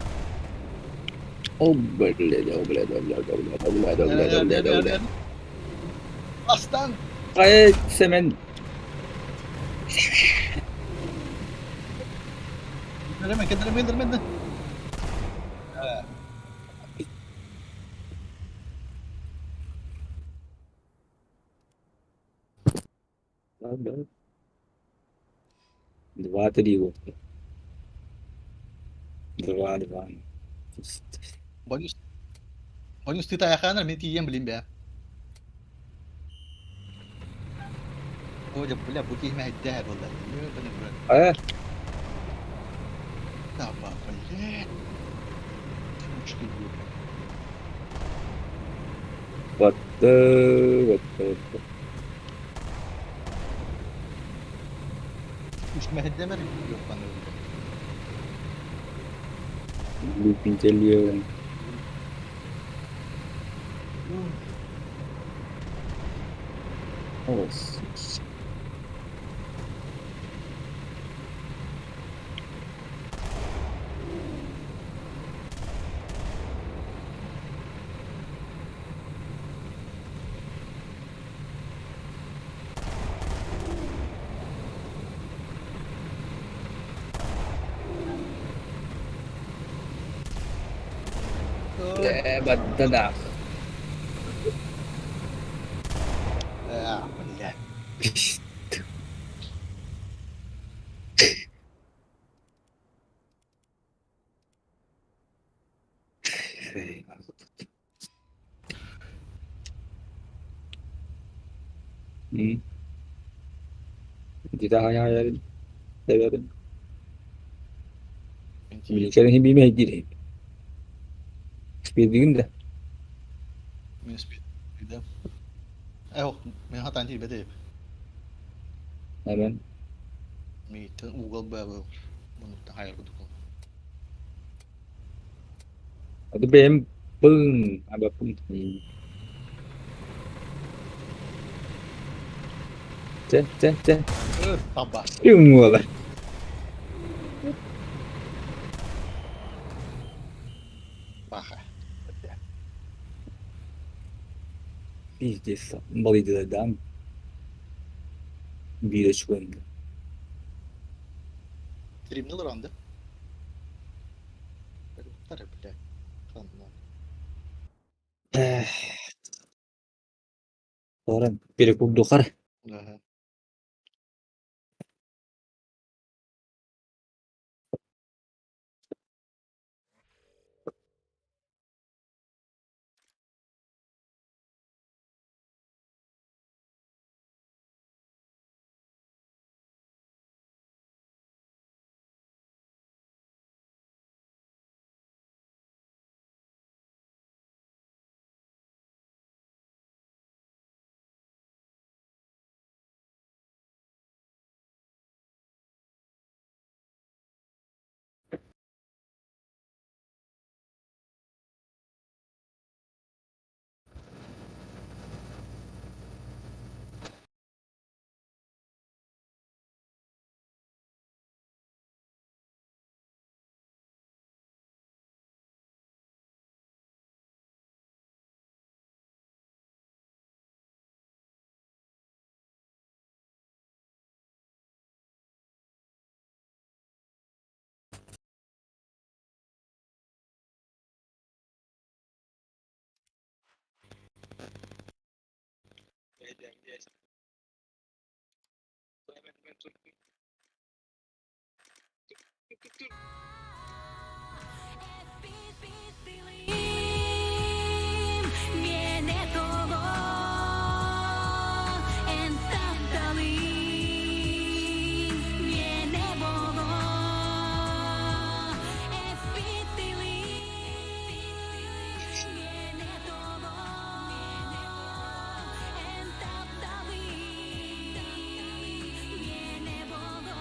Speaker 3: Oh, boleh.
Speaker 1: Aslan.
Speaker 3: Ay, semen.
Speaker 1: كده.
Speaker 3: Два, три вот. Два.
Speaker 1: Bonus tita ya kan min tiyem blim be. هو جاب لها بوكيه ما الذهب والله.
Speaker 3: Eh,
Speaker 1: لا ما قلت مشكلة.
Speaker 3: betul.
Speaker 1: مش مهدمر يقطن.
Speaker 3: Lu pincel dia. Oh, بدنا
Speaker 1: Блядь.
Speaker 3: Kita hayal severim.
Speaker 1: Inti
Speaker 3: Bilgisayarın bir mecburi. Bildiğin de.
Speaker 1: min speed. Vida. Min hatanที่bede.
Speaker 3: Hemen.
Speaker 1: Mi tang Google Babel. Bunu da hayal kudu.
Speaker 3: Hadi benim pưng. Ada pưng. Cek.
Speaker 1: Tabak.
Speaker 3: Ilmu lah.
Speaker 1: Paha.
Speaker 3: Pizdes. Balıydılardan. Bir açıklandı.
Speaker 1: Тримнул ранды. Тара, блядь. Ладно.
Speaker 3: Sonra biri kurdukar.
Speaker 1: Ага.
Speaker 5: Viene todo en Taptalín, viene todo en Fitilín, viene todo en Taptalín, viene todo.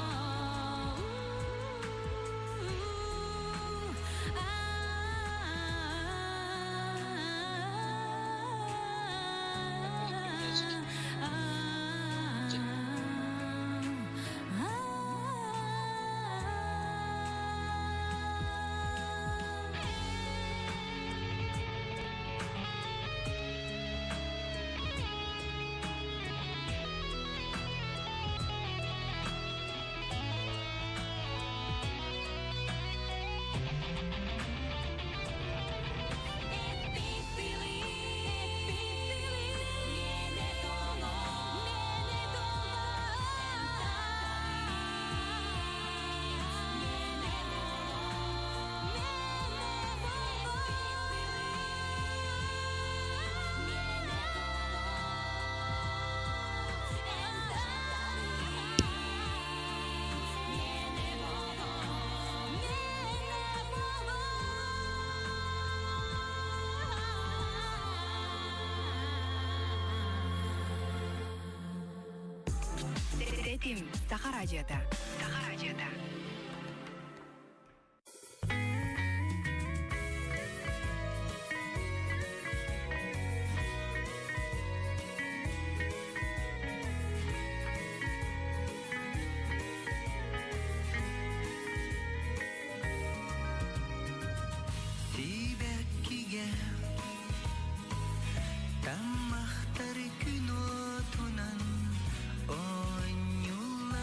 Speaker 6: Ретим Сахарадиода.
Speaker 7: Tiibäkkiga tammahtar kunotunan onyullan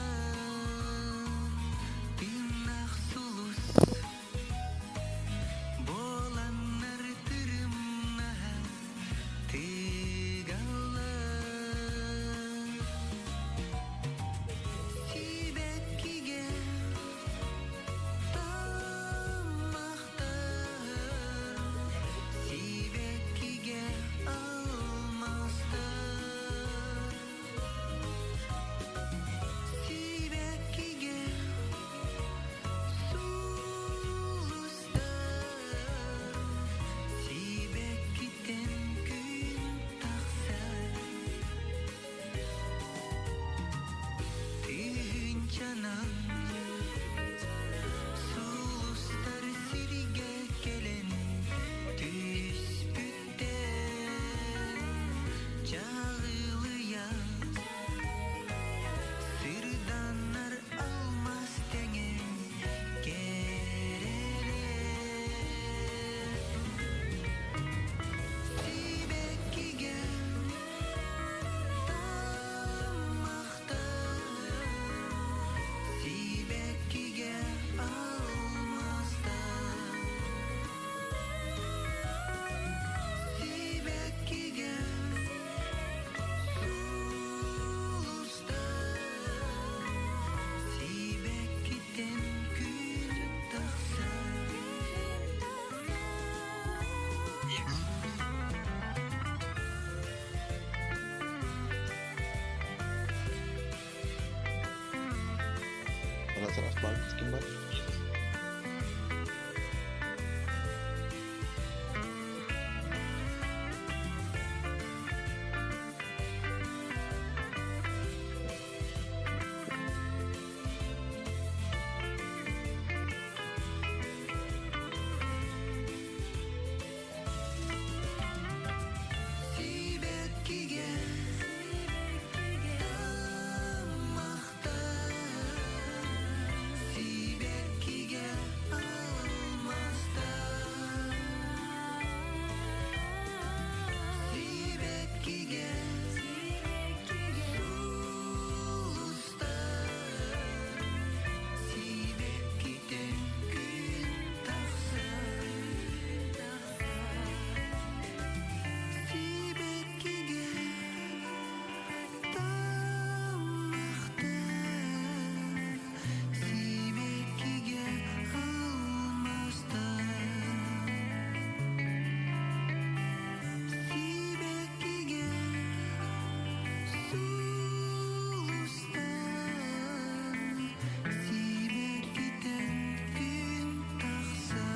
Speaker 4: taraf var. Kim var?
Speaker 7: Sibekkiga almaqta Sibekkiga almasda Sibekkiga sulusta Sibekkiden gün taqsa Sibekkiga tamaqta Sibekkiga almasda Sibekkiga sulusta Sibekkiden gün taqsa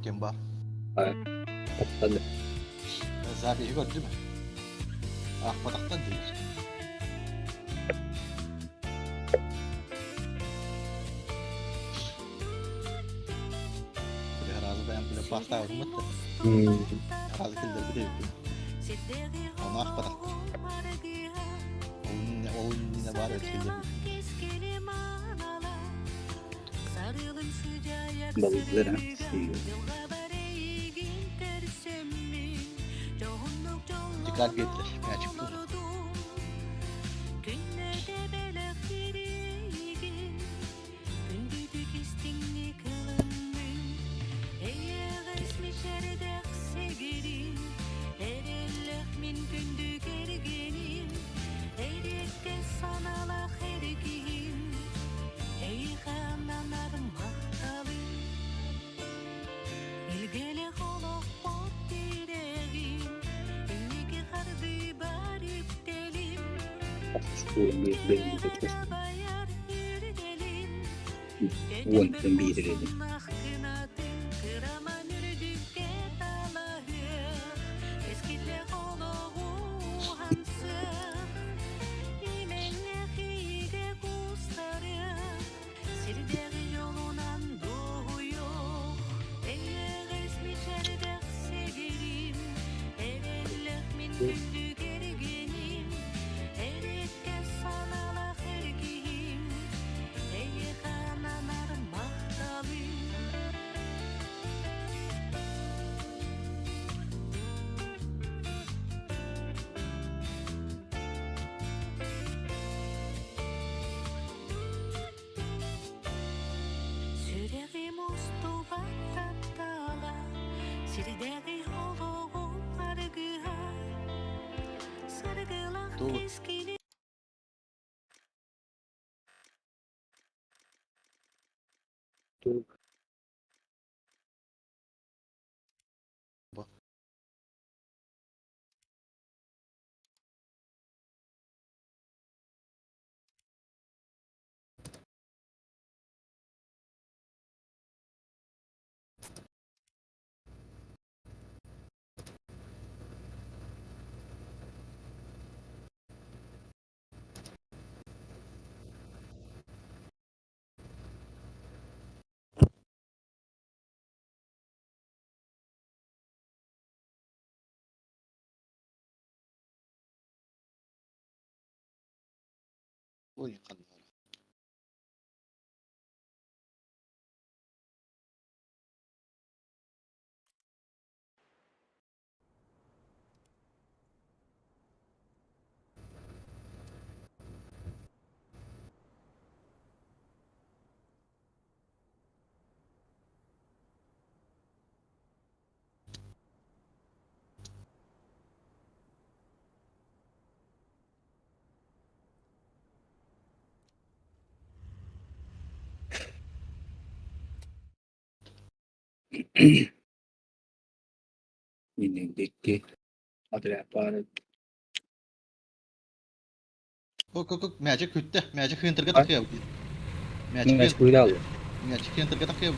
Speaker 4: Kim var?
Speaker 3: Hadi.
Speaker 4: Zafiye'yi gördün mü? Akbatak'tan değil. Böyle herhalde ben bile pasta aldım da. Herhalde kilde bir de yok. Ama akbatak. Onun yine var öyle kilde.
Speaker 3: Balıklar ha.
Speaker 4: Dikkat getir. Ben çıktım.
Speaker 5: İlgili olok bot direğim İlgi harbi barip delim
Speaker 3: Şuurun bir belli bir kes.
Speaker 5: bayar yürüdelim
Speaker 3: Ulan bir dedim.
Speaker 5: Kıraman ürdükte dalahı Eskide oloğu hansı İmenle hide kustarı Sirderi yolunan doğuyor Eğer resmi şerdek segerim Evellek min gündü gergenim Erikke sanalak ergiyim Ey kananar mahtabim Süreğim ustuva tattala Sirderi oloğu argıha Sargılak
Speaker 4: Doğru.
Speaker 5: eskili
Speaker 3: Dur.
Speaker 4: Oy kanlar.
Speaker 3: Yenildeki. Hadi bari.
Speaker 1: Kok magic hütte. Magic hunter'ga
Speaker 3: Ay.
Speaker 1: takıyor.
Speaker 3: Bunu meşgul alıyor.
Speaker 1: Magic hunter'ga takıyor.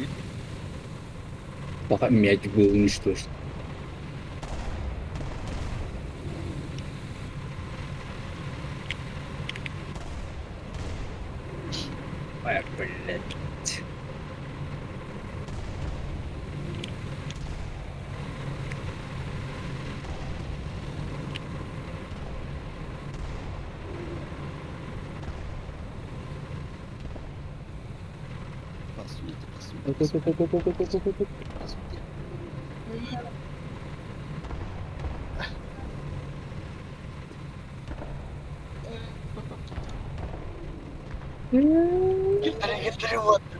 Speaker 3: Fakat miyacı bulmuştur. Ayak böyle.
Speaker 1: Yapıyoruz.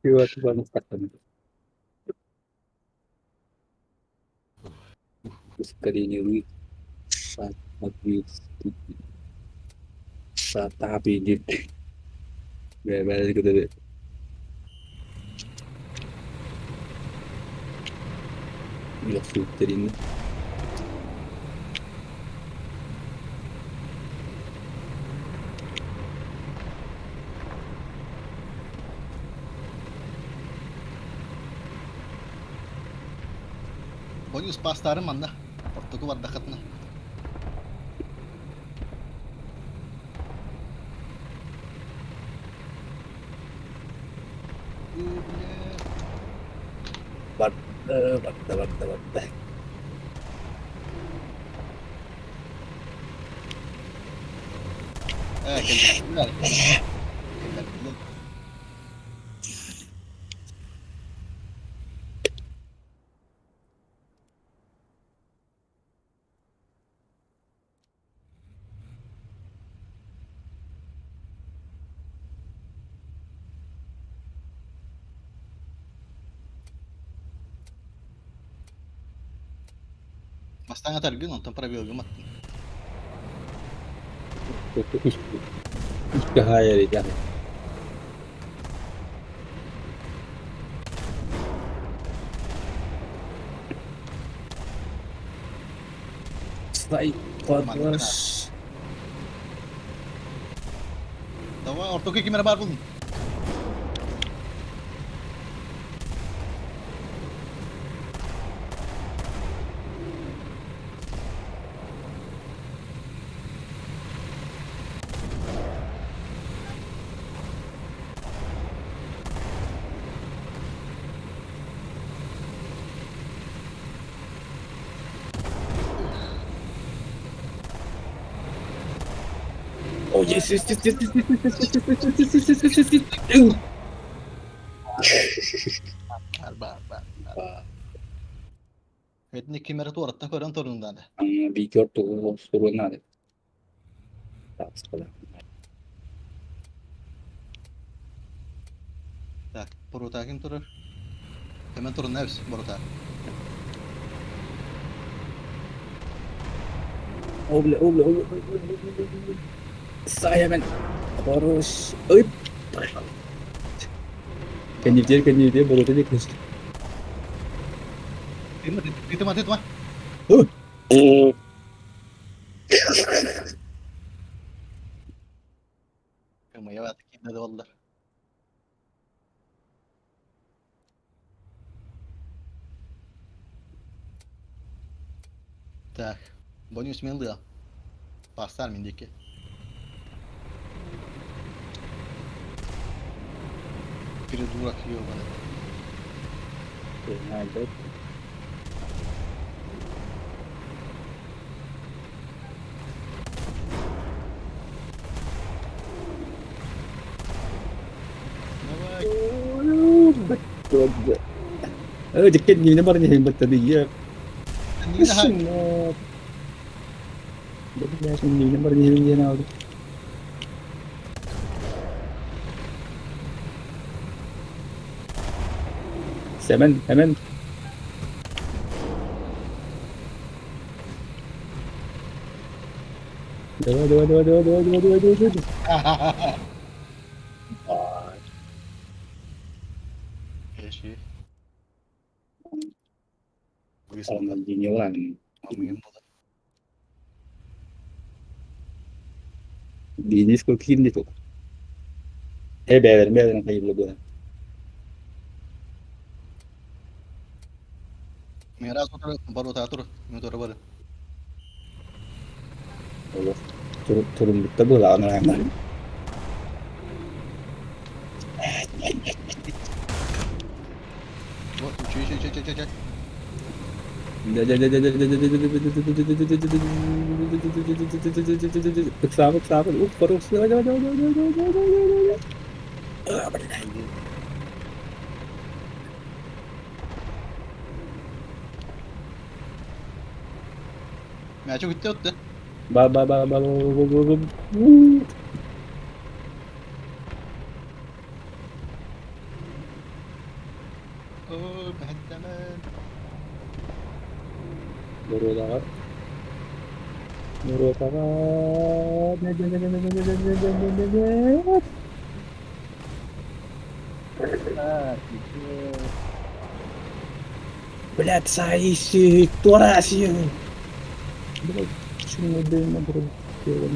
Speaker 3: Kıyafeti bana saklanır. Sekali ini saat magbi saat tapi gitu. Bebel gitu deh. Yok filter ini.
Speaker 1: Bonus pastarım anda. Portoku var dakatna.
Speaker 3: Bak.
Speaker 1: Güzel. Bastang atar gün ondan para bir algım attım.
Speaker 3: Hiç hayal edemem. Say kardeş.
Speaker 1: Tamam ortoku kimere bar buldum.
Speaker 3: Oh yes.
Speaker 1: Bar. Etni kimere tuvarattan koran torundan.
Speaker 3: Bir kör turun hadi. Tak sekolah.
Speaker 1: Tak, porota kim turur? Hemen turun nevs porota.
Speaker 3: Oble. Saya men. Harus. Oi. Kan dia baru tadi kes.
Speaker 1: Itu mah. Kamu ya vakti kimde de oldular. Tak, bonus mildi. Pastar mindiki. Biri durak yiyor bana.
Speaker 3: Nerede? Deket gini baru hebat tadi ya.
Speaker 1: Yine ha.
Speaker 3: Jadi ya sini baru hebat na ako. Hemen. hadi.
Speaker 1: Keşke. Bu
Speaker 3: Kalau
Speaker 1: ismi
Speaker 3: Maldini orang.
Speaker 1: ngomongin bu da.
Speaker 3: Di disco kini tuh. Beyler kayak gitu.
Speaker 1: Mira otra baru tatur motor baru.
Speaker 3: Allah. Turun bitti bu lan orang.
Speaker 1: Bu uçuyor.
Speaker 3: Selamat, selamat. Terus.
Speaker 1: Mecuk gitti öttü.
Speaker 3: Ba.
Speaker 1: Oo behetemen.
Speaker 3: Murudalar. Блядь, саиси, турасию. Блядь, почему дым обрубил?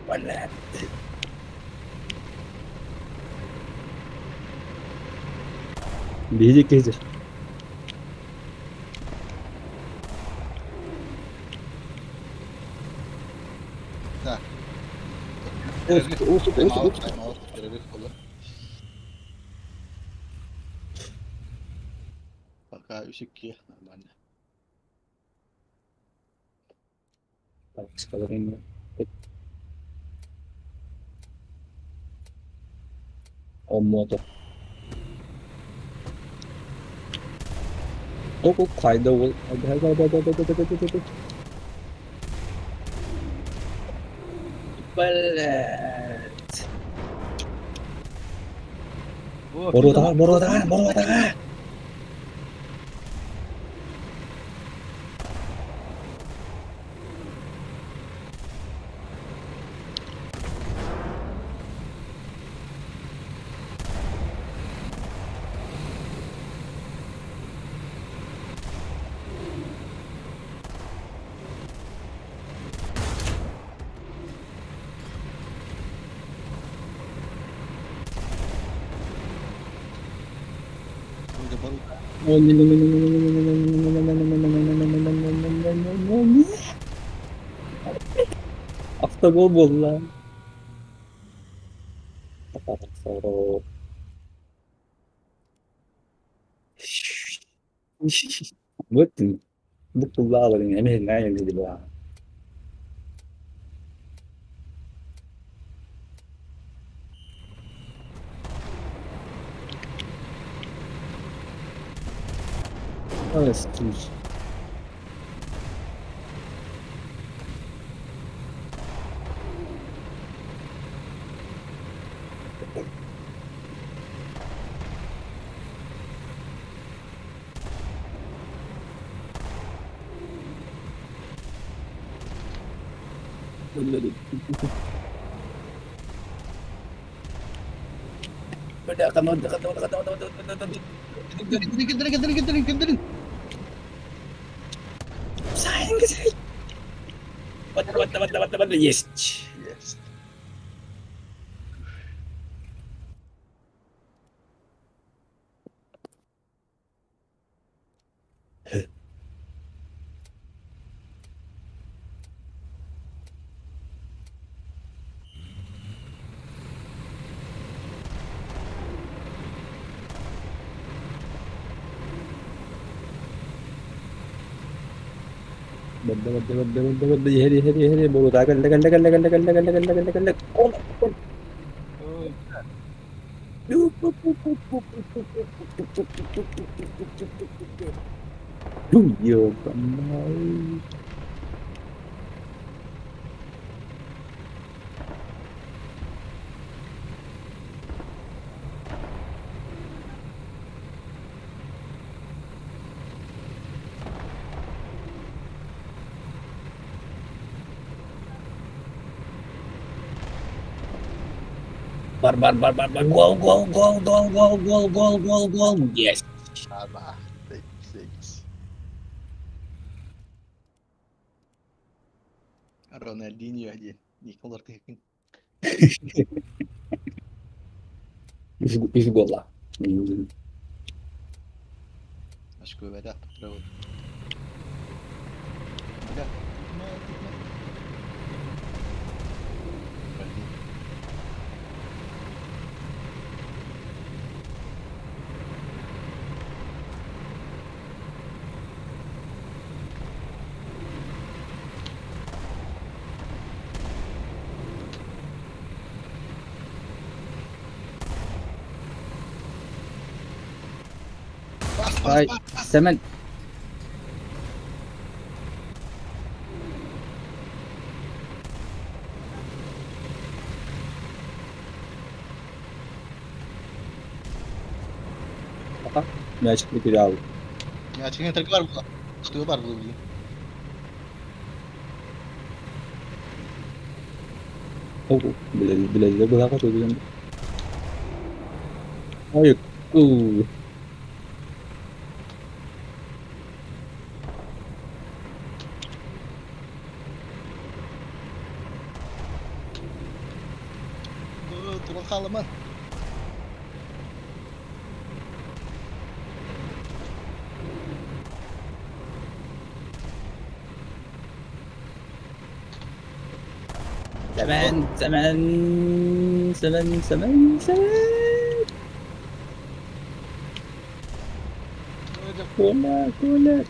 Speaker 3: Блядь. Бейди кездер.
Speaker 1: Da.
Speaker 3: Olsun.
Speaker 1: Time out. Görevi kolu. Пока üşük normalde.
Speaker 3: Sekarang Om motor. Toko kayda ol. Hadi. Belet. Boru tangan.
Speaker 1: Burada baru.
Speaker 3: After gol oldu lan. Sonra Bıktım. Bu kulağı alırım. Emeğinden yedim ya. Evet.
Speaker 1: Getirin.
Speaker 3: Sayang. Bata. Yes.
Speaker 1: Yes.
Speaker 3: Bada. Heri. Baru tak ganda. Yo, kembali. Bar. Gol. Yes.
Speaker 1: Allah. 8. Ronaldinho aja. Nicolas Kevin.
Speaker 3: 3 gol lah. Hmm.
Speaker 1: Acho que vai dar pra outro. Olha.
Speaker 3: Ay, Semen. Apa? Match bitti abi.
Speaker 1: Ya çıkın tek var burada. Çıkıyor var burada.
Speaker 3: Oh, bilal berapa tuh bilang? Ayo.
Speaker 1: Dur bakalım lan.
Speaker 3: Semen.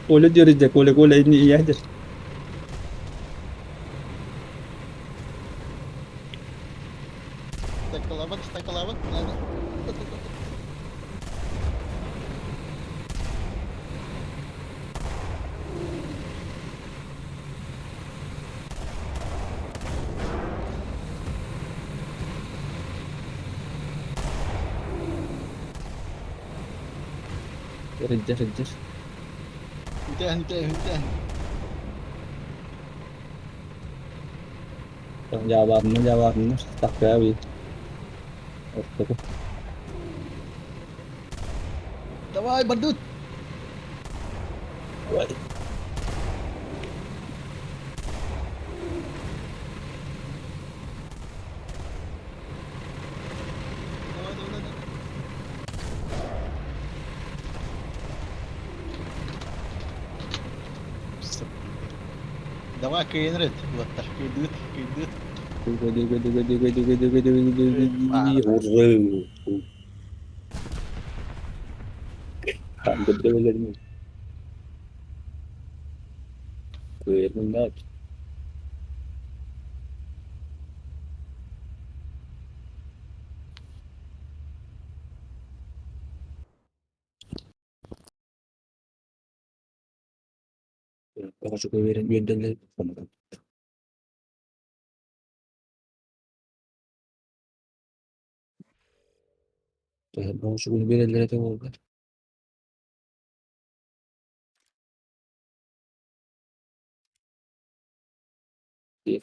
Speaker 3: Kola diyoruz ya, kola ini iyi aja.
Speaker 1: Takılamak.
Speaker 3: Rejer.
Speaker 1: Hüten.
Speaker 3: Jawabannya stuck ya, Wi. Oke.
Speaker 1: Давай, Бардут.
Speaker 3: Wah,
Speaker 1: Давай, Кейнред. Вот так, кидут.
Speaker 3: hampir dia belajar. Benar. Bakal suka berenang sama kan. Bakal suka berenang itu kan.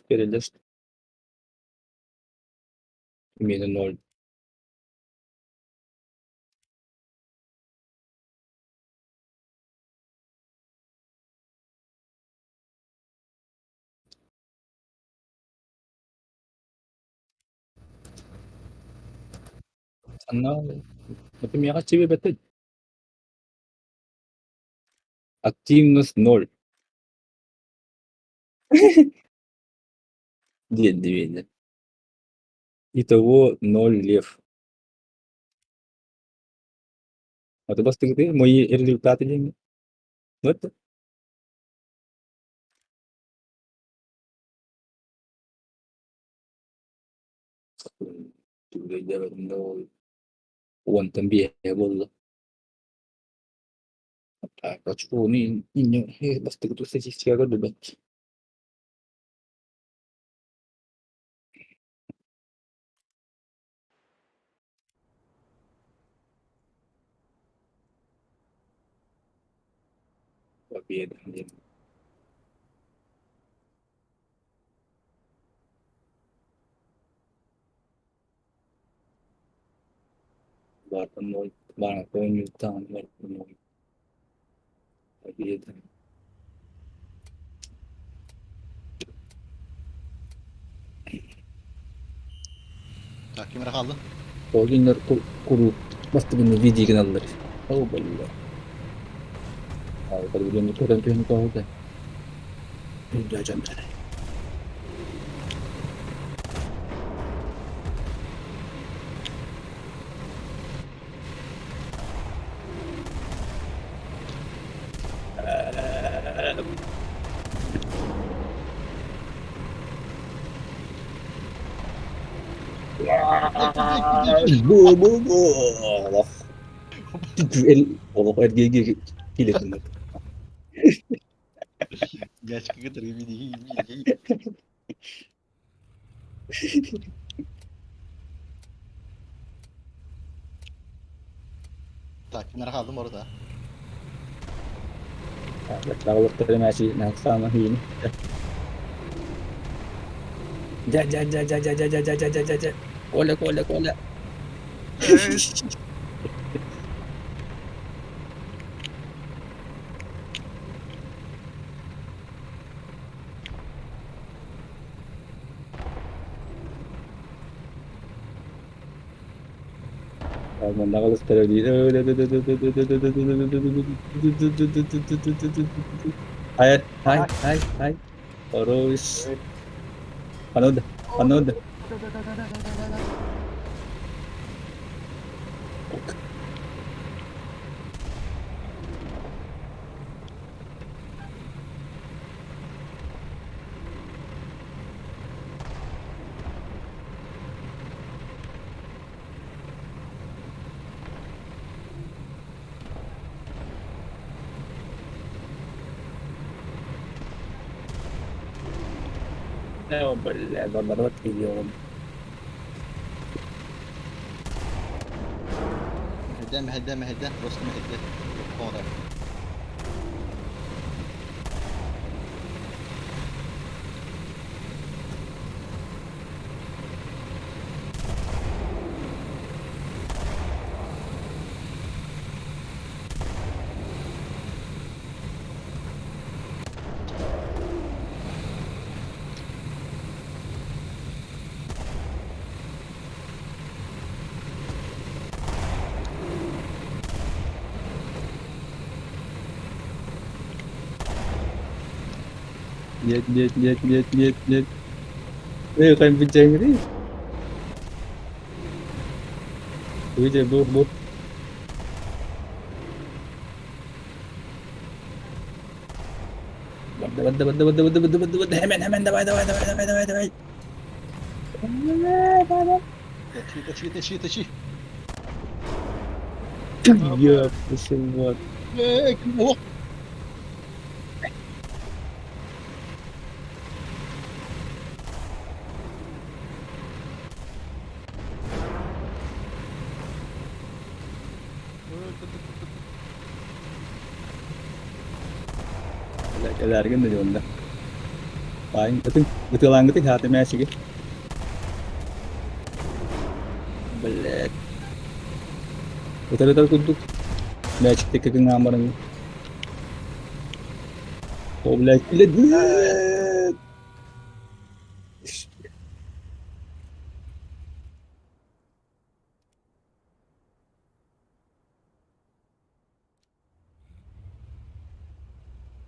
Speaker 3: Berenang minus 0. Sana tapi Mia cewek betul. Aktivitas 0. Dia. Итого 0 лев. А ты посмотри, мои результаты деньги. Ну это ну, он там бегал. Так, а что, не, просто эту статистику добавить. Победа. Barton Noy. Barton Noy. Tamam. Barton Noy. Hadi.
Speaker 1: Takvimine kaldın.
Speaker 3: O günler kuru. Bastı bunu video kanalları. Oh vallahi. Abi kalau dia nikah dan dia nikah udah. Udah jam sana. Bu. Allah. Allah RGG kilit.
Speaker 1: Geç kıkıtır gibi değil. Takvimine kaldım orada.
Speaker 3: Kalau terima kasih nah sama ini. Ja. Kola. Kalau kalau terus di Hai. Terus panood. No, baru yun.
Speaker 1: مهدام راسك مهدام واضح.
Speaker 3: Lihat. Kan bincang ini. Udah, bu. Bada. Hemen, давай.
Speaker 1: Тащи.
Speaker 3: Ya, semua.
Speaker 1: Oh.
Speaker 3: Kelargan dari onda. Paling betul langit hati masih gitu. Belet. Betul untuk match tek ngamar ni. Oh belet.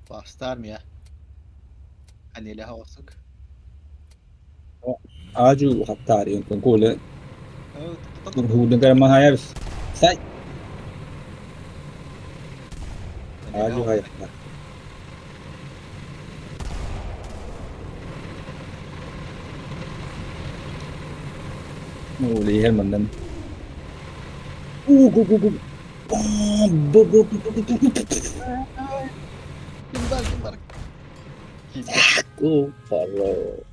Speaker 1: Bastar mı ya? Hani ile havasık.
Speaker 3: Aju hatta yung tungkol.
Speaker 1: Evet.
Speaker 3: Hudang ka naman hayas. Say. Aju hayas na. Ulihan man dan. Go.
Speaker 1: Kimbar.
Speaker 3: Oh, parah.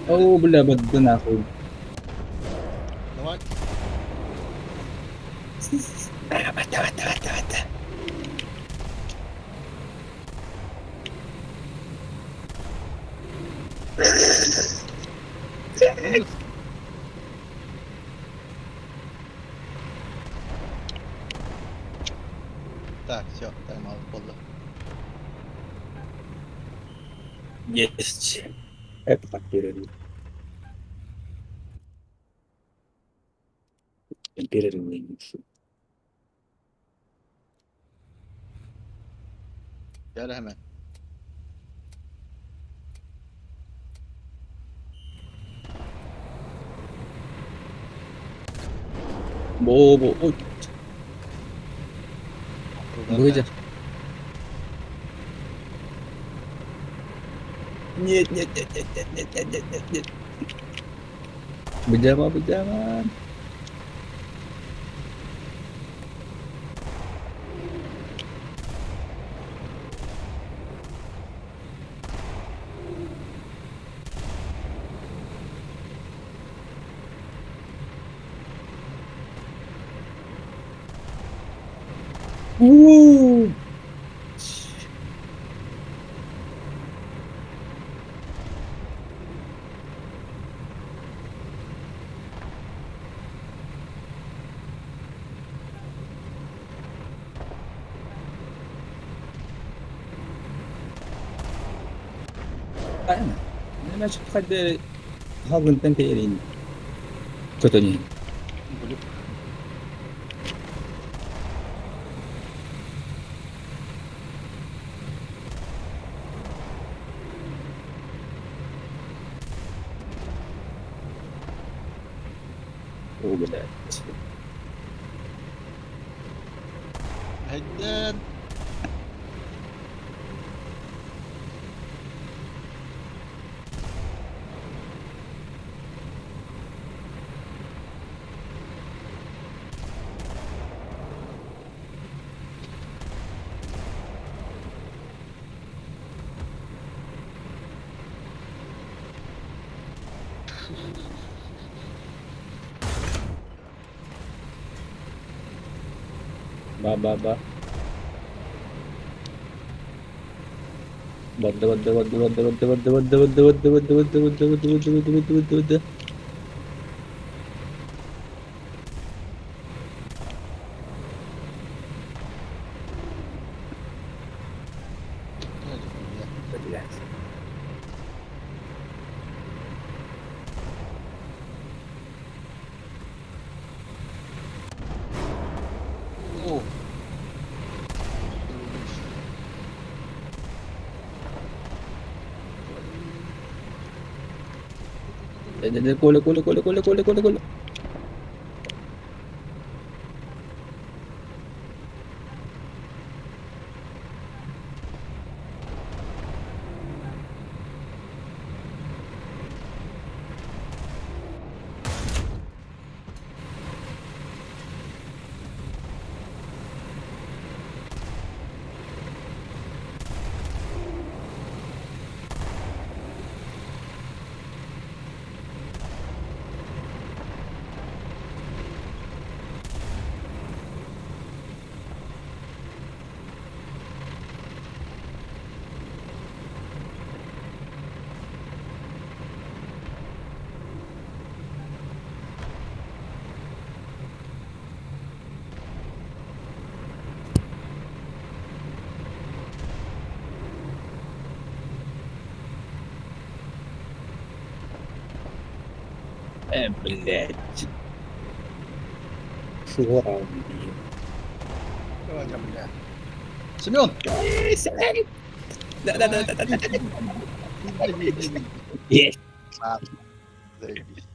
Speaker 3: Oh, belabad doon ako.
Speaker 4: Давай.
Speaker 1: Минус.
Speaker 4: Так, все, тайм-аут болды.
Speaker 3: Yes. Tepat kira. Kira ini.
Speaker 4: Gel hemen.
Speaker 3: Bobo. Oh,
Speaker 4: Buradan
Speaker 3: Böyle.
Speaker 4: kaç.
Speaker 3: Нет, нет, нет, нет, нет, нет, нет, нет, нет, нет. Berjamaah, berjamaah. Woo! Ayun. Medyo kada hawak ng rin. Totoo niya.
Speaker 4: Blue.
Speaker 3: Oo, ganda.
Speaker 4: Haydan.
Speaker 3: Ba. Wad.
Speaker 4: Hadi ya. Oh.
Speaker 3: Kule. Блядь. Шура.
Speaker 4: Давай, бля. Семен!
Speaker 3: Есть.
Speaker 4: Заебись.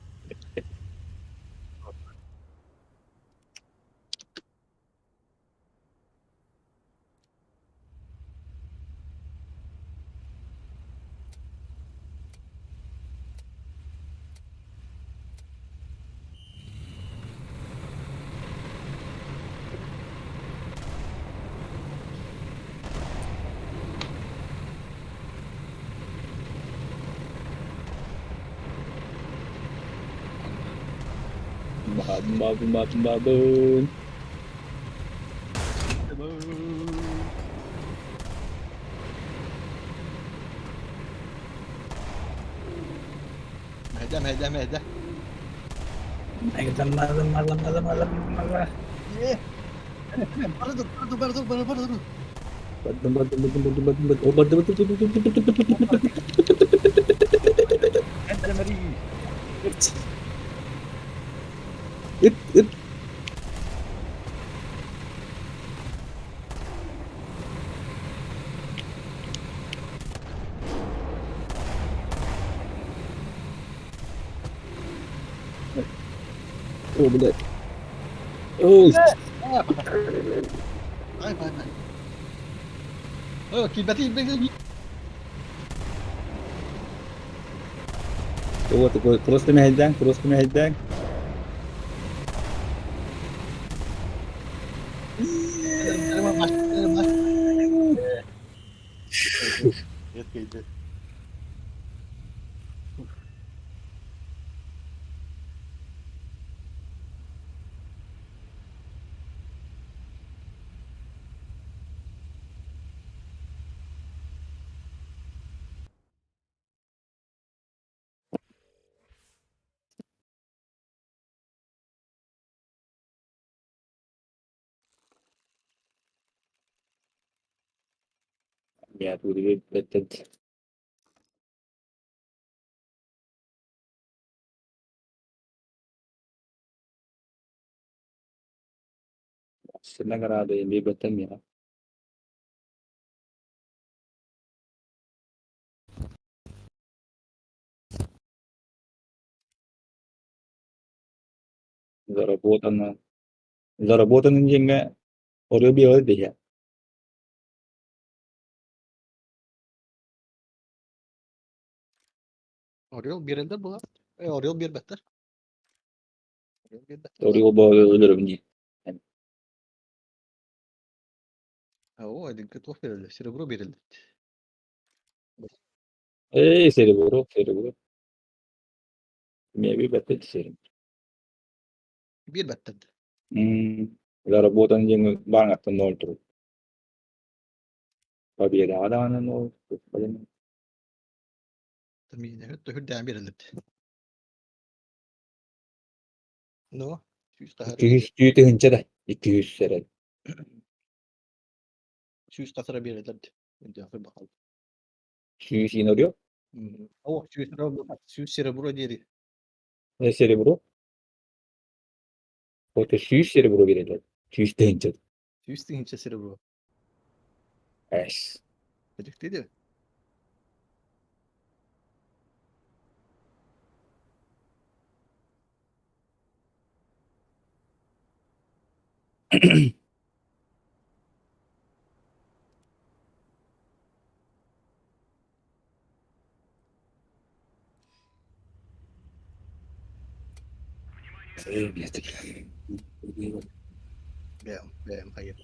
Speaker 3: babun.
Speaker 1: مهدى
Speaker 3: Malam.
Speaker 1: برضو انت مريض
Speaker 3: It. Oh, benar. Oh,
Speaker 1: oh tiba-tiba lagi
Speaker 3: terus kena hedang.
Speaker 1: lihat gitu
Speaker 3: Ya, tuh dia betul. Senang ada yang betul ya. Заработан деньги oraya bir öyle ya.
Speaker 1: Oriol bir elde bu Oriol bir better
Speaker 3: Oraya böyle ölürüm diye.
Speaker 1: هو دي توفر السيربرو بيرلت
Speaker 3: Cerebro. Maybe betul sih.
Speaker 1: bir better
Speaker 3: Zaработан деньги banget nol terus. Победа ada nol.
Speaker 1: تمين هدو هدو بيرلت نو شو يستهر
Speaker 3: 200 tüyü hınca da 200 sene.
Speaker 1: شو يستهر بيرلت انت في بحال
Speaker 3: 200 iniyor.
Speaker 1: هو شو السيربرو ديري
Speaker 3: Ne cerebro? O da 200 cerebro verirler. 200 hınca.
Speaker 1: شو يستهين السيربرو
Speaker 3: Es.
Speaker 1: بدك تدري بام هيا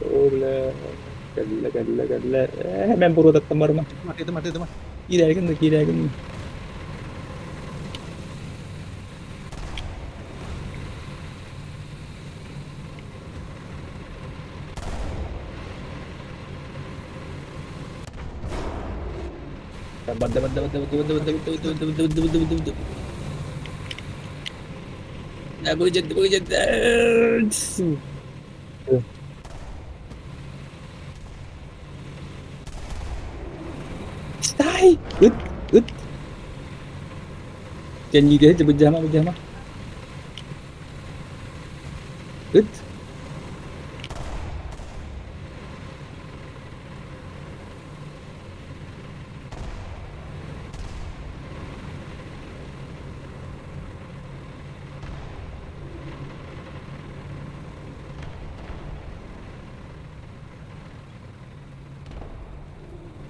Speaker 3: Doble. Gel. Hemen burada tamarım.
Speaker 1: دمر
Speaker 3: Gidergin. Betul. Stay. Ut. Janji dia berjama. Ut.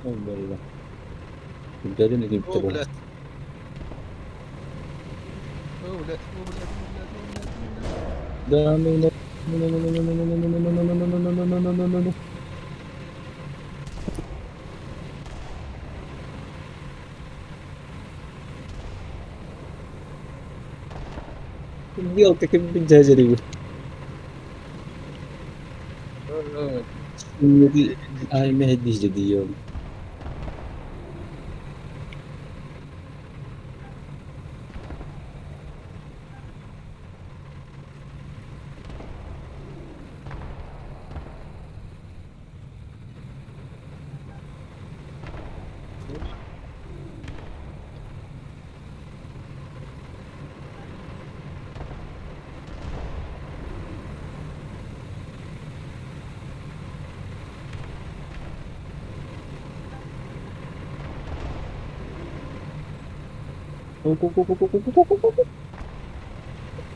Speaker 3: Allah. Jadi ni kita
Speaker 1: ولات
Speaker 3: Dami. Hindi ako kakipin gue. Jadi ay medis jadi yun.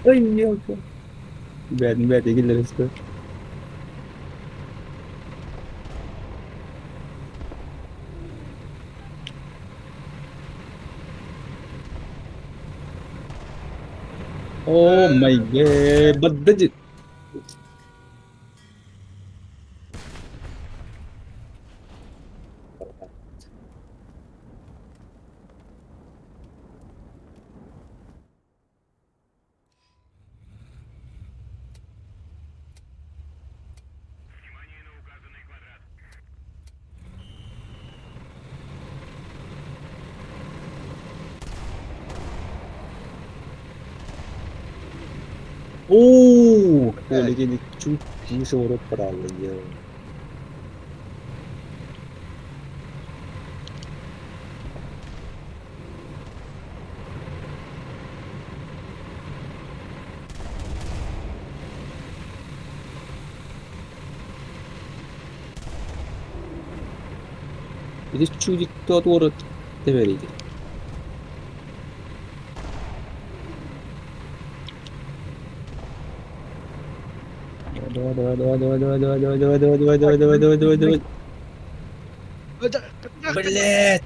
Speaker 3: Ay, hindi ako. Bad, tigil na rin ko. Oh my god, ba't did
Speaker 2: Внимание на указанный квадрат.
Speaker 3: Oh, huli gini cuci suruh peralaya. Jadi cuci tuh urut teberidi. Aduh. Belet.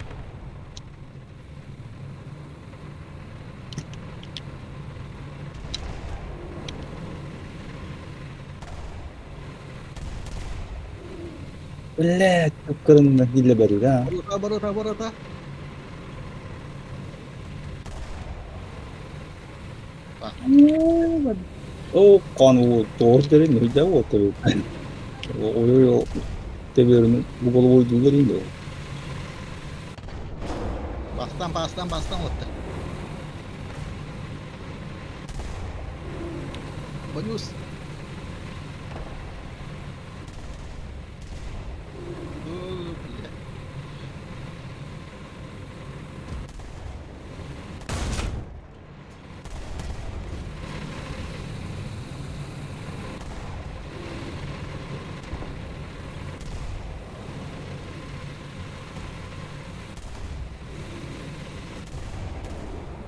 Speaker 3: Belet. Tukeran na gila baru dah.
Speaker 1: Baruta.
Speaker 3: Oh, kan वो तोड़ तेरे नहीं जा वो तेरे OYO teberin bu bol bol duyuların da.
Speaker 1: Bastan otta. Bagus. Блядь.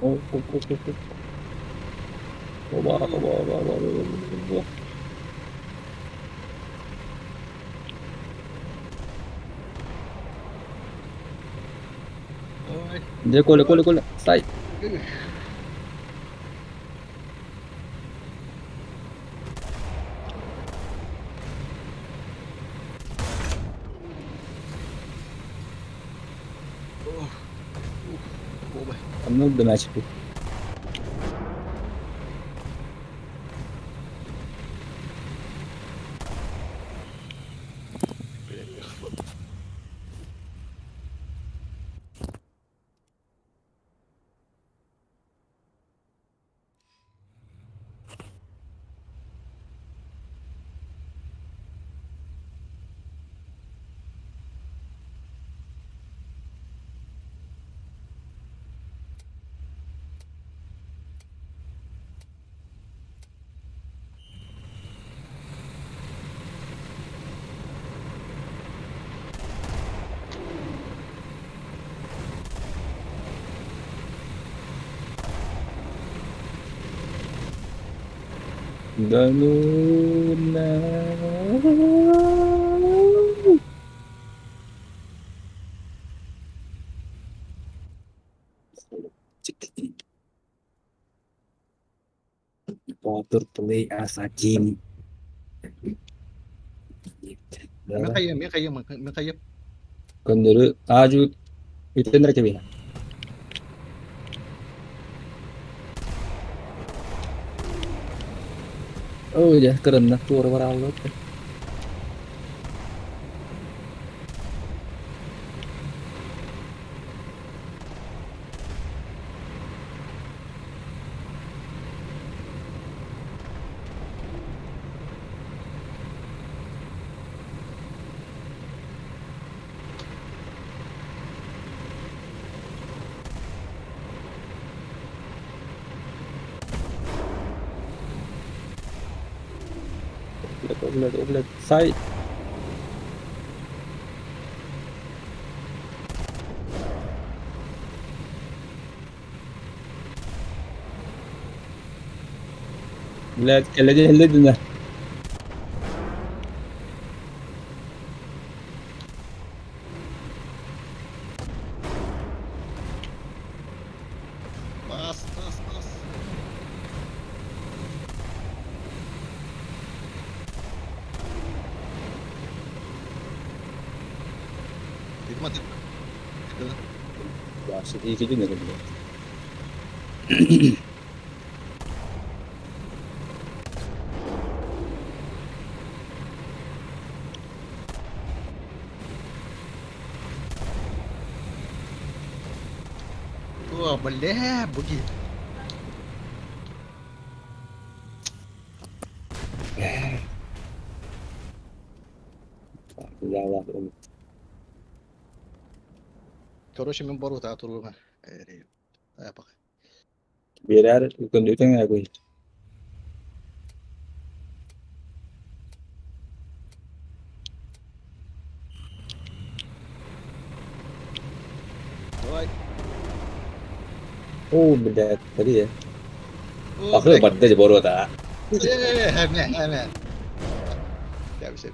Speaker 3: Oh. Oba.
Speaker 1: Ой.
Speaker 3: Dia cola. Sai.
Speaker 1: Оба.
Speaker 3: Kamu udah match tuh. Galuna. Potter play as a team.
Speaker 1: Mikhail.
Speaker 3: Kondoru Aju itu mereka bilang. Oh ya, keren lah tuh orang-orang lo. Oblet, say. Oblet, kelledi elledin de.
Speaker 1: Bas bas bas. Hikmet itu.
Speaker 3: Ya, sedikit juga kan.
Speaker 1: Wah, boleh begitu.
Speaker 3: Ya Allah.
Speaker 1: Короче, من برو تعطوا له apa?
Speaker 3: Biar ikut itu yang aku.
Speaker 1: Давай.
Speaker 3: Oh, beda tadi ya.
Speaker 1: Oh,
Speaker 3: Aku
Speaker 1: black.
Speaker 3: dapat aja baru tak.
Speaker 1: Hemen hemen. Ya bisa.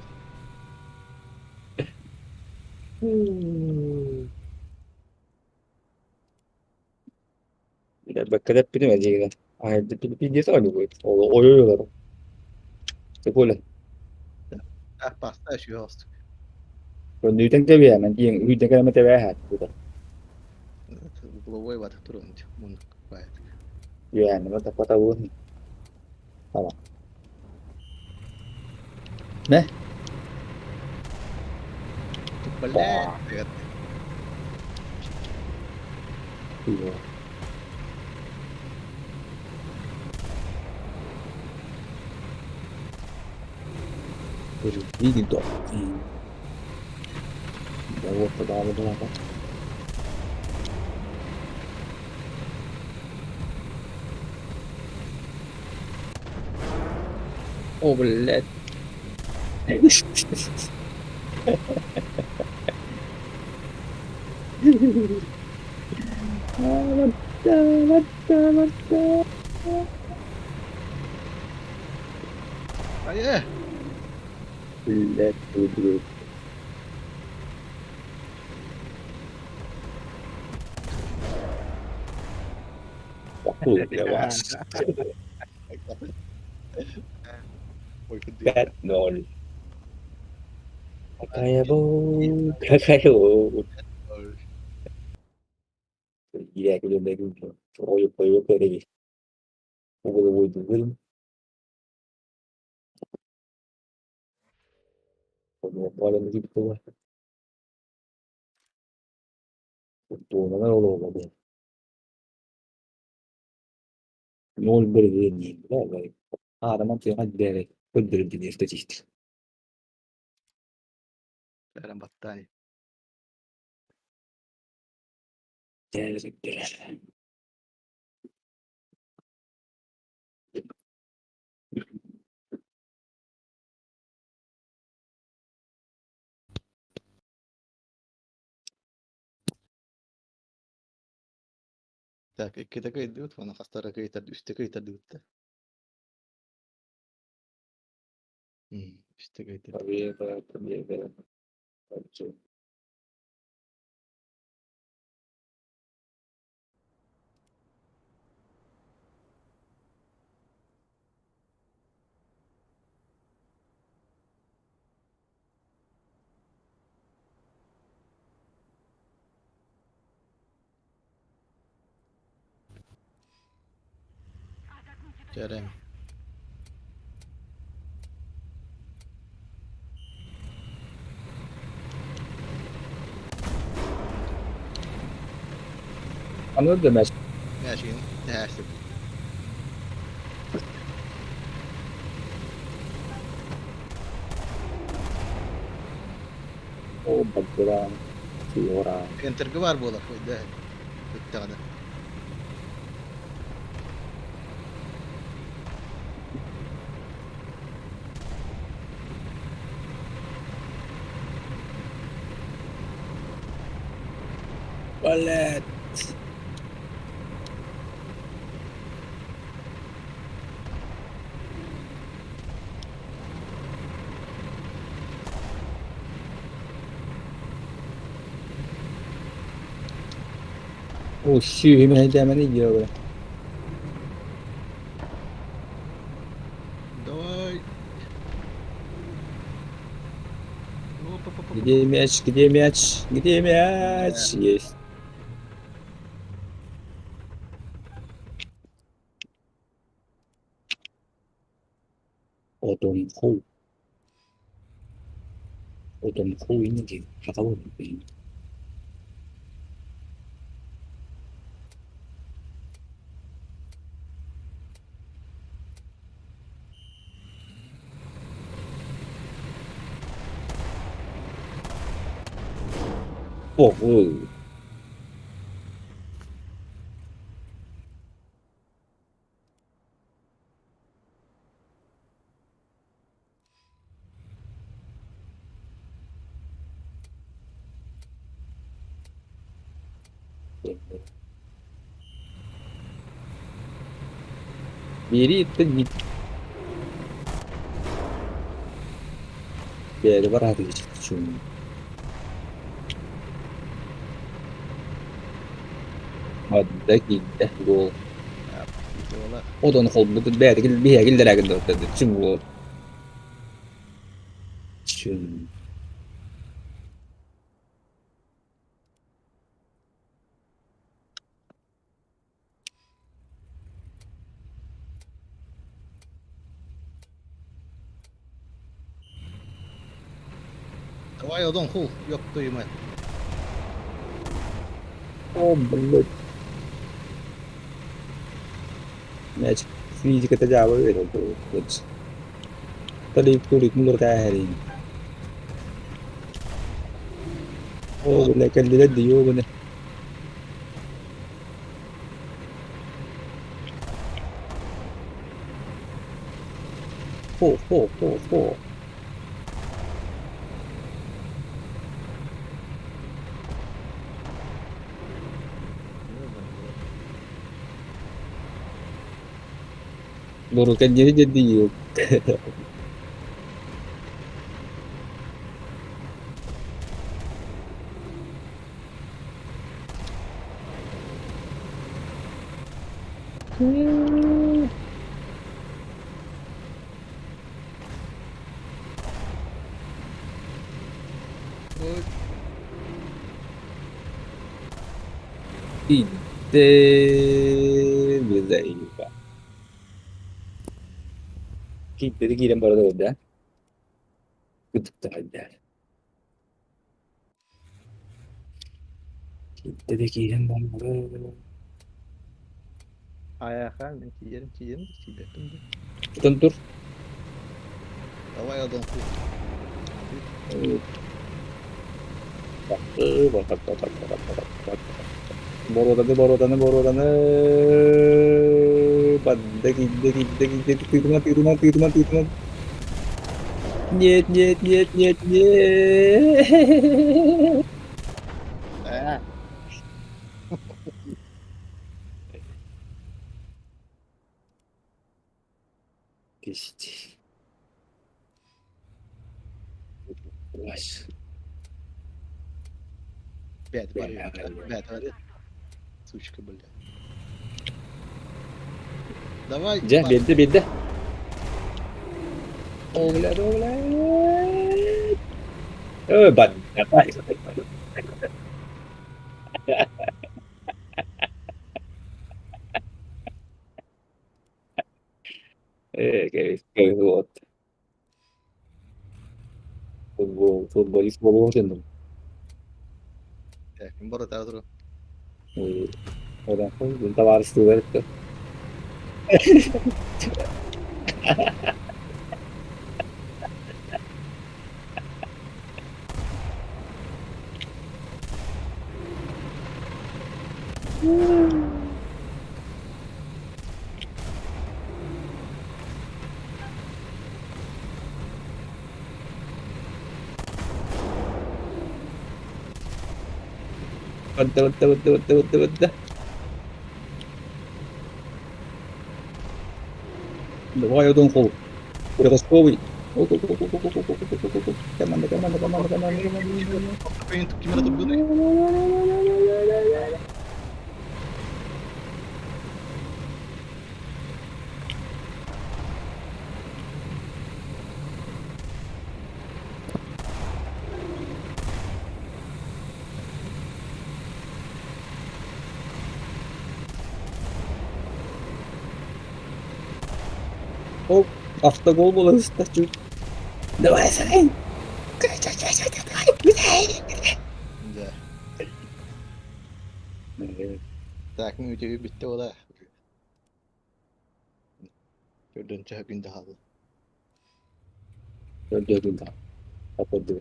Speaker 3: Ya bakka benim aja kan. Ah, itu video tuh gue. Oh, oyuyorlar. Sekolah.
Speaker 1: Ah, pasta şu hasta.
Speaker 3: Quando io tengo via, ma io tengo mete via, puta.
Speaker 1: Uglовой ватах турun. Mun bayat.
Speaker 3: Ya, no te pata buoni. Tamam. Ne?
Speaker 1: Boleh.
Speaker 3: Iya. Terus ini dong. Jauh ke dalam apa? Oh, belet.
Speaker 1: Ayo.
Speaker 3: Belet dulu. Aku lewat.
Speaker 1: Ой, куди?
Speaker 3: Cat nol. Kakaya bo. Kakaya bo. Gila aku udah dari dulu. Oyo ke lagi. Aku udah mau dulu. Aku mau paling gitu lah. Tuh, mana lo lagi? Nol bergini. Lah, baik. Ah, ada macam ada dari. Bener jenis statistik.
Speaker 1: Dalam battaglia. Так, كده قيدت وانا خسر قيد اشتكيت دوت. اشتكيت.
Speaker 3: Tapi
Speaker 1: Jeremy.
Speaker 3: Anladın mı?
Speaker 4: ماشي تحاسب
Speaker 3: O baktıra. Siora.
Speaker 4: انت القبار بولا اخوي ده بتاع ده
Speaker 3: Valet. Oh shoot, hemen hemen gidiyor böyle.
Speaker 4: давай
Speaker 3: Gideyim aç, gideyim aç, gideyim aç. Yes. Odun kol. Odun kol ini ki. Hata var. Oh, oh. Biri itti git. Bir yere var hadi geçti şunu. Hadi gitti gol.
Speaker 4: والله
Speaker 3: Odun kol bu bir yere gel bir yere gel derken de ortada. Şimdi gol. Şun.
Speaker 4: давай اظن خو yok duyma
Speaker 3: Oh, belut. Match física ta jauh itu tuh. Tadi kulik mundur ke hari ini. Oh, lekan dia dia bener. Oh, oh, oh, oh. Burukan jadi yuk. Ide güzel. Kita kirim baru udah. Kutuk aja. Kita kirim baru.
Speaker 4: ayağa kalk yerim çiğdettim de
Speaker 3: Tentur.
Speaker 4: давай اظن خو
Speaker 3: Bak. Boru odanı. Pada kita. Tiruma. Nyet. Geçti. Ulaş.
Speaker 4: بعد هذا سوشك بالله давай
Speaker 3: Ceh bildi. Oğlan. Bak. Kayak buat futbolis bola oynadым.
Speaker 4: لكن مرة تعذره
Speaker 3: Oradan koy. Bunu da varisi de verip. Betul. Wah, itu kau. Udah ke Skowi. Kaman.
Speaker 1: Pengen gimana tuh nih?
Speaker 3: Oh, hafta gol bola stasiun. Давай, Сань.
Speaker 1: Güzel. Takım videoyu bitti o da. Gördüğün cevabın daha da.
Speaker 3: Öldürdüm daha. Kapadı.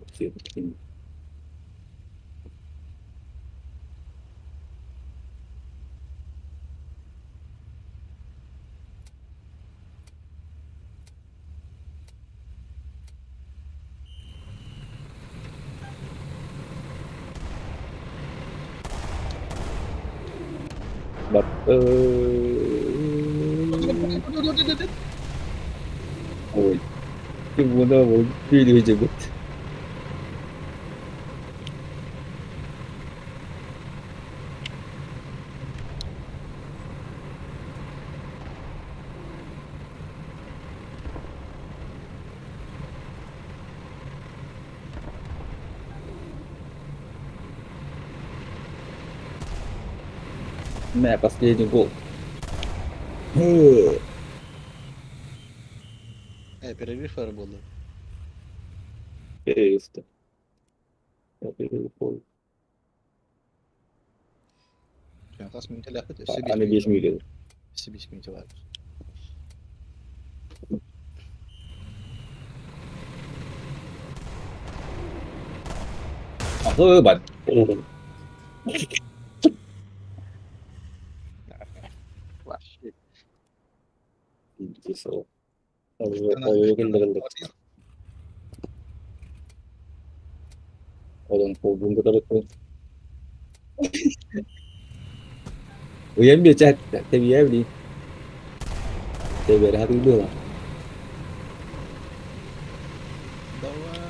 Speaker 3: Bak. Oy. Bu da bu. Video cebet. Последний гол.
Speaker 1: Перерыв var bu.
Speaker 3: Перерыв-то. Перерыв gol.
Speaker 1: Şu an kaç minute lafı?
Speaker 3: Hani 5 milyon.
Speaker 1: 5 minute var.
Speaker 3: Hebat.
Speaker 1: Vahşi.
Speaker 3: So. Oyun gönderildi. Oğlum bunda da bakın. Uyan bir chat. Tabii đi. Tabii hadi gidiyorlar.
Speaker 1: Давай.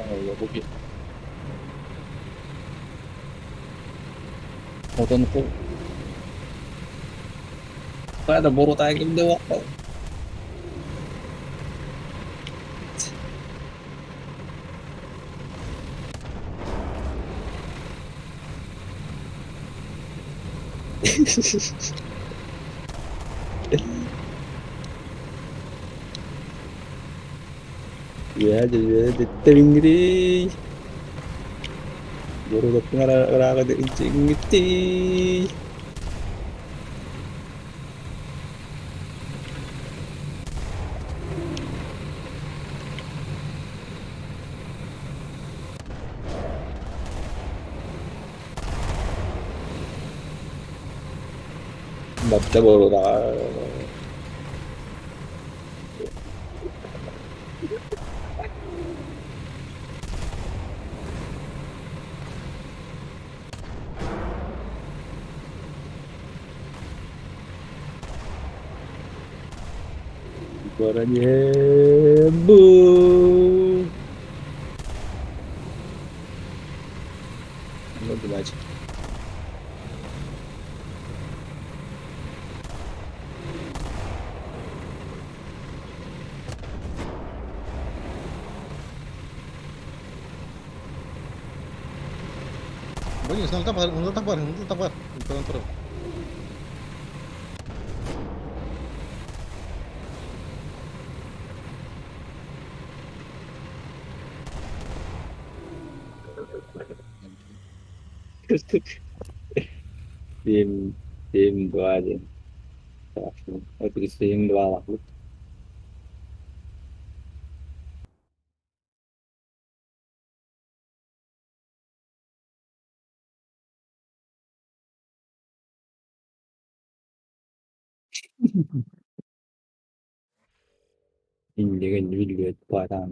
Speaker 3: Allah bu bir. Odan ko. Ada boru tayo ganda waktu. Ya jadi tinggi. Boru da ngara da ingiti. Batta boru da. Suaranya bu. Ano dibaca?
Speaker 4: Polis, nang tabar, nang tabar, nang tabar. Turun, turun.
Speaker 3: Tim tim dua aja. Itu tim dua lah. Ini kan juga kuatan.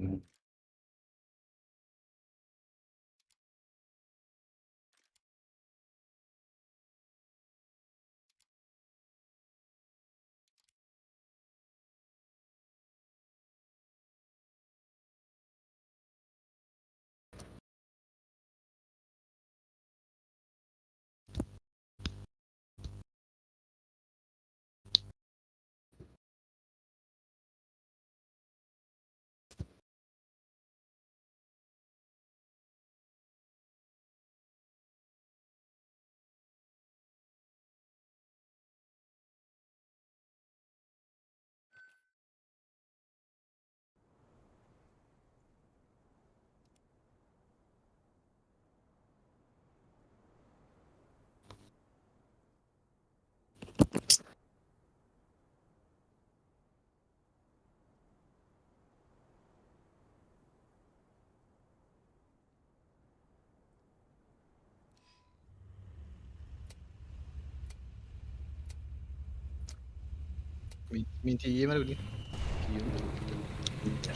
Speaker 4: Min TM mana ni?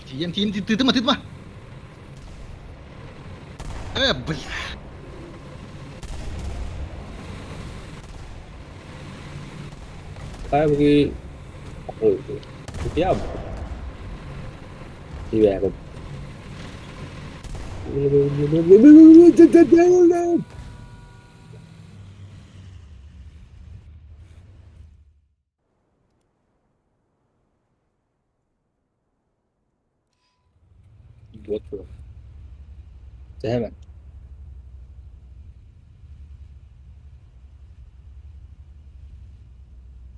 Speaker 4: TM, itu mah. Bel.
Speaker 3: Kayak begini. Oh, itu ya. Iya, kan. Buat bro. Saya kan.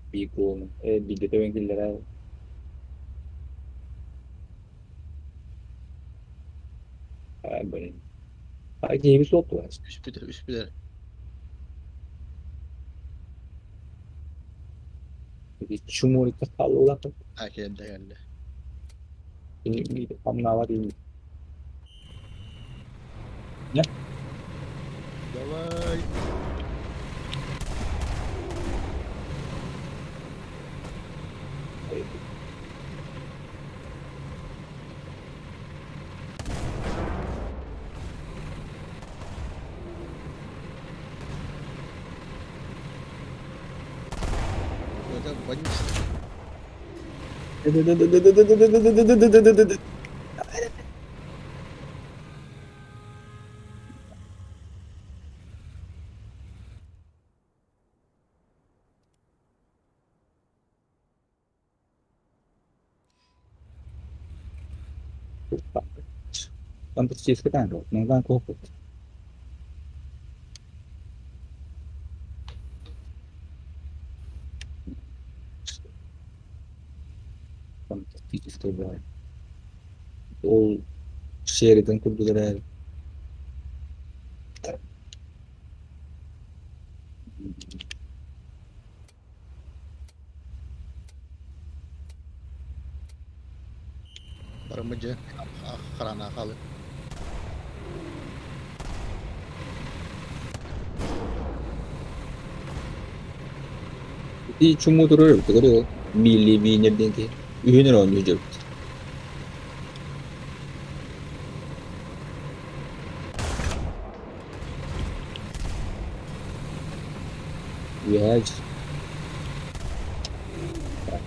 Speaker 3: Biko, video tuh yang killer. Bener. Lagi bir slot var.
Speaker 4: Üst bir de.
Speaker 3: Bir Cumhuriyet'te kaldı olan da
Speaker 4: Ha, geldi.
Speaker 3: bir hamla var iyi. Ne?
Speaker 4: Давай. Это больница.
Speaker 3: Фантастический танк, ну да, опыт. Фантастический, да. Ол Шеридан kurdular herhalde.
Speaker 4: Barımıcı. Karana kalı.
Speaker 3: 이 충무도를 그대로 밀리비냐denki ürünler oynuyor. Viaje.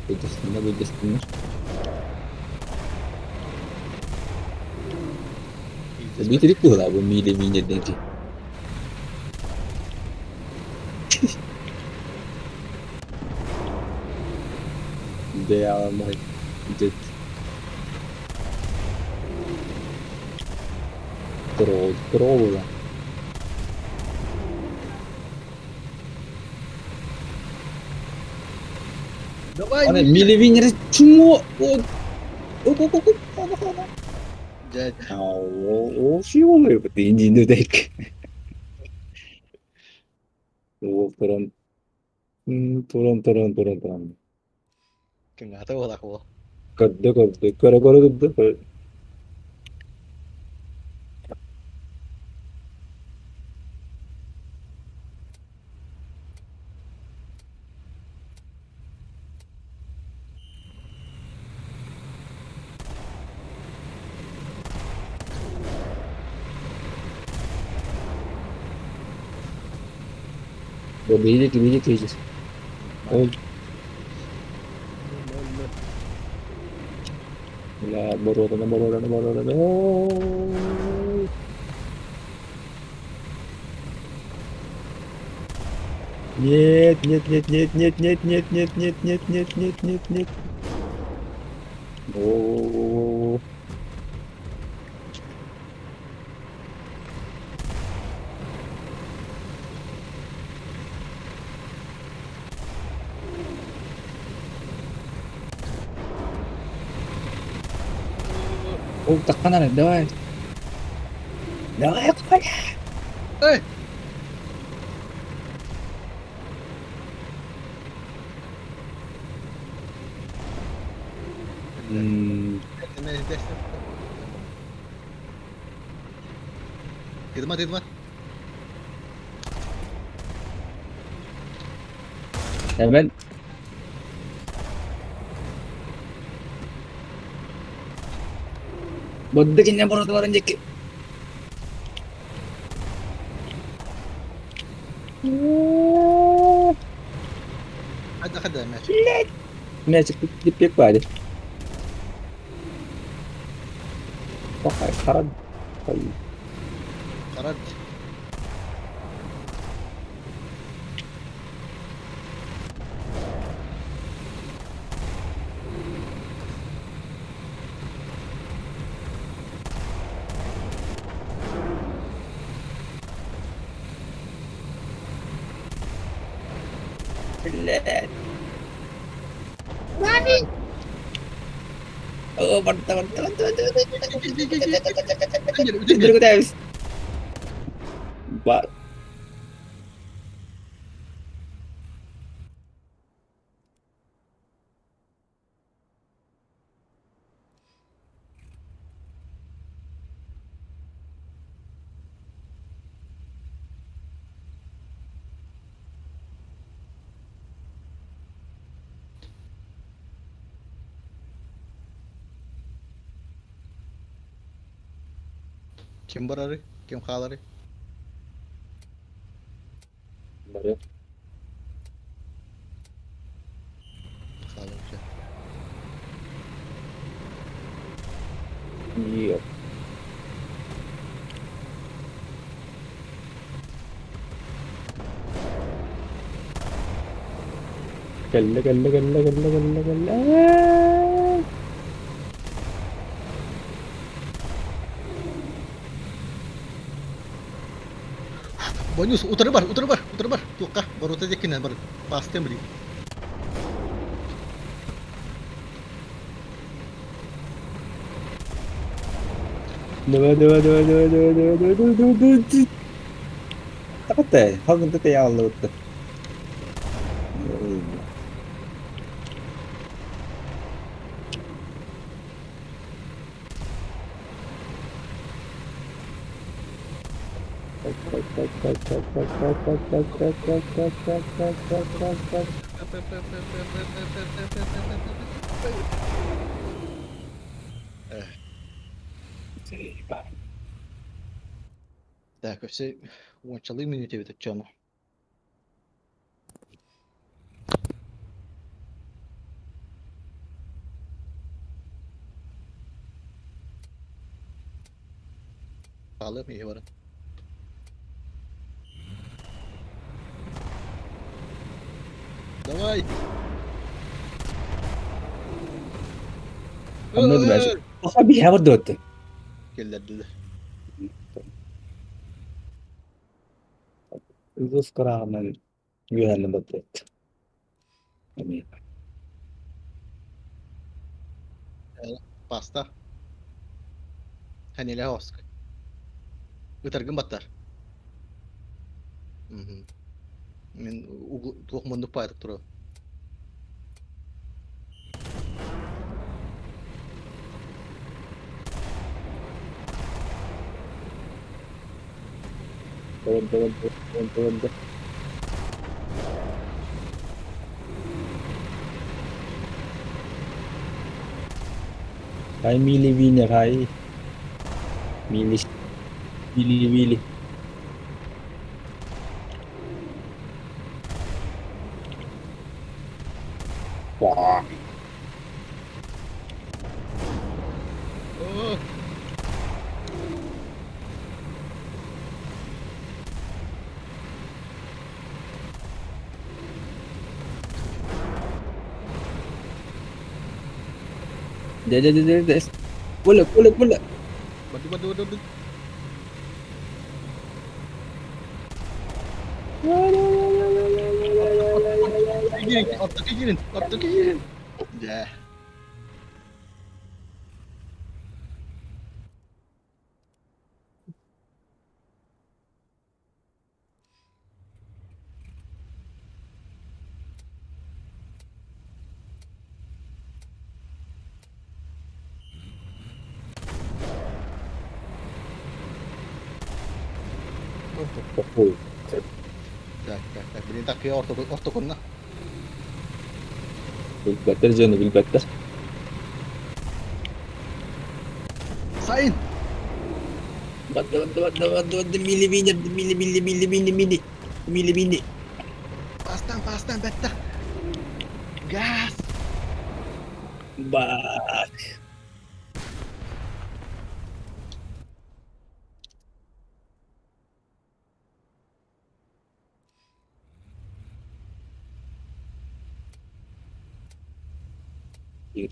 Speaker 3: Bedesinler. Bitirik bu lah bu milli-milli Devamlı gidecek. Troll lan.
Speaker 1: Давай,
Speaker 3: Аны
Speaker 1: Миля!
Speaker 3: милевинер чумо. Оп.
Speaker 1: Дядь,
Speaker 3: О, шиолой бит инженердек. О, туран. Туран.
Speaker 4: Nggak tahu lah aku.
Speaker 3: Кырды. Видите. Ол. Ла, бороданы. Нет. О. О, так надо, давай. Давай, Коля.
Speaker 1: эй! Ini tes. Хидмат.
Speaker 3: Hemen. Boddekin borotların ceki.
Speaker 1: Ada match.
Speaker 3: Magic dipek bari. Bakay karan.
Speaker 1: Karat.
Speaker 3: Oh, mantap.
Speaker 1: Anjir,
Speaker 3: Tidur gue habis. Pak.
Speaker 1: Kim barari? Kim khalari?
Speaker 3: Baru.
Speaker 1: Khalar.
Speaker 3: Iya. Galla.
Speaker 1: Banyus, utar bar. Tuh kah, baru saja kena bar. Pasti beli.
Speaker 3: Dua. Takut deh, hal itu kayak Allah tuh.
Speaker 1: Так, все, почали минуті від чому. Pahalı mı iyi var? Давай!
Speaker 3: Anladım ben. Baka bir hava döndü.
Speaker 1: Geldiler.
Speaker 3: Rus kararının güvenli bakıyor.
Speaker 1: Pasta. Hanile hosk. Ытыргын баттар. Мгм. Мен туох мундук пайтык туру.
Speaker 3: Öldü. Hay mili vini hay. Mili. Mili. Wah.
Speaker 1: Oo.
Speaker 3: De. Bola.
Speaker 1: Badu. Ortaya girin. Ya.
Speaker 3: Oh.
Speaker 1: Tak. Berintah ke ortokonna.
Speaker 3: Bilbetter canı bilbetter.
Speaker 1: Sain.
Speaker 3: Badda mili vini.
Speaker 1: Pastan better. Gas.
Speaker 3: Bak.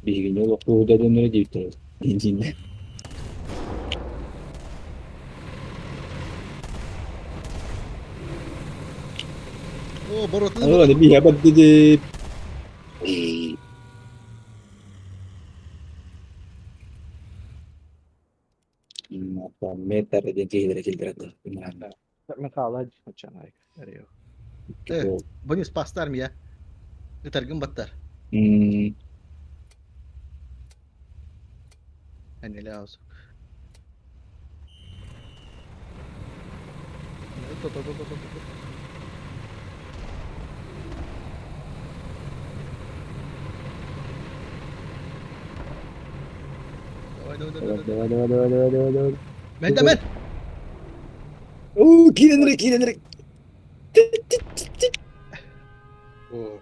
Speaker 3: Bir gün yok. Burada dönüyor gibi tutuyor. İncinde.
Speaker 1: Oh, borotlu.
Speaker 3: Ada bir hebat dedi. Apa meter aja cedera tuh. Gimana?
Speaker 1: Men kalah macam ay. Ariyo. Bonus pastar mı ya? Ытыргын баттар.
Speaker 3: Hmm,
Speaker 1: Hanile hosk.
Speaker 3: Ada.
Speaker 1: Men.
Speaker 3: Oh, kira.
Speaker 1: Oh.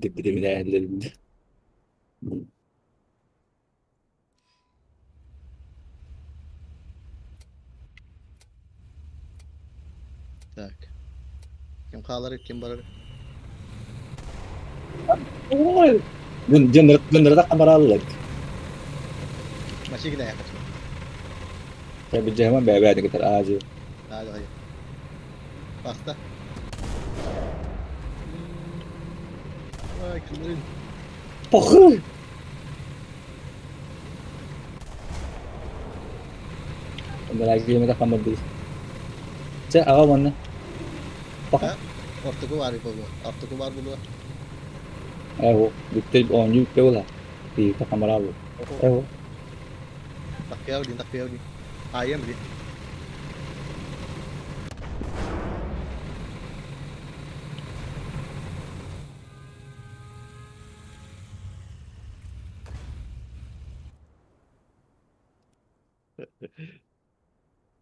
Speaker 3: Dibide ellerinde.
Speaker 1: Tak. Kim kalar kim barar.
Speaker 3: Bener tak kamar Allah.
Speaker 1: Masih gila ya.
Speaker 3: Saya berjama bebe ada kita aja.
Speaker 1: Hadi. Pasta. Vay kılın.
Speaker 3: Pohon. Ada lagi yang kita kamar dulu. Cek awal mana?
Speaker 1: Ha? Ortaku var bu.
Speaker 3: Bitti 10 yük lah. Di kamar Allah.
Speaker 1: Tak kaya din. Ayam din.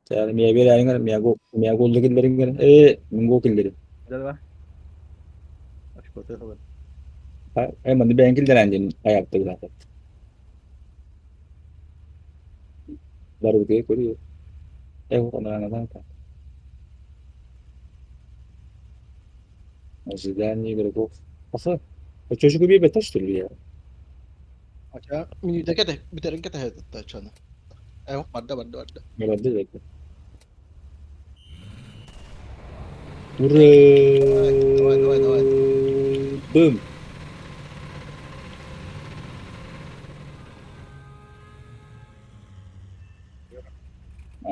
Speaker 3: Saya Mia bela ingat Mia gol lagi dari ingat. Minggu killer.
Speaker 1: Güzel var. Aç kotu haber.
Speaker 3: Mandi bengkel dan anjing kayak tuh lah. Baru kayak kuri. Kok Zidane berapa? Asa, çocuk bir betaş duruyor ya.
Speaker 1: Aça mini deket biterin kete hayatta çana. Evo madda.
Speaker 3: Nggak ada lagi.
Speaker 1: Давай.
Speaker 3: Boom.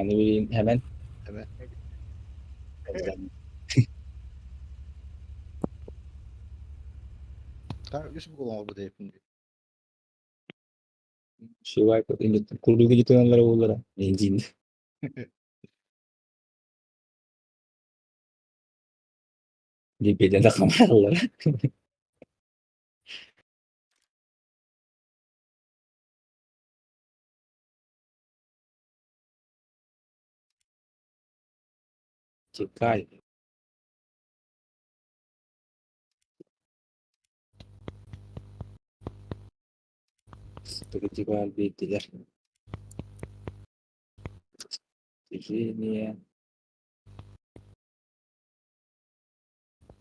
Speaker 3: Yani bileyim hemen.
Speaker 1: Hemen. Üst bu oldu da yapın.
Speaker 3: Şey var. Kurduğu gidip oğullara. Encinde. Libye'de de kameralara. Çıkar. Sıkıcı galibiyettiler. Peki niye?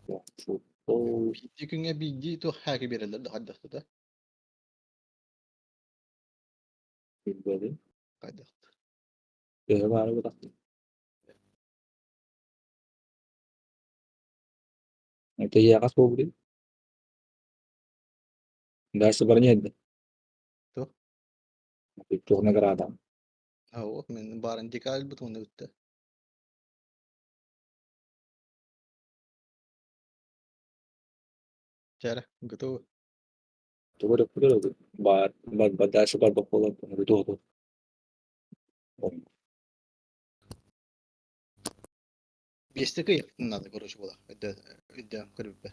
Speaker 3: Yok, futbol
Speaker 1: Bir güne bilgi de her birileri de hadi da.
Speaker 3: bilmedi.
Speaker 1: Hadi.
Speaker 3: Göğe var bıraktı. Itu ya kas pobri. Dahil sa Barnyed.
Speaker 1: Tuh.
Speaker 3: Itu nagrada.
Speaker 1: هو من بارنتيكال البطولة وقتها تعرف قلتوا
Speaker 3: Itu ko rin ba dahil sa barbacoa ito.
Speaker 1: بيستقي надо короче было это قريب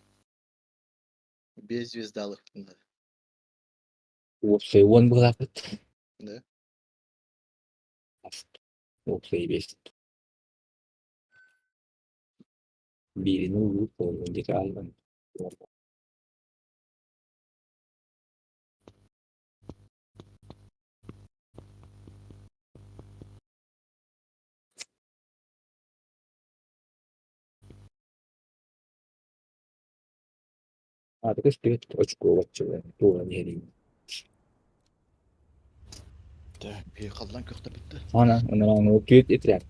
Speaker 1: без звездалы надо
Speaker 3: Say one bakit.
Speaker 1: да
Speaker 3: Say best. Bili no ko hindi ka alam. Tapos dito очко watcho. Tuwa niya rin.
Speaker 1: ده بيخلان كفته بده
Speaker 3: Ana ano cute itrek.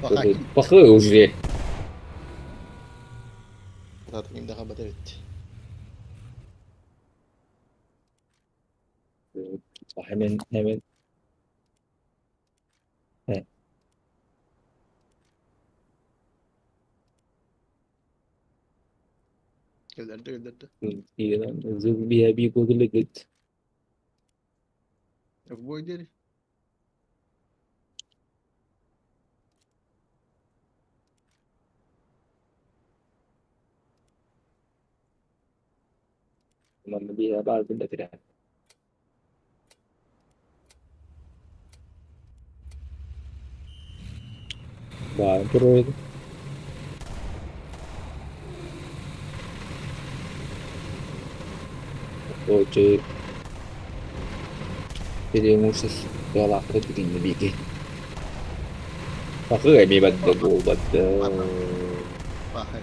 Speaker 1: فخاكي
Speaker 3: Bakı ujre.
Speaker 1: تاتكين ده خبطت
Speaker 3: Hemen. He.
Speaker 1: öldürdü
Speaker 3: İyi lan. Zıl bir Google git.
Speaker 1: bu deri
Speaker 3: Ama bir haber bunda tren. Var pero oye queremos pela pequena bigi. Bakı mi badda bu badda.
Speaker 1: باخر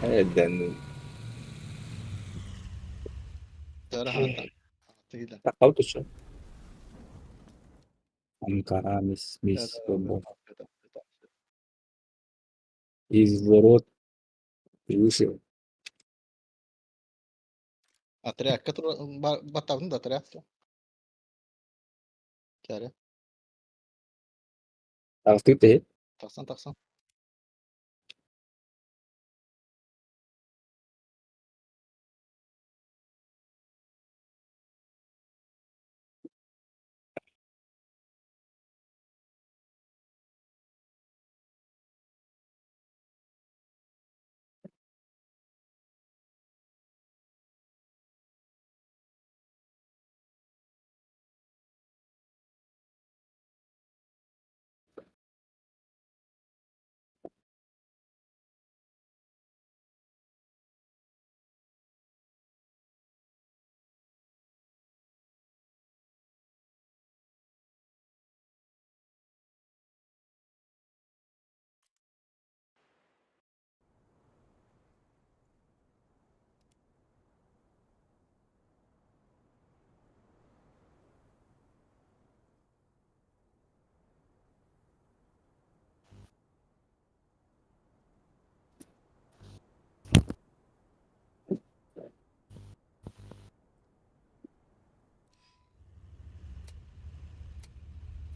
Speaker 3: Eden
Speaker 1: ترى هذا تقيل
Speaker 3: takal to siya. Ankara mis bombo. İzvorot yuşu.
Speaker 1: отряд который батавн да отряд تعرف
Speaker 3: Taktik de
Speaker 1: таксан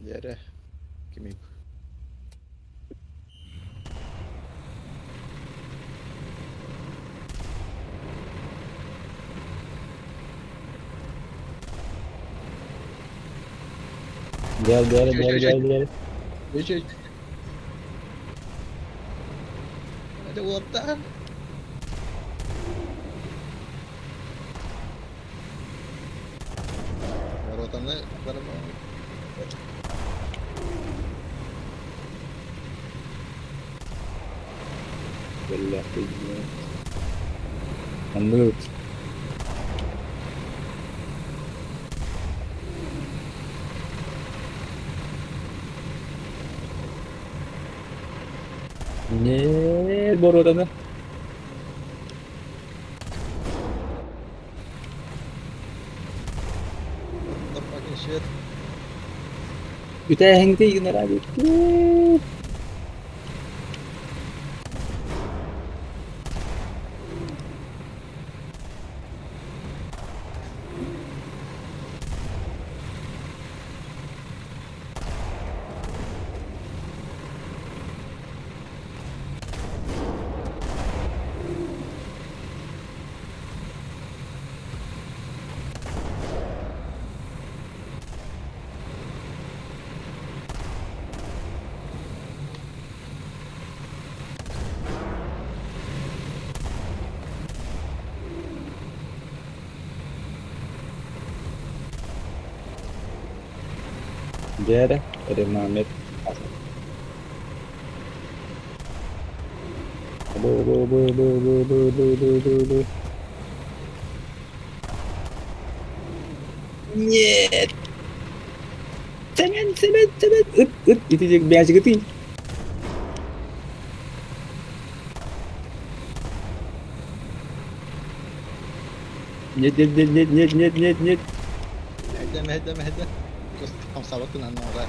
Speaker 4: Yere. Kimi?
Speaker 3: Gel.
Speaker 4: Geç. Ada otak. Rotannya apa namanya?
Speaker 3: Gel. Anlıyorum. Ne boru odanı?
Speaker 4: The fucking shit.
Speaker 3: Ütehengde yine abi. Gel. Ada Mehmet. Bu. Нет. Cement. Üt. İtecek birazcık iteyim. Нет.
Speaker 4: Hede. Terus kamu sabatin ano ora.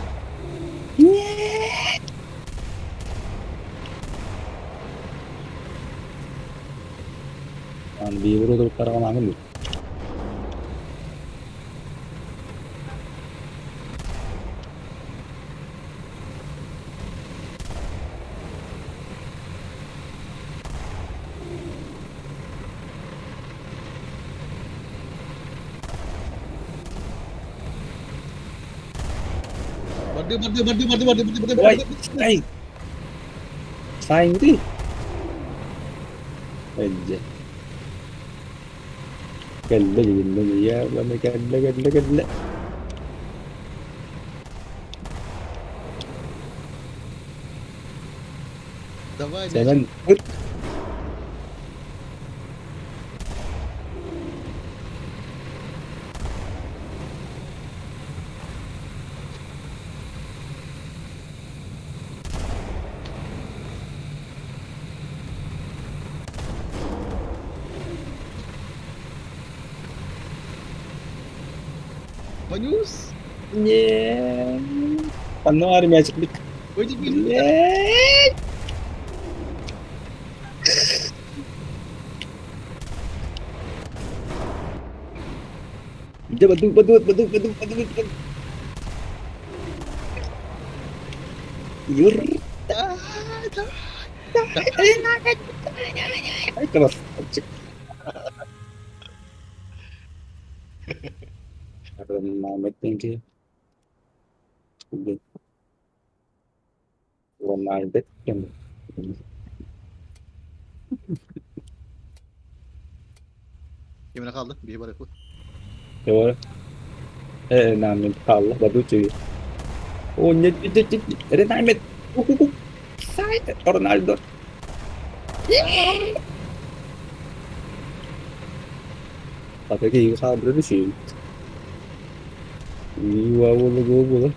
Speaker 3: Нет. Lan bir vurdu karavan angin lu.
Speaker 4: Badi.
Speaker 3: Vay, saing itu. Aja. Ganda ya, bana ganda.
Speaker 4: Давай,
Speaker 3: Cement. Üt.
Speaker 4: Banyus.
Speaker 3: Нет. Панор мячик.
Speaker 4: Badi.
Speaker 3: Нет. Dia badut. Yur. Ay, kelas. Cek. Karena meeting udah online kan.
Speaker 4: Gimana kaldı? Bir haber yapalım.
Speaker 3: Doğru. Namin Allah badut cuy. Oh, nyet. Renamet. Side Ronaldo. Tapi cái sao bữa nó xỉu. Wow, gua.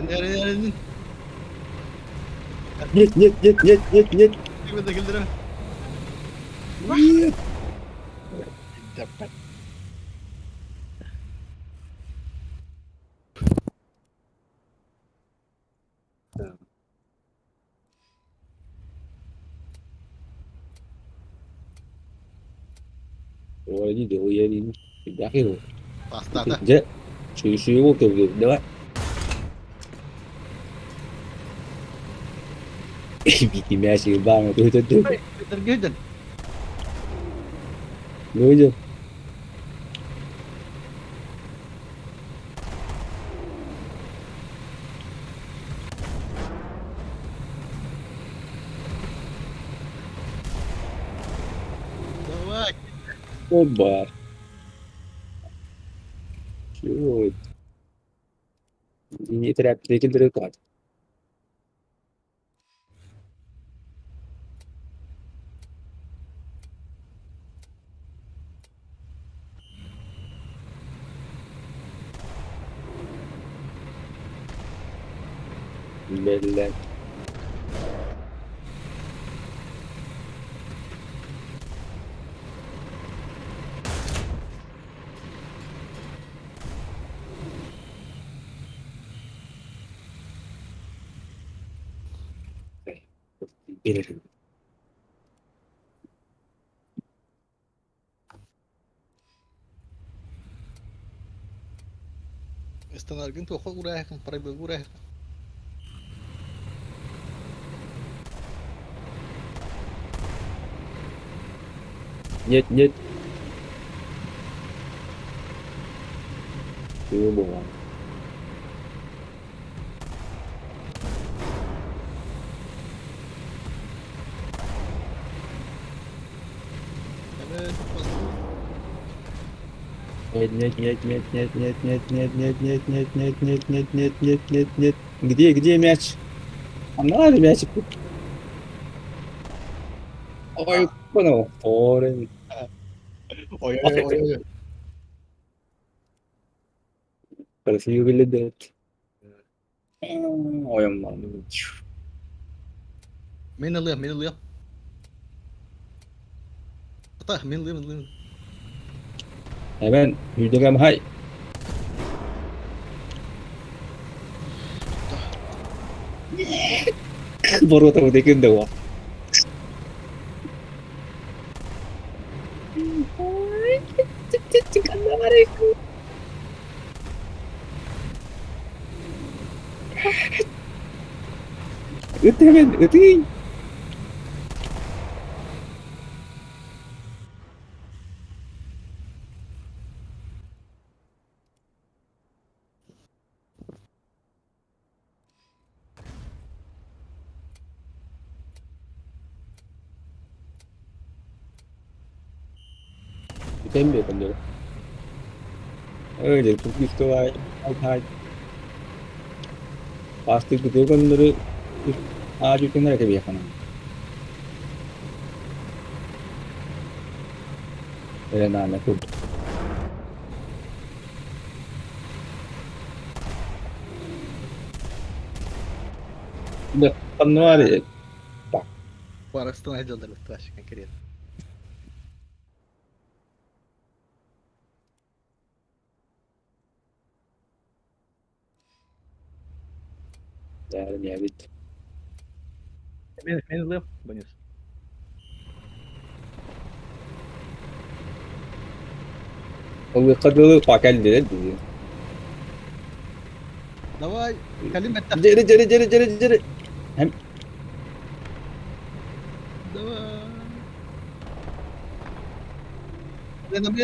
Speaker 4: Erin.
Speaker 3: Нет.
Speaker 4: Gimana gildir?
Speaker 3: Нет.
Speaker 4: Dapat.
Speaker 3: Rồi đi điều gì đi. Đã hiểu.
Speaker 4: Pasta dah.
Speaker 3: Je. Suyu kiểu đó. Bikin mesaj banget. Tuh.
Speaker 1: Tergeden.
Speaker 3: Lu aja.
Speaker 1: Давай.
Speaker 3: Obar. Shoot. Ini teriak-teriakin terus kan. Bella. Ini.
Speaker 1: Estão tuh kok udah para udah.
Speaker 3: Nyet. Tuh bohong.
Speaker 1: Evet.
Speaker 3: Нет. Где мяч? Надо мяч. Ой, понял. Орен.
Speaker 1: Oy oy oy oy.
Speaker 3: Красиво выглядит. Ой, мама.
Speaker 1: Min alıyorum. Ata min.
Speaker 3: Hemen yüzdegem hay. Baru tahu dia kena wah. Öte. Bilmiyorum diyor. Öyle çok işte var. Hay. Plastik gidiyor onları ağacı kenara gibi yakana. Öyle nane kurdu. Bak, kan var ya.
Speaker 1: Bu arasından ayrıldılar tıraş kan querido.
Speaker 3: Yani ya bit.
Speaker 1: Min alıyorum. Bonus.
Speaker 3: هو قدر يقطع كلب diyor.
Speaker 1: Давай. Kalim et.
Speaker 3: Cere. Hem
Speaker 1: Давай. Min.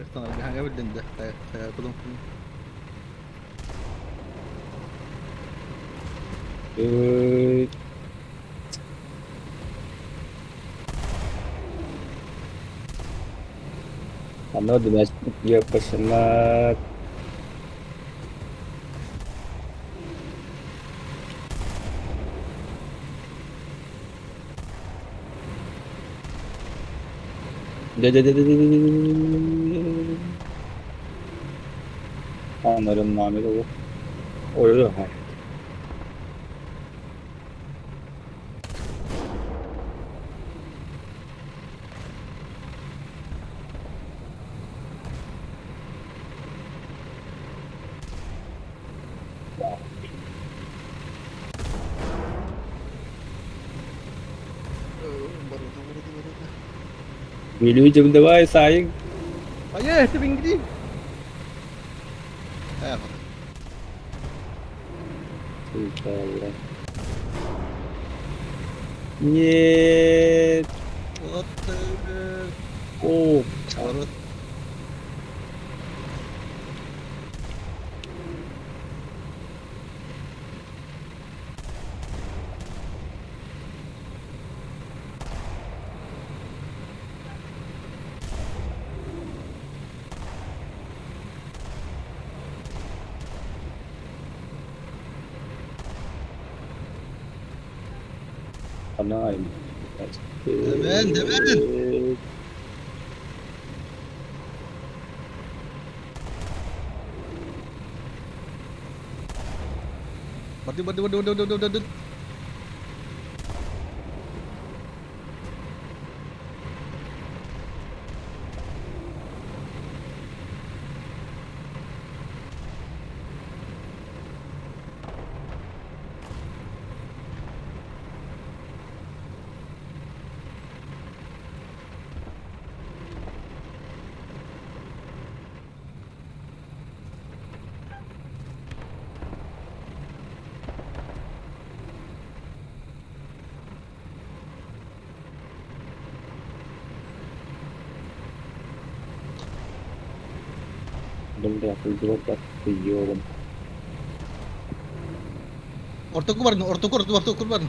Speaker 1: Estão ganhando linda. Tá todo mundo.
Speaker 3: another match dia question mark. Anlarım nameli o. Öyle ha. Wilujeng da wae saing.
Speaker 1: Ayo, tebing gede. Ayo,
Speaker 3: Subhanallah. Nyet.
Speaker 1: what the...
Speaker 3: Oh,
Speaker 1: Sorot.
Speaker 3: ano yun?
Speaker 1: Demen. Waduh.
Speaker 3: Benda aku buat video kan.
Speaker 1: Ortoku baru.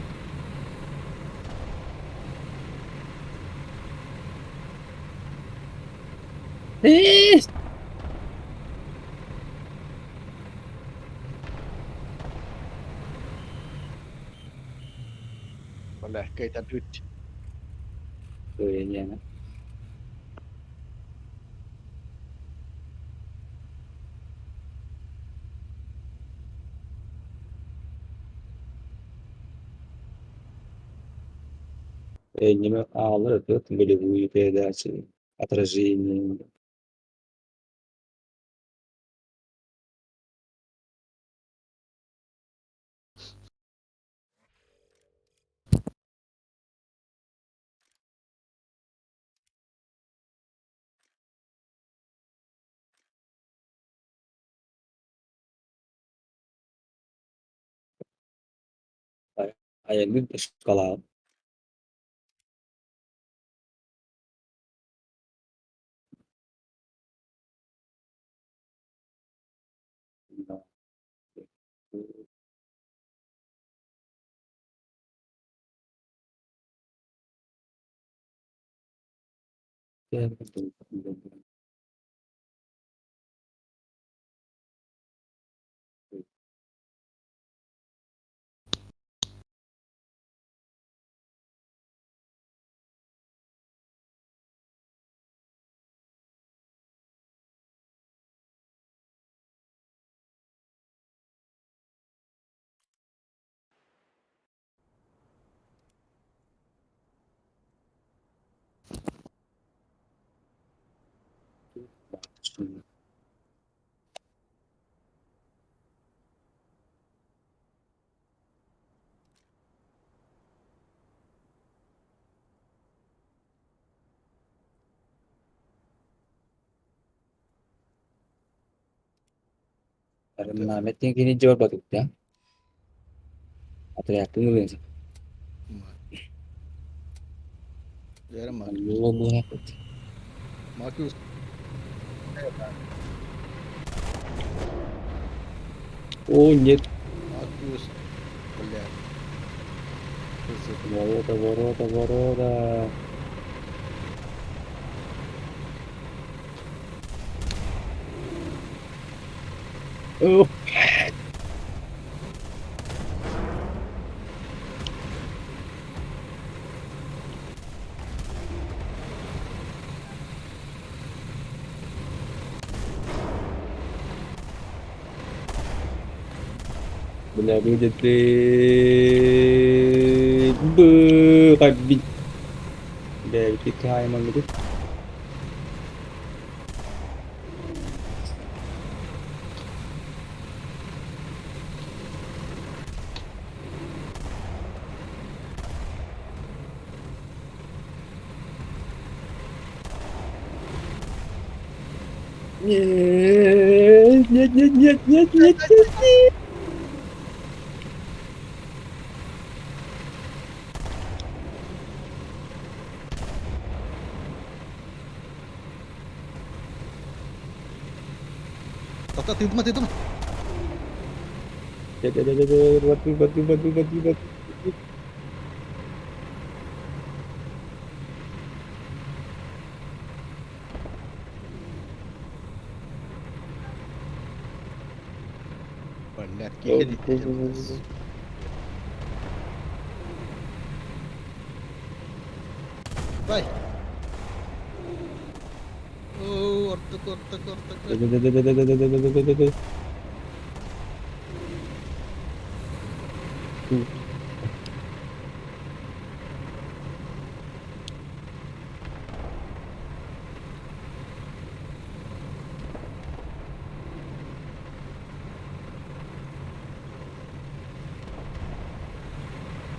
Speaker 1: Boleh, kita duit.
Speaker 3: Kayaknya. Не алır это болевую передачу, отражение. А я люблю шоколад. Да. Karena meeting gini jawab batuk ya. Atau ya tunggu ya.
Speaker 1: Era
Speaker 3: Lu mau apa?
Speaker 1: Marcus.
Speaker 3: Oh, nyet.
Speaker 1: Marcus. Boleh.
Speaker 3: Boroda. Oh. Benar-benar jadi berhabis dari kita emang gitu. Нет, нет, нет, нет, нет, нет, нет.
Speaker 1: Tata, ты думай, ты думай.
Speaker 3: Бatu.
Speaker 1: Блядь, кикали. Vai. Oh, corta.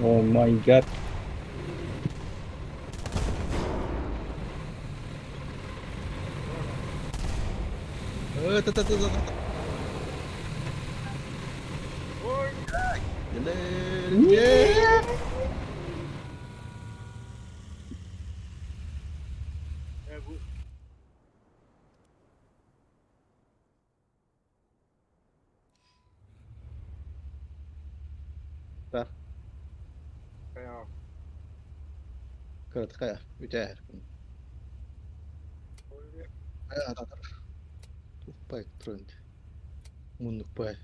Speaker 3: Oh my god.
Speaker 1: Tata. Yeah. Tá. Cara, kaya. Bicara. Kaya atar. Tupai trend. Mundur pai.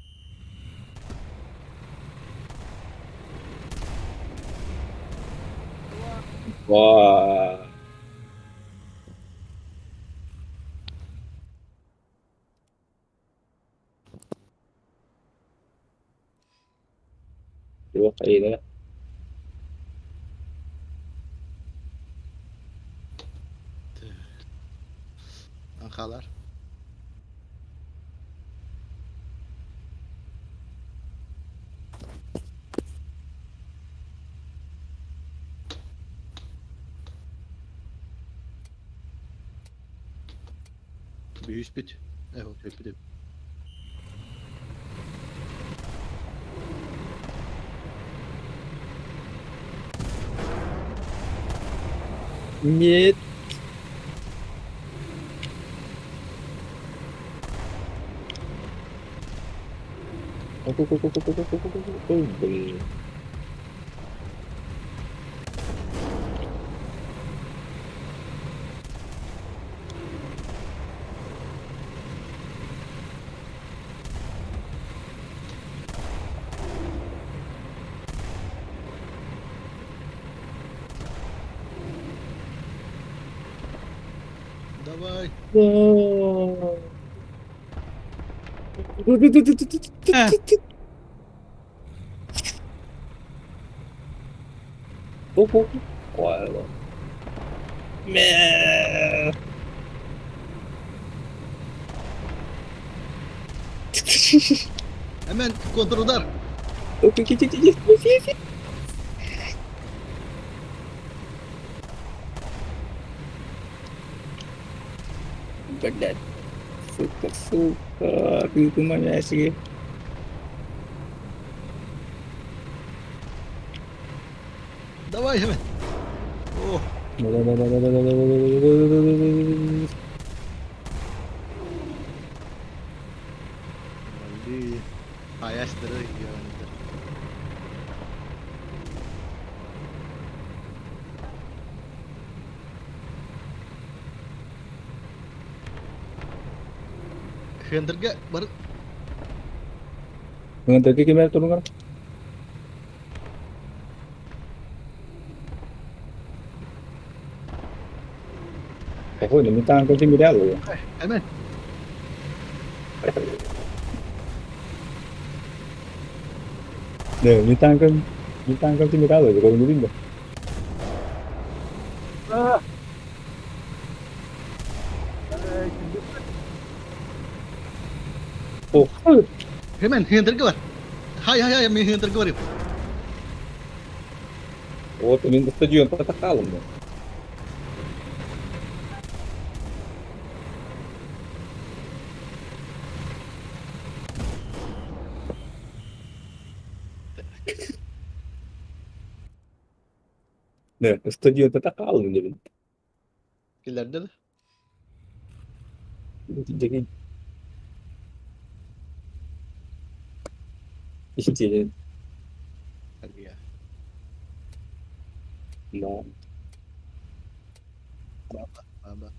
Speaker 3: Wah. Yok iyi de.
Speaker 1: Ankalar. Bir bit. Evet, bir de.
Speaker 3: Нет. Ой, блин.
Speaker 1: Давай.
Speaker 3: Vay be. Me.
Speaker 1: Hemen kontroller.
Speaker 3: Блядь. Сука. Ты моя себе.
Speaker 1: Давай hemen. Oh. Vallahi. Ayaşları yani. Henderga baru
Speaker 3: Dengan tadi gimana turun kan? Oh, ini minta angkut sih beda loh ya.
Speaker 1: hemen.
Speaker 3: Nih, minta angkut sih beda loh. Kalau ini dah. Oh,
Speaker 1: Hemen Henderga var. Hay mi Henderga var.
Speaker 3: вот ini stadion Patakalum ya. Oh,
Speaker 1: 1
Speaker 3: Ne? Stadionda da kaldım demin.
Speaker 1: İleride de.
Speaker 3: Jadi işte
Speaker 1: Hadi ya.
Speaker 3: no.
Speaker 1: Baba. Baba.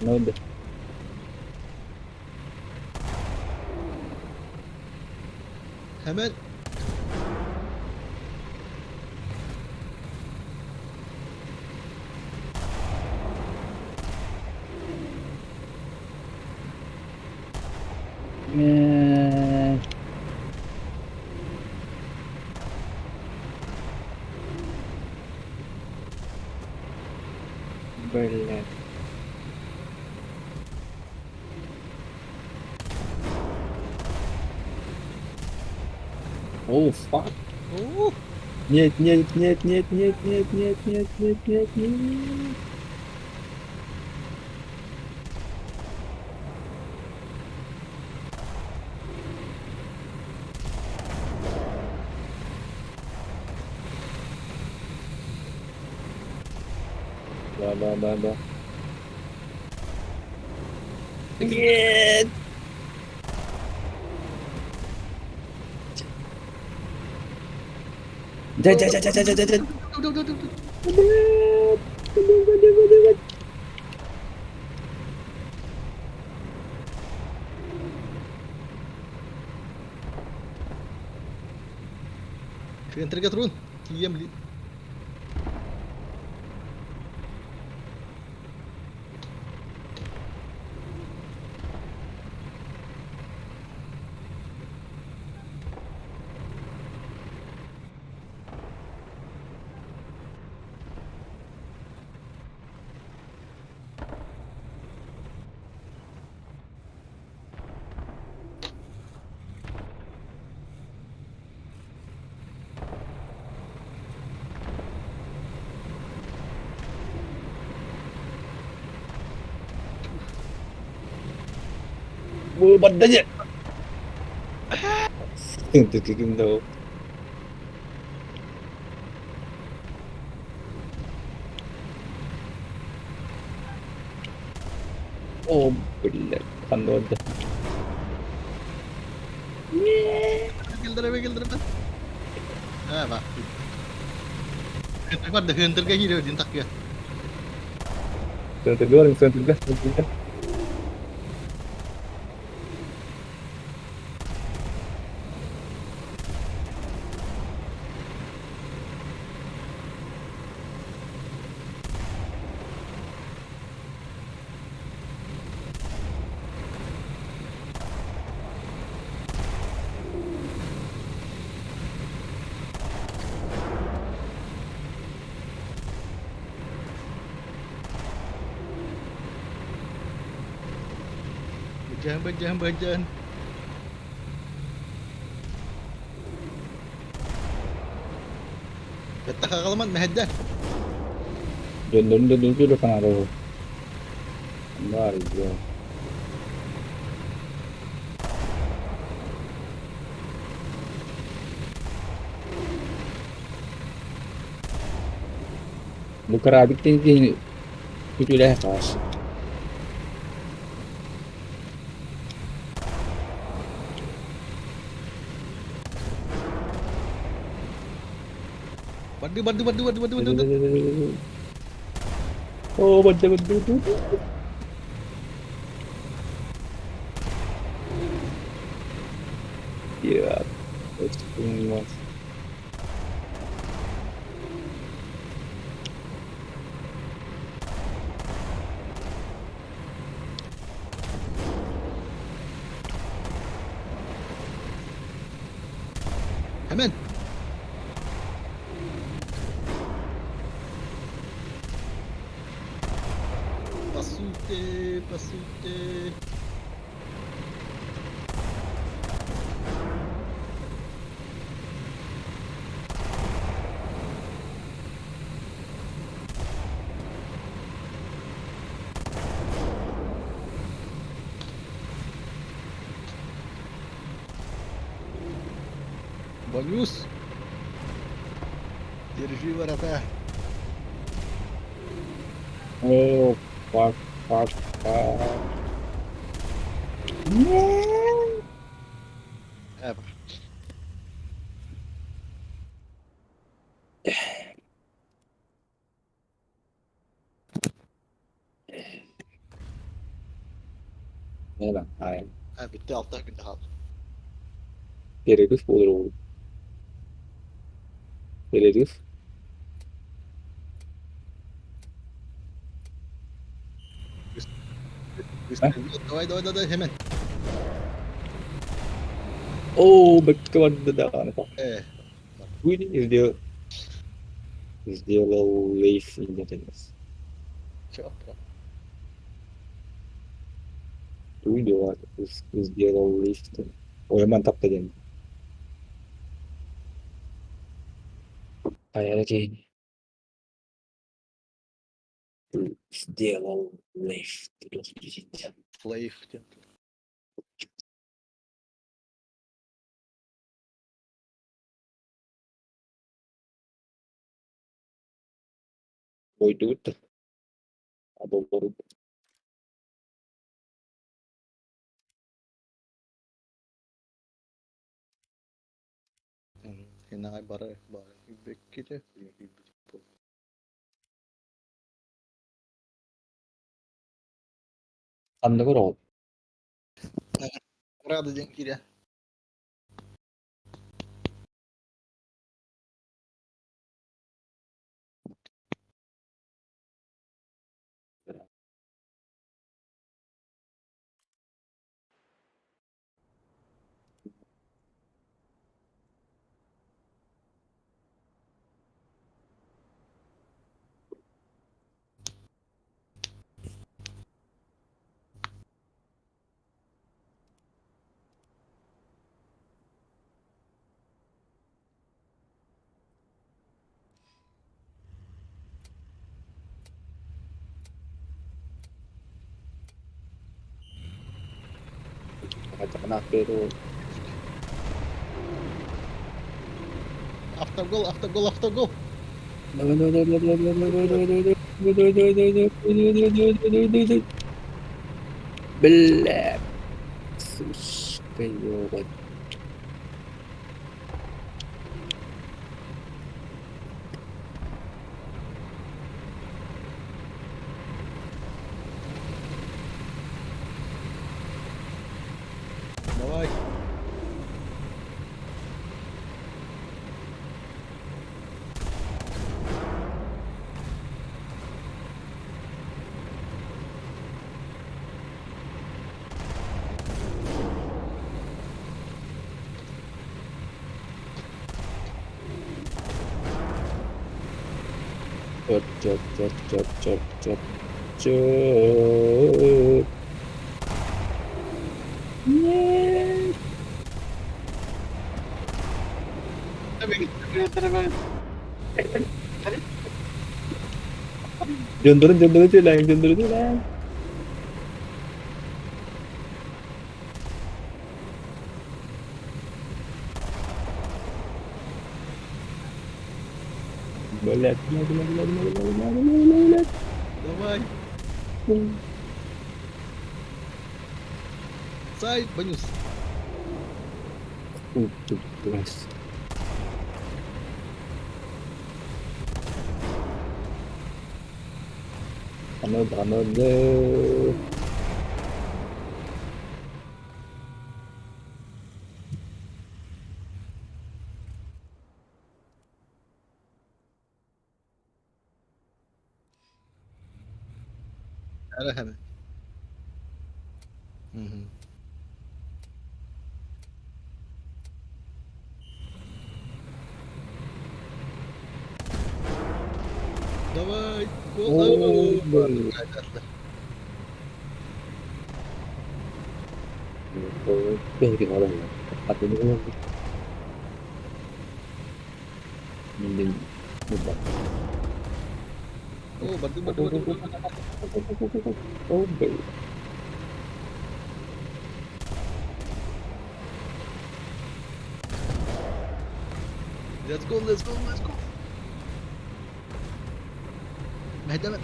Speaker 3: Ne oldu?
Speaker 1: Hemen.
Speaker 3: Böyle. Oh fuck.
Speaker 1: Oo.
Speaker 3: Нет, нет, нет, нет, нет, нет, нет, нет, нет, нет, нет. Да, да, да, да. Нет! Да, да, да, да, да, да, да, да.
Speaker 1: Dur, dur, dur, dur.
Speaker 3: Блядь! Блядь, блядь, блядь.
Speaker 1: Şu enter'e turun. Yiyem li.
Speaker 3: Mưa bật đấy nhỉ? Từ cái kim đâu? Oh, блядь, пандода.
Speaker 1: Güldüreme güldüreme. Ha bak. Hunter var da Hunter'ga giriyor din tak ya.
Speaker 3: Sen tergolong, sen tergas, sen tergas.
Speaker 1: Bajahan, bajahan. Betta kakalaman mehedden.
Speaker 3: Dön dulu pengaruh. Var ya. Bu kerabik tinggi itu dah kas.
Speaker 1: Badu, badu, badu, badu, badu, badu.
Speaker 3: Oh, betul. Ya, itu semua.
Speaker 1: Hemen. Pasute, pasute. Ванюс! Держи ворота.
Speaker 3: О, фак, фак, фак.
Speaker 1: Эп.
Speaker 3: Ne lan? Hayır.
Speaker 1: Ha, bitti 6 günde kaldı.
Speaker 3: Tereddüt olur oğlum. Tereddüt.
Speaker 1: Давай, давай, давай, hemen.
Speaker 3: Oo, beklemedim daha.
Speaker 1: Ee,
Speaker 3: Bu izliyor Leif izlediniz.
Speaker 1: çok.
Speaker 3: Duyuyor izliyor Leif'te. O hemen takladım. Hayal ki izliyor Leif.
Speaker 1: Слейв.
Speaker 3: Buydu. Або бору.
Speaker 1: Hina bara bekle.
Speaker 3: Anlık ol.
Speaker 1: Рада день Киря.
Speaker 3: Katakan pero
Speaker 1: Автогол, автогол, автогол.
Speaker 3: Black. Sus. Kayo.
Speaker 1: Давай.
Speaker 3: Cep. Döndürün lan. Böyle.
Speaker 1: Давай. Сай, Ванюс.
Speaker 3: Biraz. Anladı.
Speaker 1: Ara hemen. Hı hı. Давай. Гол.
Speaker 3: Oo,
Speaker 1: Oo,
Speaker 3: böyle.
Speaker 1: kaydardı.
Speaker 3: Belki adam. Hadi ne oldu? Bildim. Bak.
Speaker 1: Oo, badu.
Speaker 3: Oh, böyle.
Speaker 1: Let's go, let's go, let's go. مهدي أمل.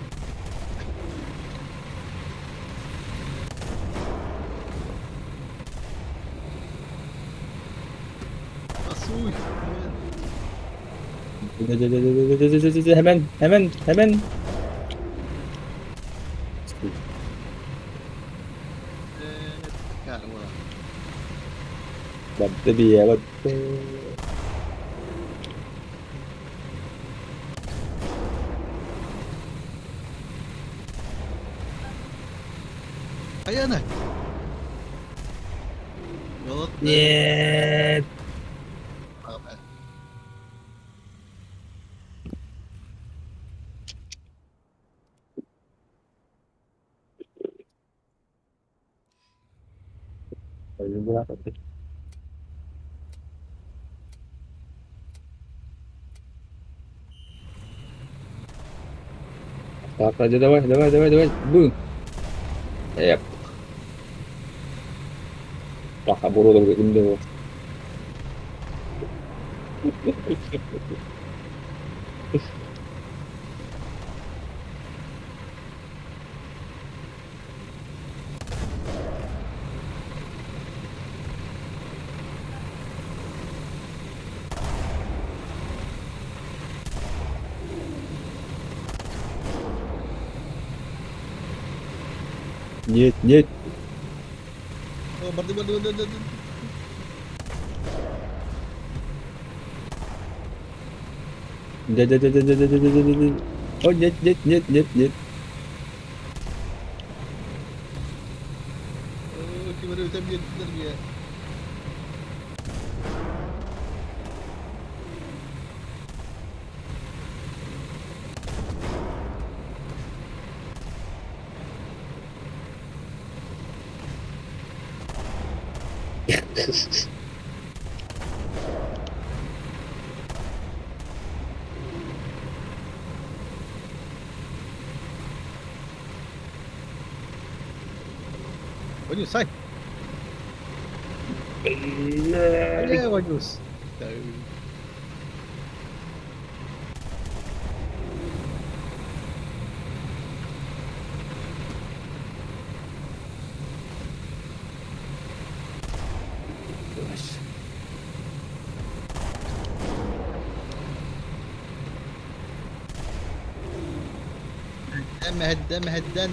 Speaker 1: أصوي.
Speaker 3: Hemen.
Speaker 1: يعني ورا.
Speaker 3: Battı bir ya battı.
Speaker 1: هيا أنا. غلط.
Speaker 3: Нет. Так, давай. Бум. Еп. Paha burada bir elimde var. Нет.
Speaker 1: Oh, berhenti.
Speaker 3: Нет. О, нет.
Speaker 1: Oh, gimana bisa bener ya? Banyus, say. Ayo, Banyus.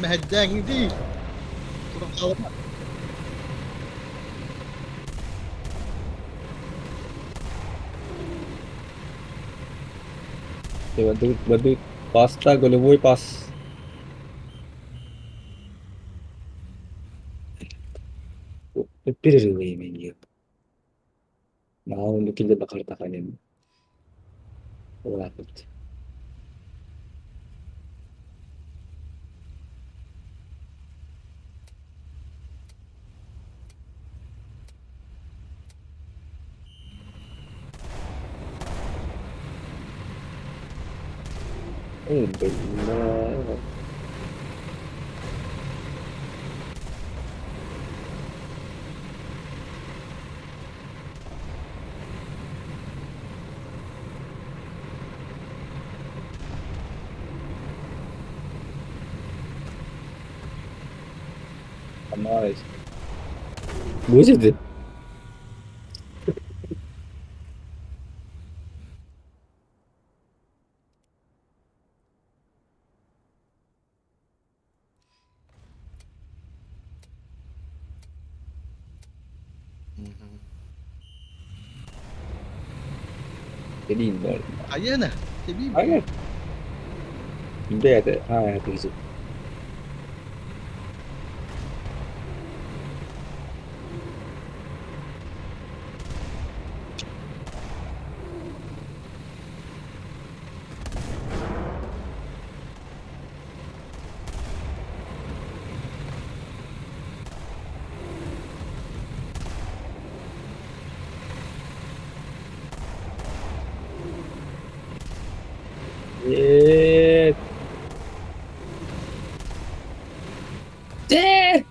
Speaker 1: مهدان دي.
Speaker 3: Bantu. Pasta, golevoi pas. Перерывы имею. Mau mungkin dia bakal takanin. Wala. Benar. Nice. Gue sih deh. Jadi nol.
Speaker 1: Ayo na. Sabi.
Speaker 3: Ayo. Hindi ada. Itu. Yeet. Cih.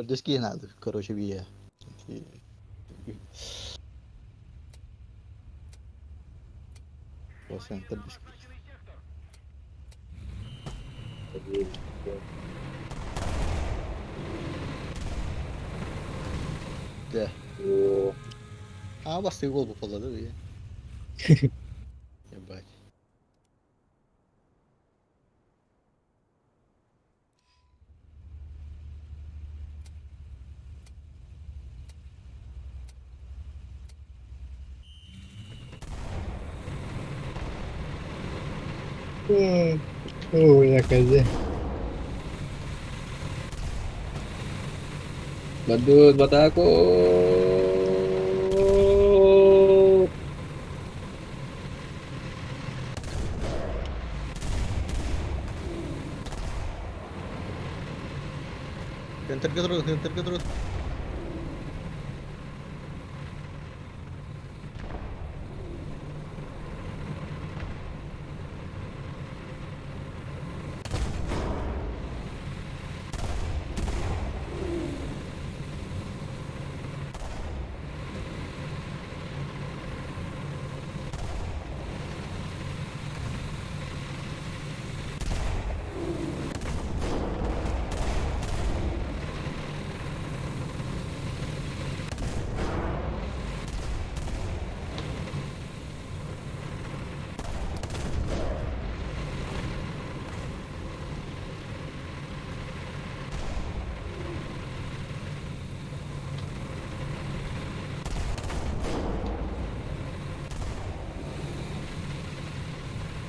Speaker 4: диски надо, короче, вия. Центр диски. Да.
Speaker 3: О,
Speaker 4: А, вас и гол попал, да, вия? Ебать.
Speaker 3: ya kaza. Badut, bata aku.
Speaker 4: Центр контроль, центр контроль.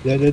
Speaker 3: Karena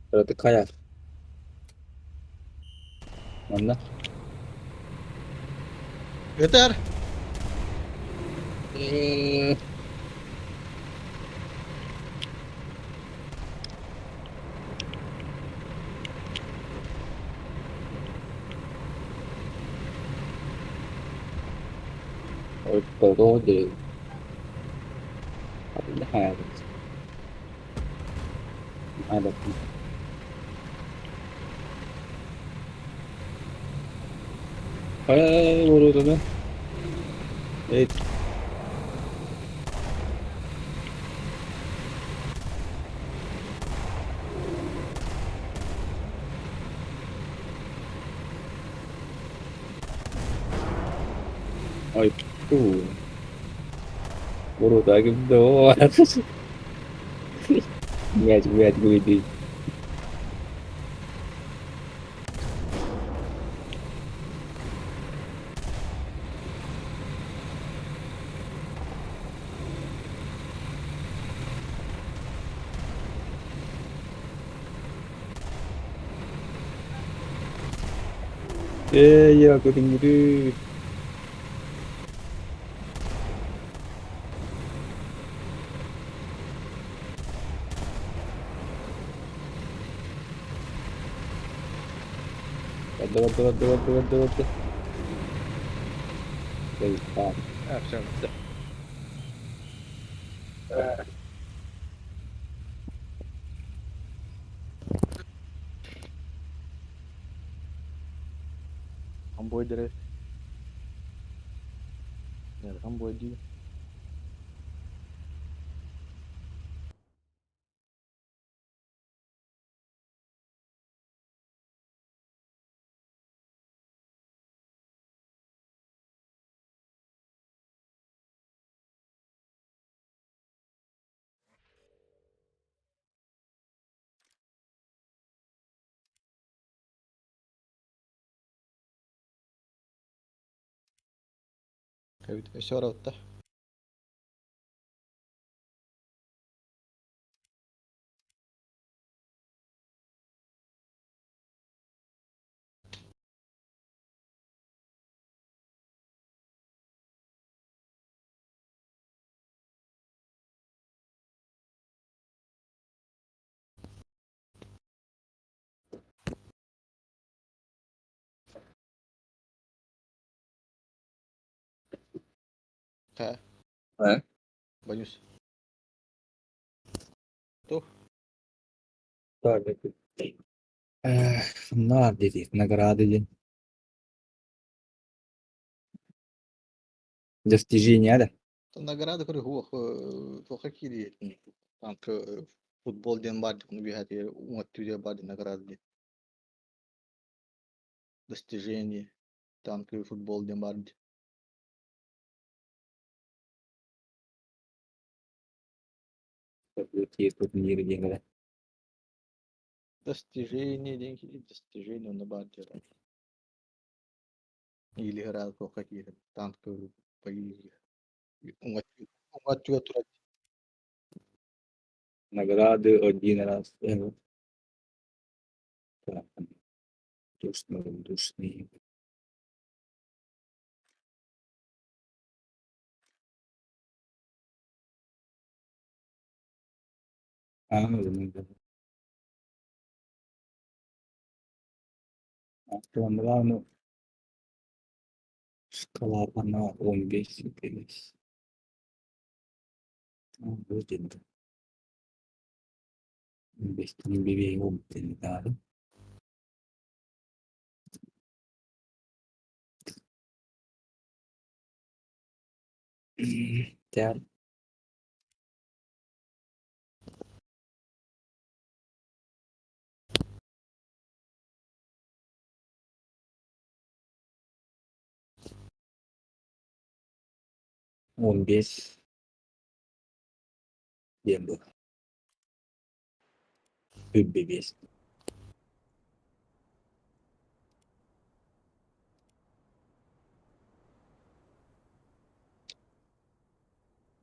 Speaker 3: berarti kaya mana?
Speaker 4: Центр!
Speaker 3: Ôi, tôi thì hai hai đợt buru tuh kan oh itu buru lagi doang lihat gue di ya aku tinggi waduh baik
Speaker 4: Все. Комбой дыры. Нет, комбой ди. Evet, ösör avutta. Ha,
Speaker 3: He?
Speaker 4: Banyus. Tuh,
Speaker 3: Tabii. Награды, награды, достижения, да?
Speaker 4: nagara da kuri huwa to hakiri tank football den bad kun bi hati umatu je bad nagara de достижение tank football den bad
Speaker 3: События, турниры, деньги.
Speaker 4: достижение деньги достижение на bad или гра то hakiri tank поили умatu тура
Speaker 3: Награды один раз. Так, душные. Ну, да. Главное, шкала на 15 тысяч. Будет. Без не опыта, да. Да. 15 điểm được. Без.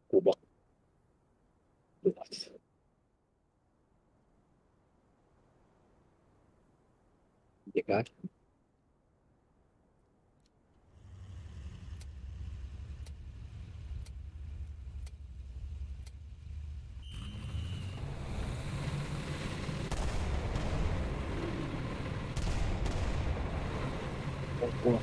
Speaker 3: Кубок. 20. Декад. Ого.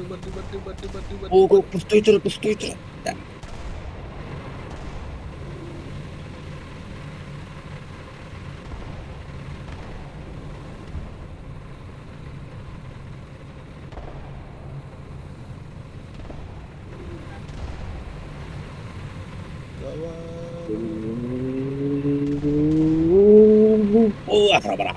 Speaker 4: batu
Speaker 3: Ого, пустой тур, пустой тур. Да. О, пробрал.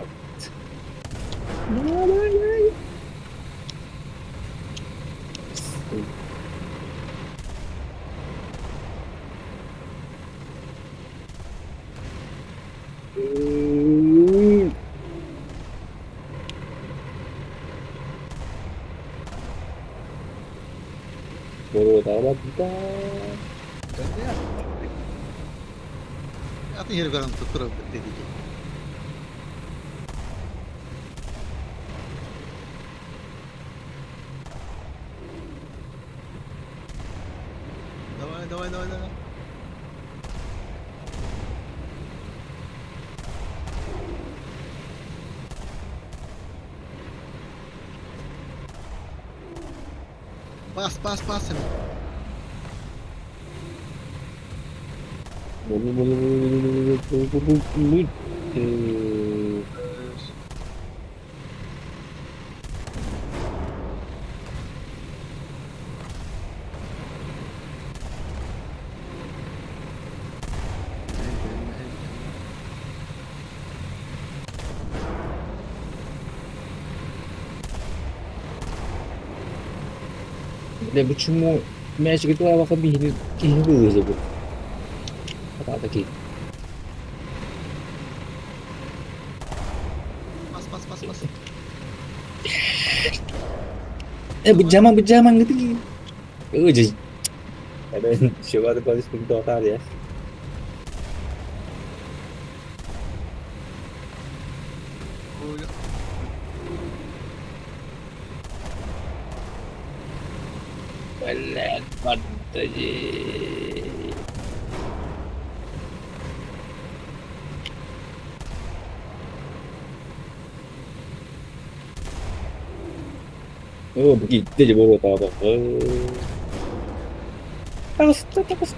Speaker 3: Ворота работа.
Speaker 4: Ati hir garan tutura dedi ki. Давай. Pas.
Speaker 3: Да почему Match gitu awak kebih kiheu aja bu. Apa tadi?
Speaker 4: Pas.
Speaker 3: Berjamang gitu. Jadi. Ada coba tuh kalau sistem total ya.
Speaker 4: Oh, ya.
Speaker 3: Belat banget aja. Oh begitu aja bawa apa. Takut.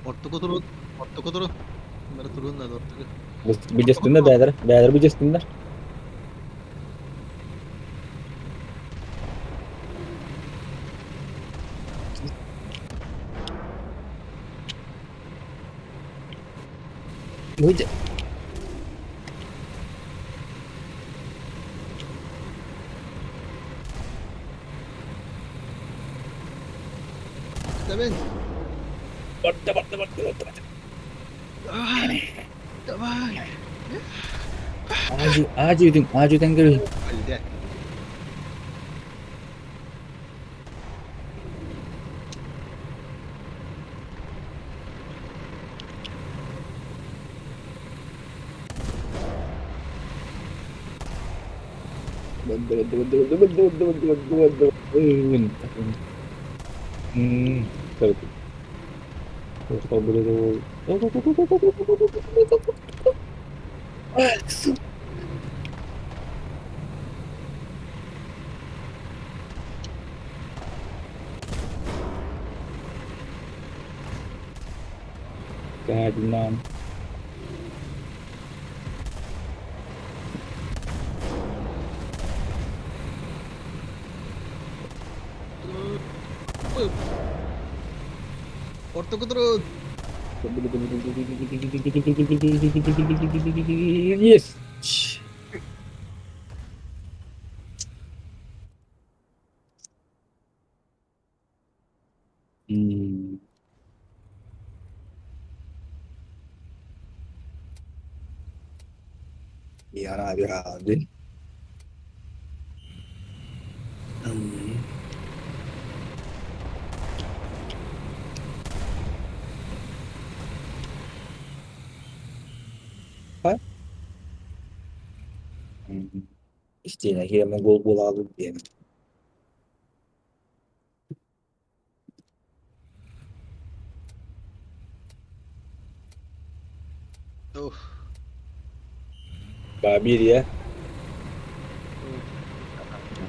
Speaker 4: Ortaga turun. Ortaga turun. Bunları turun da ortaga.
Speaker 3: Bu justunda beyler bu justunda. Bu
Speaker 4: Demin.
Speaker 3: Bak.
Speaker 4: Давай.
Speaker 3: Aju tenggelam.
Speaker 4: Halde.
Speaker 3: Keadilan.
Speaker 4: Ortaga turun.
Speaker 3: Yes. Hmm. Hadi. Apa? İşte hemen gol aldı diye.
Speaker 4: Of.
Speaker 3: Babir ya.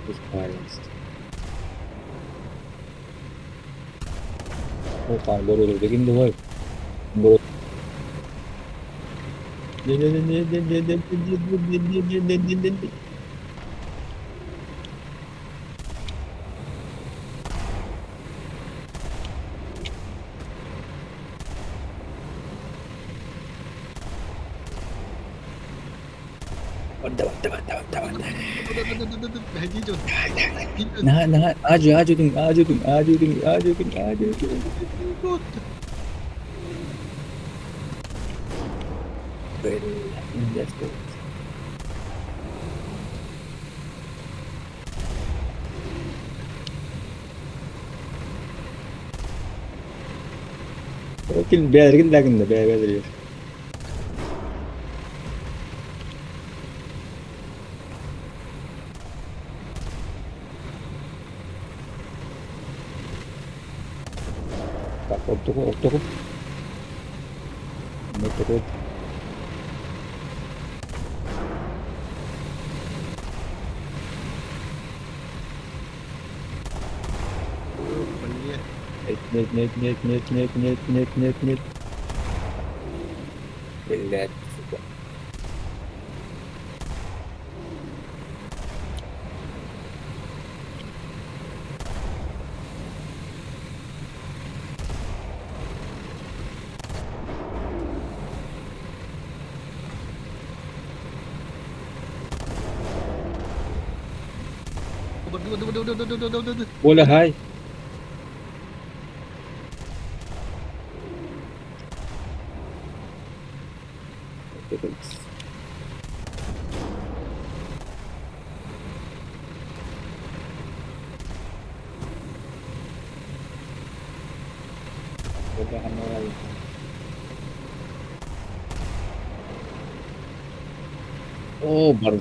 Speaker 4: Of.
Speaker 3: Oh, kan baru bikin tuh, boy. Baru.
Speaker 4: Hijau. Hijau.
Speaker 3: Nah, aju ding. That's good. Mungkin biarin lagi nih, biarin. Tak otuk. Betul. Net. Relax.
Speaker 1: Waduh.
Speaker 3: Boleh hai. Udah mulai. Oh, baru.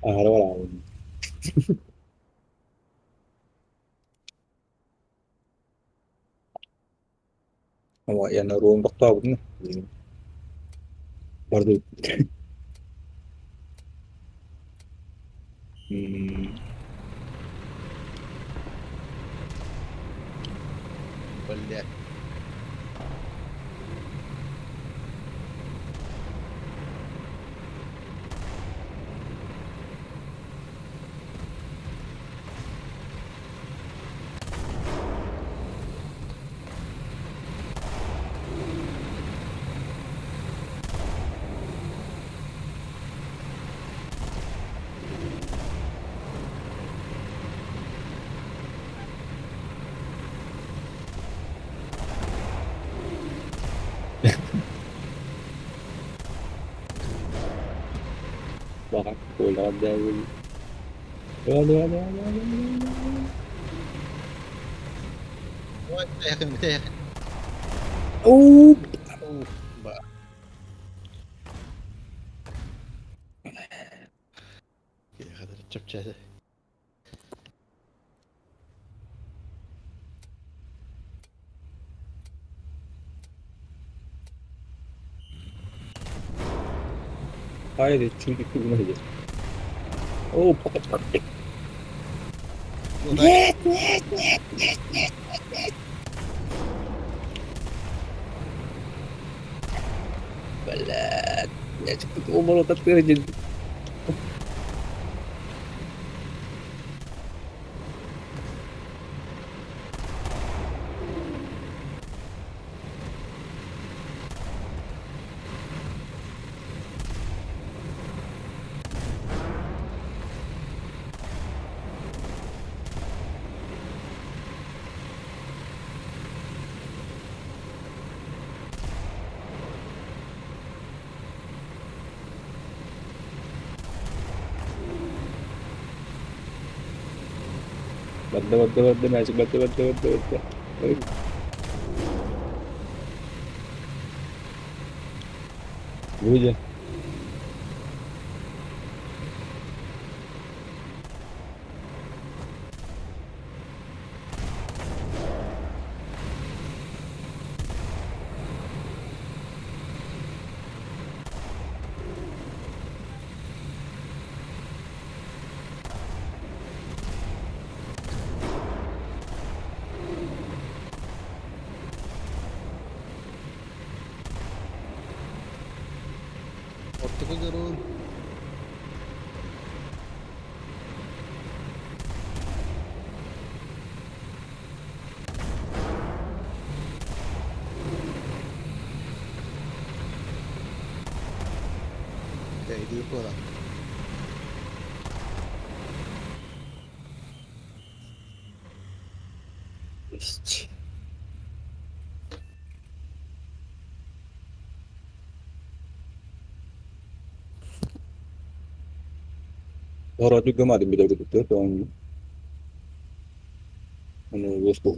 Speaker 3: Araw lang. Ama yan naroon ka tawag na. Baru. Hmm.
Speaker 1: Boleh.
Speaker 3: Baka kulang dahil. Wala.
Speaker 1: Oh, kita yakin.
Speaker 3: Oh!
Speaker 1: Bah. Ya kadar çöpçesi.
Speaker 3: Hayır, çünkü kurma hedef. Oh, paket.
Speaker 1: Uday.
Speaker 3: Balat. Ya cepet umur otak terjun. Bantu, masuk bantu. Bu aja.
Speaker 1: Ortaga durun. Değdiği falan.
Speaker 3: İşte. Orang juga mah beda gitu dong. Ano gusto.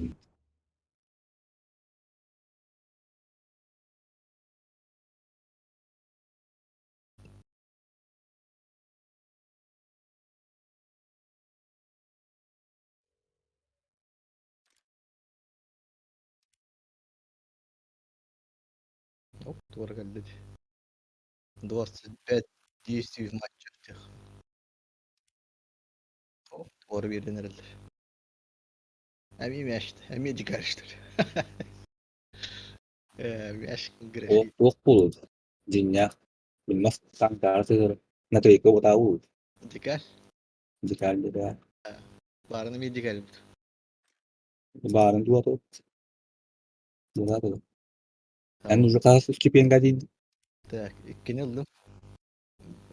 Speaker 1: Оп, тура калдык. 25 действий в матчах. Оп, тура берден herhalde. Hem yaştı, hem yedi karıştır. Yaş grafik.
Speaker 3: Yok pul. Jinnya. Bilmaz tangkar sih. Nanti ko tahu.
Speaker 1: Dikkat.
Speaker 3: Jika ada
Speaker 1: Barını bir dikkat.
Speaker 3: lebaran dua tuh. Dua tuh. Ben ucu kalsız kipen gadiydi.
Speaker 4: Так, ikkini aldım.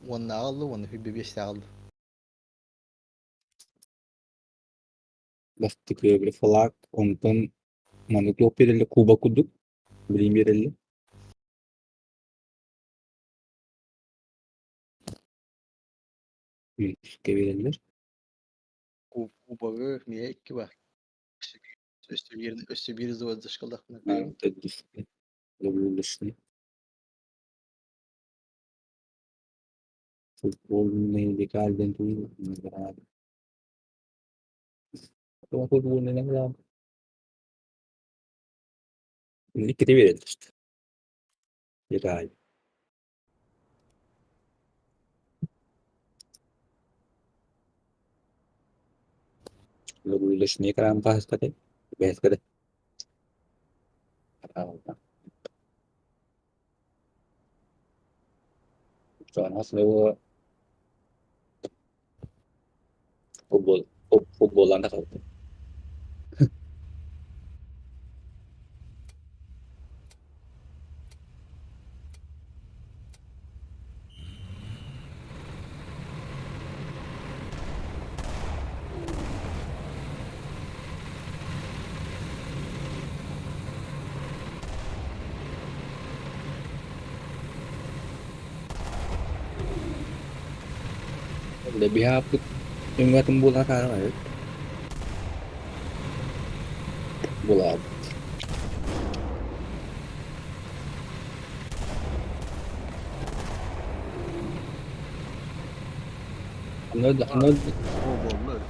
Speaker 4: Onu aldı, onu bir beş aldı.
Speaker 3: Bastık böyle falak. Ondan manuklop verildi. Kuba kuduk. Bilim verildi. Üstü verildi.
Speaker 4: Kubağı niye iki var? Üstü bir zıvazı şıkıldakına
Speaker 3: Ha,
Speaker 4: koyayım.
Speaker 3: tedbir. Böyle işte. Futbol neydi kalden tuyu. Ama futbol ne kadar. İkide verildi işte. Bir ay. Böyle işte ne kadar bahs kade. Bahs kade. Sonra aslında o futboldan da kaldı. Lebih hapus yung atong bola ka ngayon. Bola. Anod.
Speaker 4: Kubağı.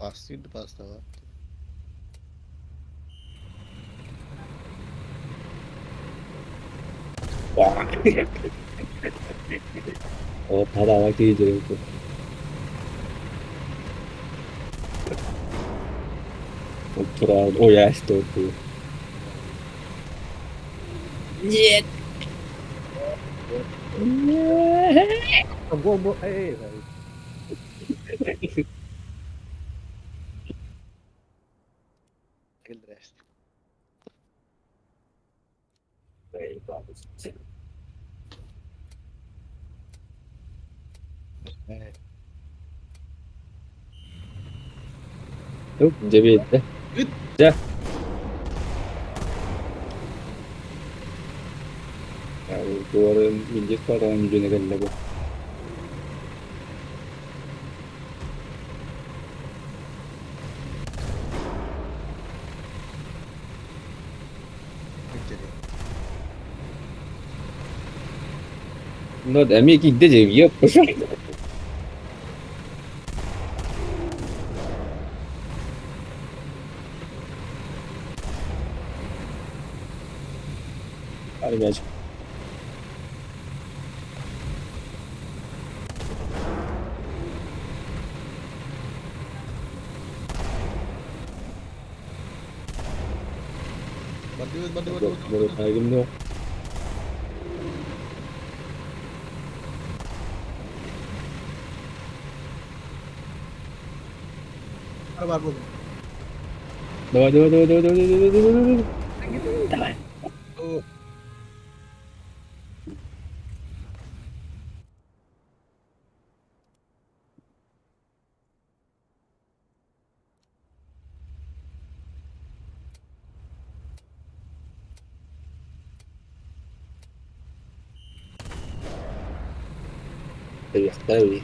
Speaker 4: Pastaydı pasta var.
Speaker 3: Pada waktu itu. Ultra, oh ya itu. Jet.
Speaker 4: Kubağı, Gilres. Evet.
Speaker 3: Tuh, jadi itu. Ya. Keluarin minjit orang dunia kan lagi.
Speaker 4: Bitti.
Speaker 3: No, emi kita je ya. Hadi gel.
Speaker 4: Badut.
Speaker 3: Baru sayım yok.
Speaker 4: Var bu.
Speaker 3: Dua.
Speaker 4: Oh.
Speaker 3: Tabii.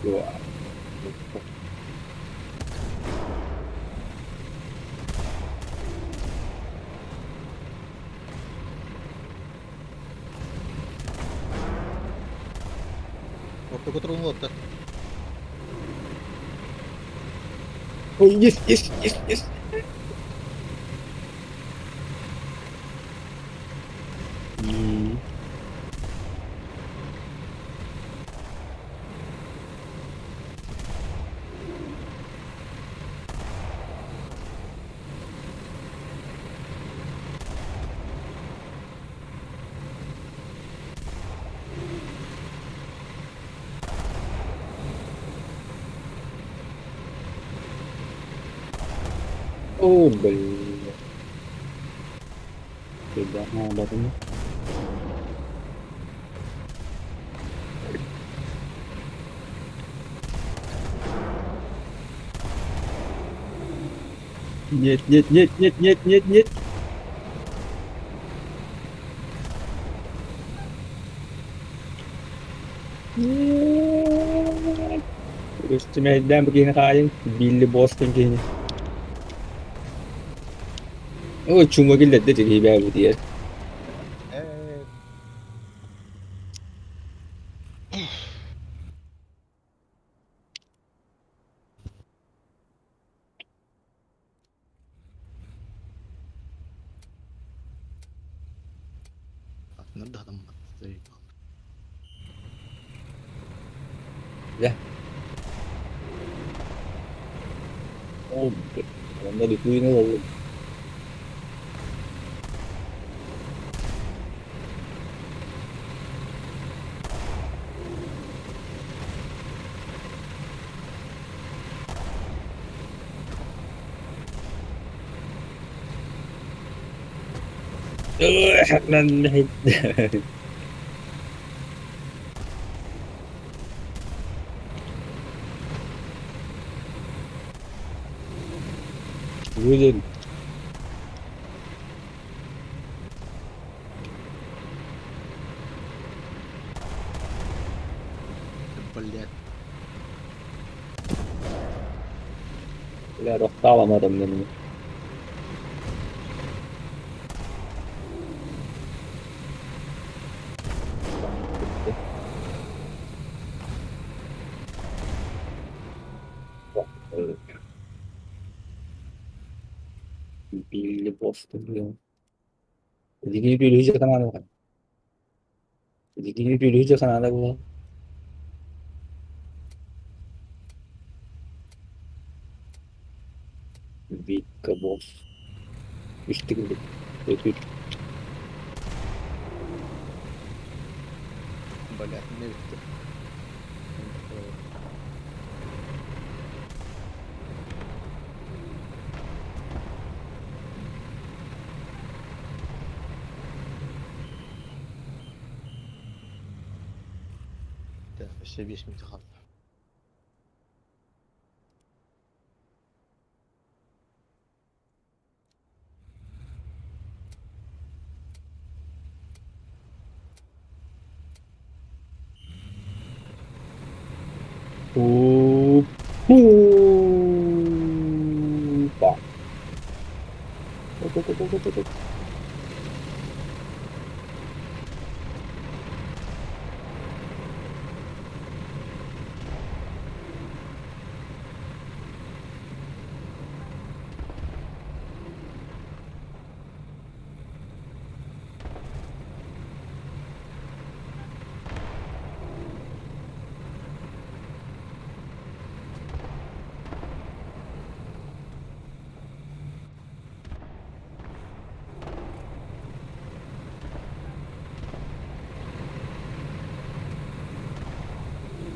Speaker 3: Dua.
Speaker 4: Orta kontrolün orta.
Speaker 3: Oh yes. Oh, блин. Tidak ada ini. Нет, нет, нет, нет, нет, нет, нет. Нет. Üstüme elden begini kayın. Billy Boston gini. O cuma gille de jadi baru dia.
Speaker 1: Eh, Aslında adam zayıf.
Speaker 3: Ya. Oh, onda dikuin oldu. Lan Güzel.
Speaker 1: Блядь.
Speaker 3: Bile rokta alamadım ben. Billy Boston ya. Jadi pilih aja kan ada. Jadi pilih aja kan ada gua. Big boss. İşte gibi. Ötür.
Speaker 1: Блядь, не видно. Да, вообще весь металл.
Speaker 3: Опа.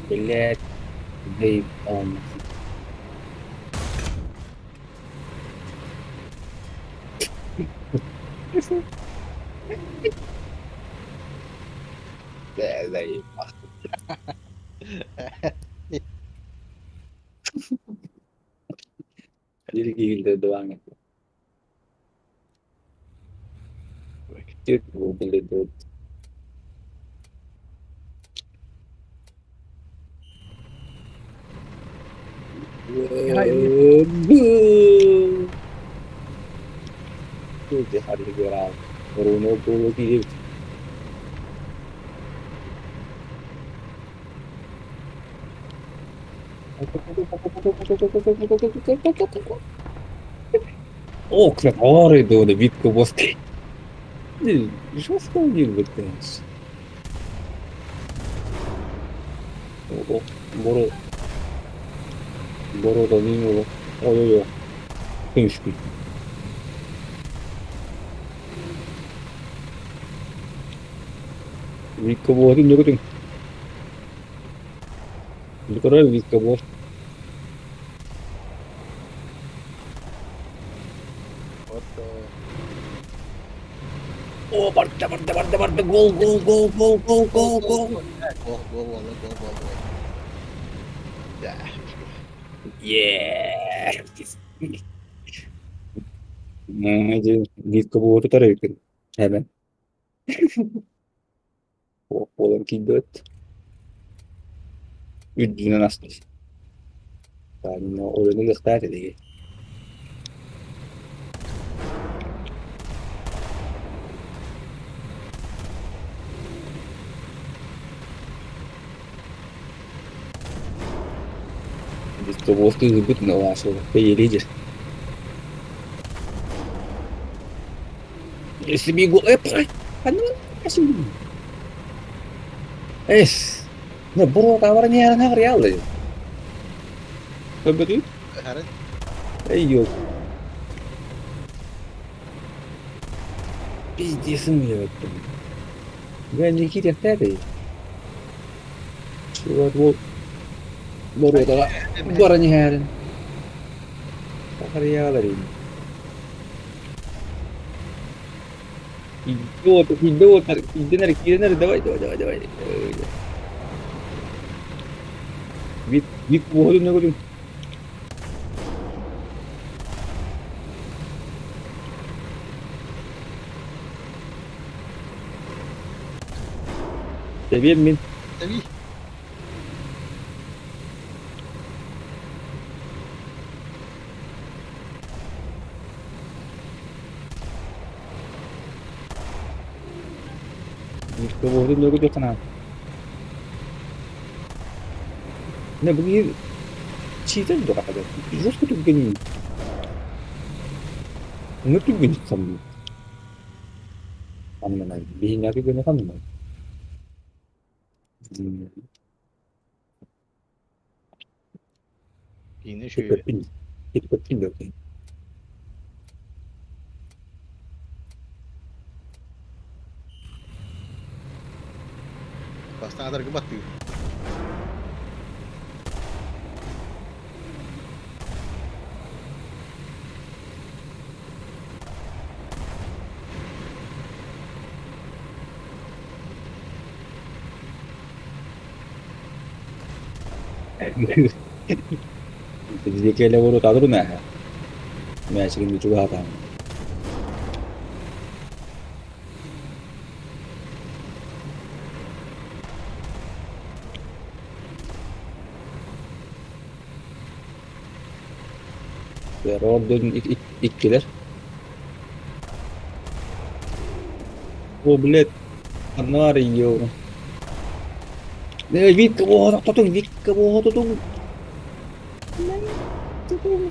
Speaker 3: Блять, заебал. Да, заебал. Ilgili doang itu. Itu beli itu. Itu hari geral. Bruno Bruno gitu. О, кровавый, да, Витка Воски. Жестко один вытянешь. О, Боро. Боро да не было. Ой-ой-ой. Книжки. Витка Воски, не говорим. Витка Воски. Hadi gol gol gol gol gol gol gol.
Speaker 4: Gol vallahi gol. Ya.
Speaker 3: Yeah. Aja git kebuah itu tarik kan. Hemen. Polar kidot. Üdüne nasıl? Yani oyunu gösterdi diye. Git kebuah itu ribut nggak masuk. Kayak aja. Если gol kan kasih. Ne bu tawarnya yang real ya. Betul?
Speaker 4: Her
Speaker 3: Yok. Pizdesim ya. Bence iki defter de. Şu var bu orada bu aranya yarın. Karyalar ini. Hiddo, давай. Вид воду не будем. Seviyem min.
Speaker 4: tabii.
Speaker 3: Вид воду не будем sana. Ne bu bir çiğdem de kadar. Жестко тут гони. Ну тут гони сам. Anlamam. Bir nerede gönül anlamam.
Speaker 4: Yine
Speaker 3: Hiç
Speaker 4: şöyle.
Speaker 3: öpün. Hiç öpün de okey.
Speaker 4: Bastana kadar kapattı.
Speaker 3: Jadi kayak lewat tahu nah. Match ini juga apa? Ya Rodon ikkiler. Oh belet. Anar iyo. Ne vit ke bawah tutung vit ke bawah tutung.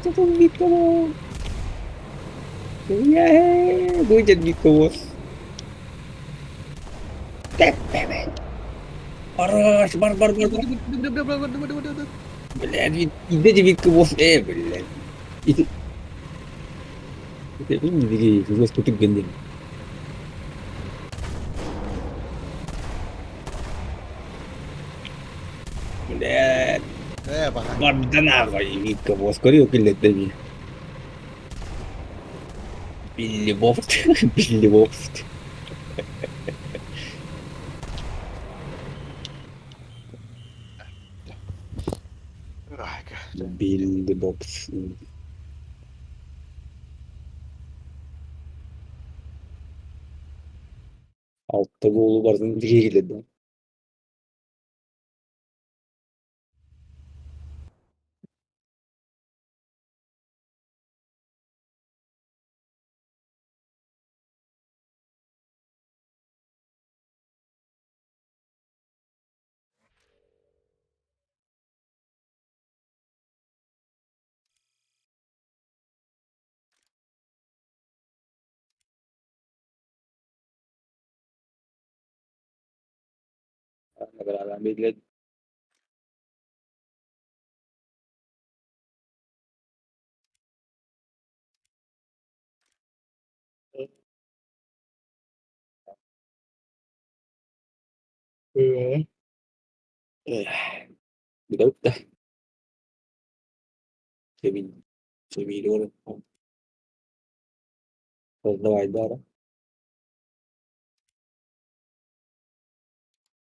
Speaker 3: Tutung vit ke bawah. Ya, gue jadi vit ke bawah. Tep, Parah, bar. Belet vit, ide jadi vit ke bawah. Belet. Itu ini lagi terus tutup gending. Belet.
Speaker 4: Bak.
Speaker 3: Bardan ako vit ke bawah. Skorio killet demi. Billy Boft. Billy Boft. Billy Boft. Altta golu var. Diye giledi. Beraber beklet. Udah. Sevin dulu. Kalau ada.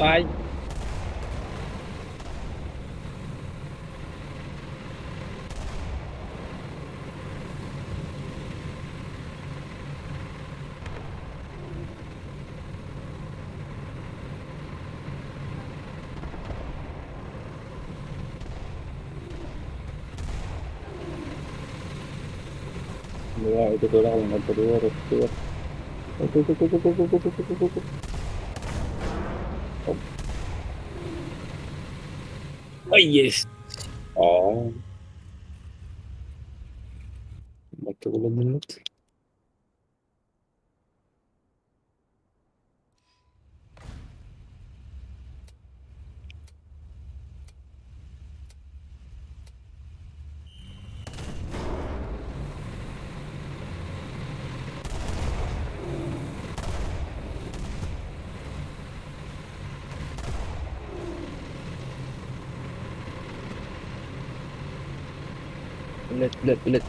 Speaker 3: Ay. Dua, itu tuh lah, nggak kedua, kedua. Oh yes. Oh, 40 menit. Belet.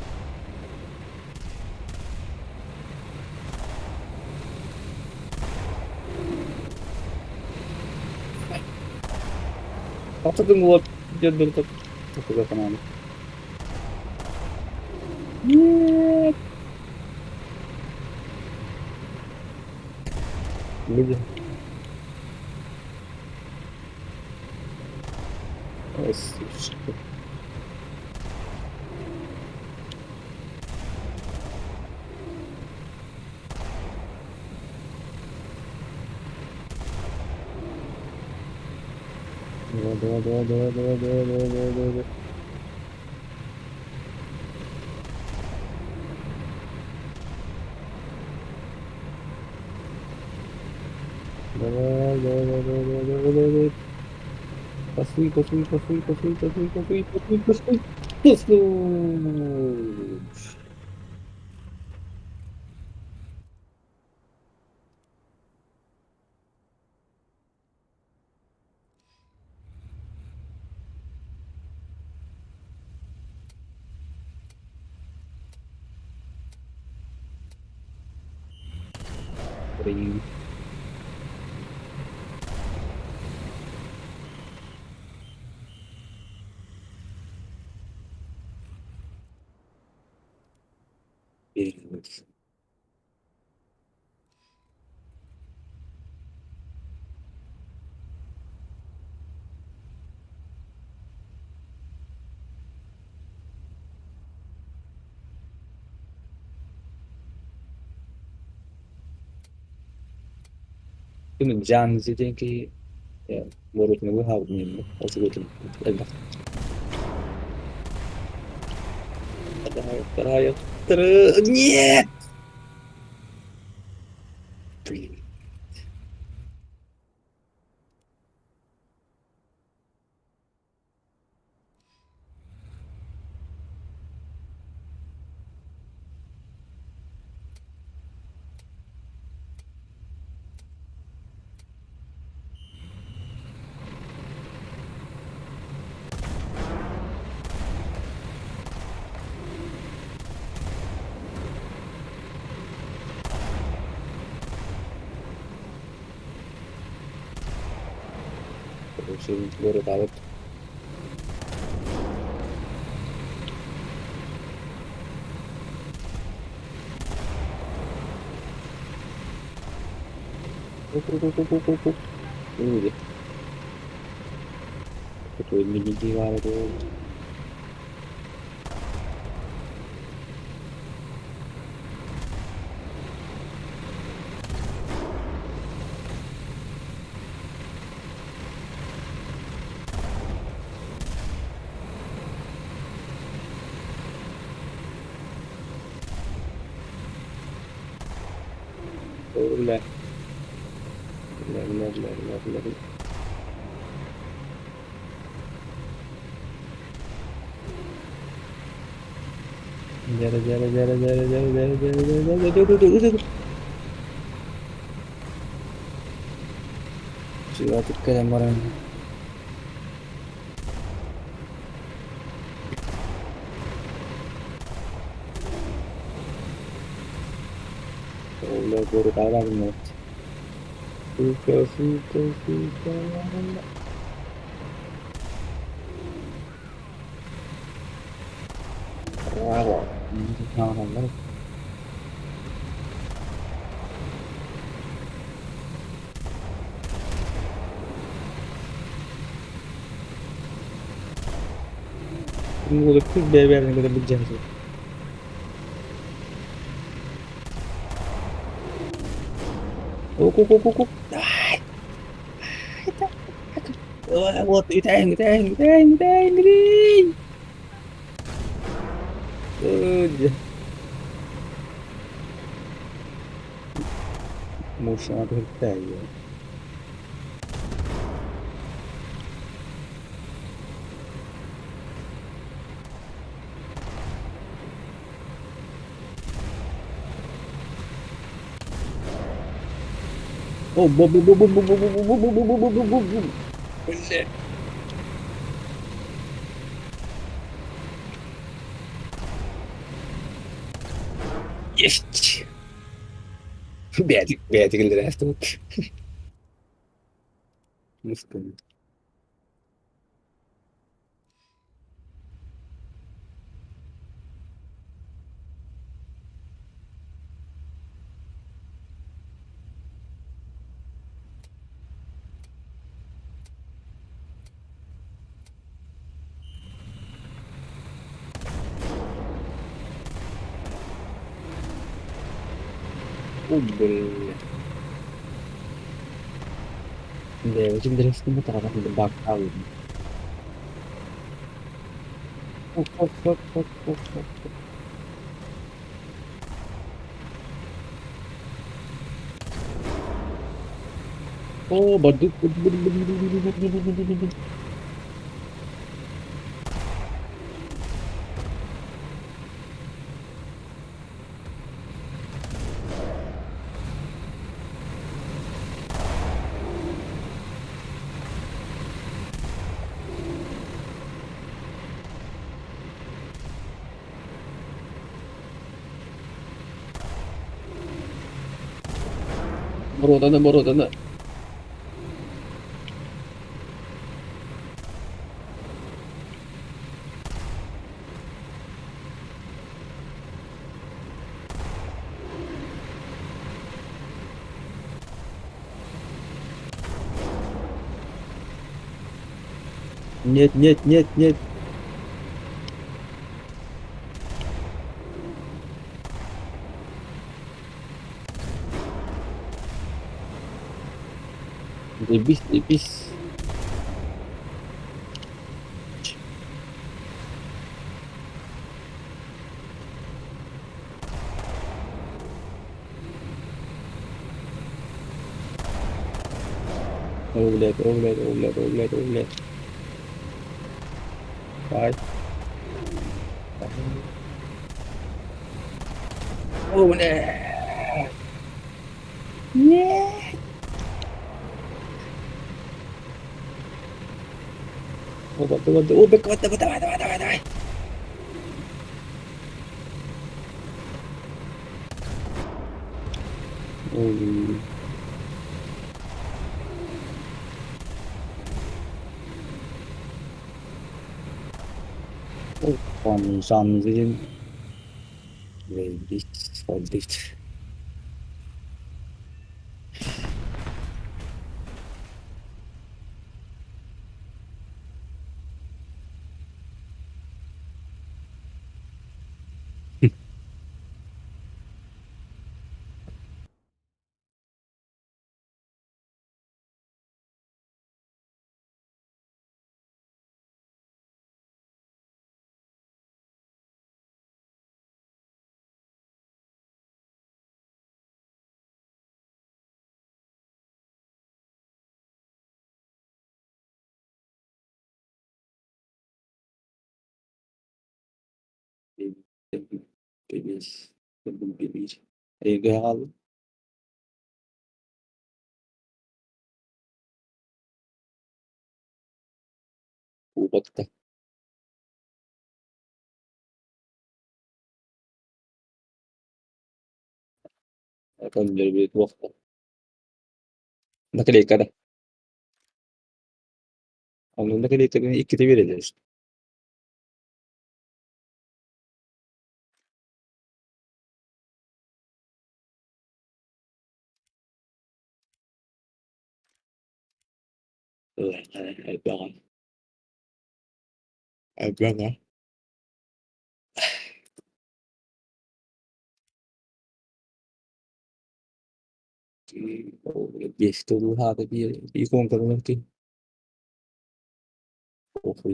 Speaker 3: Apa tuh buat jadwal tuh? Aku gak kenal. Iya. Iya. Yes. Dua. Pasui. Ring. Yes. 근데 장지 denki ya menurutnya gue harus nih harus gue tuh enak terakhir terus nyet. Terus gue udah tahu ini deh betul ini jiwa itu udah jara sudah keren orang udah gue udah tahu lah Suka, suka, suka. Bravo. Subhanallah. Ngulik tuh beber yang kita bejam sih. Oh, kuk. Ay, what? Iteng. Udah. Musa tuh ya. Oh, bu. Yes. Beatik el resto. Mısın? Ubel. Hindi, yung resto mo talaga hindi back out. Fuck. Oh, baduk. Moro na. Нет. Tipis. Ulit. Bye. Oh, no. Yeah. Oh, bantu. Oh, bata. Oh, von Fernsehen. Volldicht. Pipis. Pipis. Egal. Ubat. Akan jadi waktu. Nakil kada. Onun nakil 2'de vereceğiz işte. Ayıp ya. Geçti bu hafta bir konu kadar ki.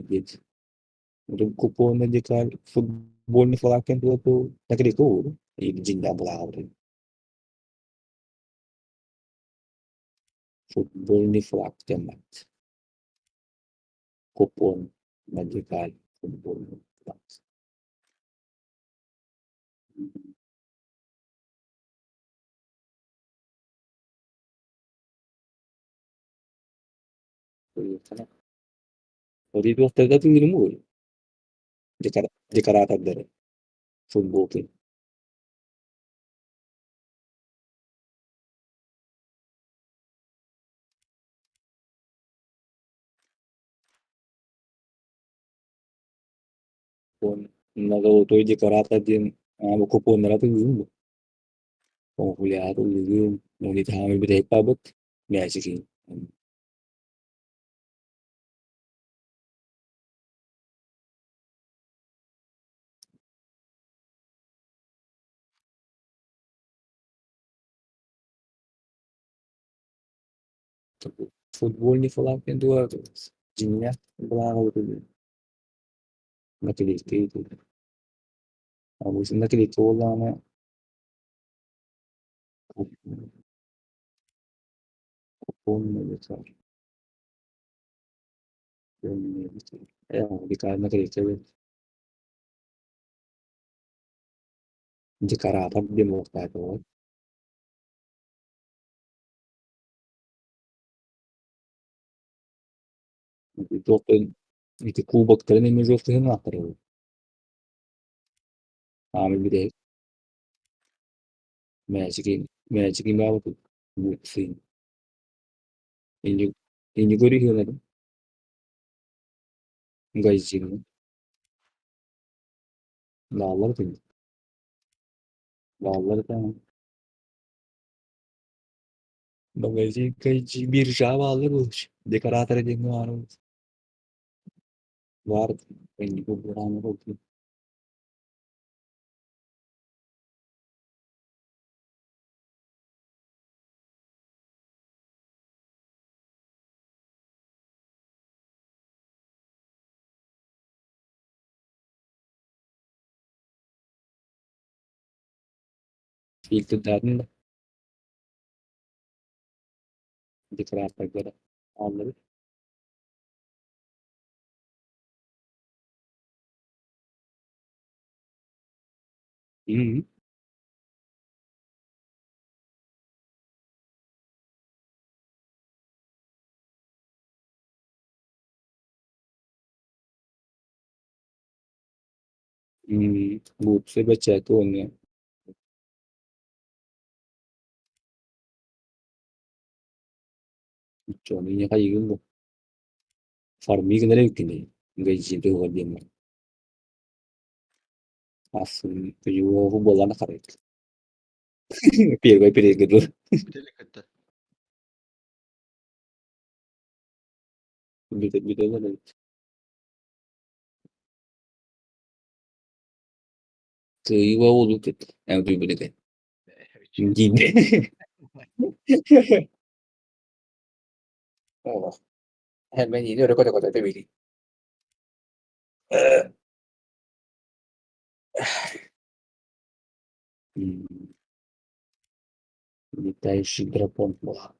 Speaker 3: Gitu. Untuk kupon aja kan football ni falaken tuh nakil ko. Jinda bola udah. Football ni falaken mat. Kupon magical football. Jadi itu tergantung ilmu. Dikarata dari football ke. Kupon nagauto dikarata din kupon na tuh ilmu. Kung kuliah tuh ilmu. Ngunit hamil bida ipabot. Magic. Football ni falaken tuh jinnya bola udah. Nakil itu. Habis nakil itu lah na kupon gitu. Di karena itu dikarata din waktu itu. Itu itu kubak tren ini juga kena terus. Hamil bida magic ini apa tuh? Sing. Ini gue rihil ada. Enggak izin. Lalar tuh. Lalar kan. Bagajı bir java bu. Dekoratör edin var. Var. Ben bu buranı bakıyorum. İlk tutarın da dekoratör göre. Anladım. Hı. Bu sebece tuh ne? Çoğunluğu kaygın bu. Farming na rin kini. Gaji tuh kan dia. Asıl tujuh bola na karet. Pilih gitu.
Speaker 4: Bitelik hatta.
Speaker 3: Gitu kan. Tujuh oldu gitu. Yang tujuh beli kan. Gini. Oh, hemen ini udah kota-kota itu beli. Летающий дракон плохо.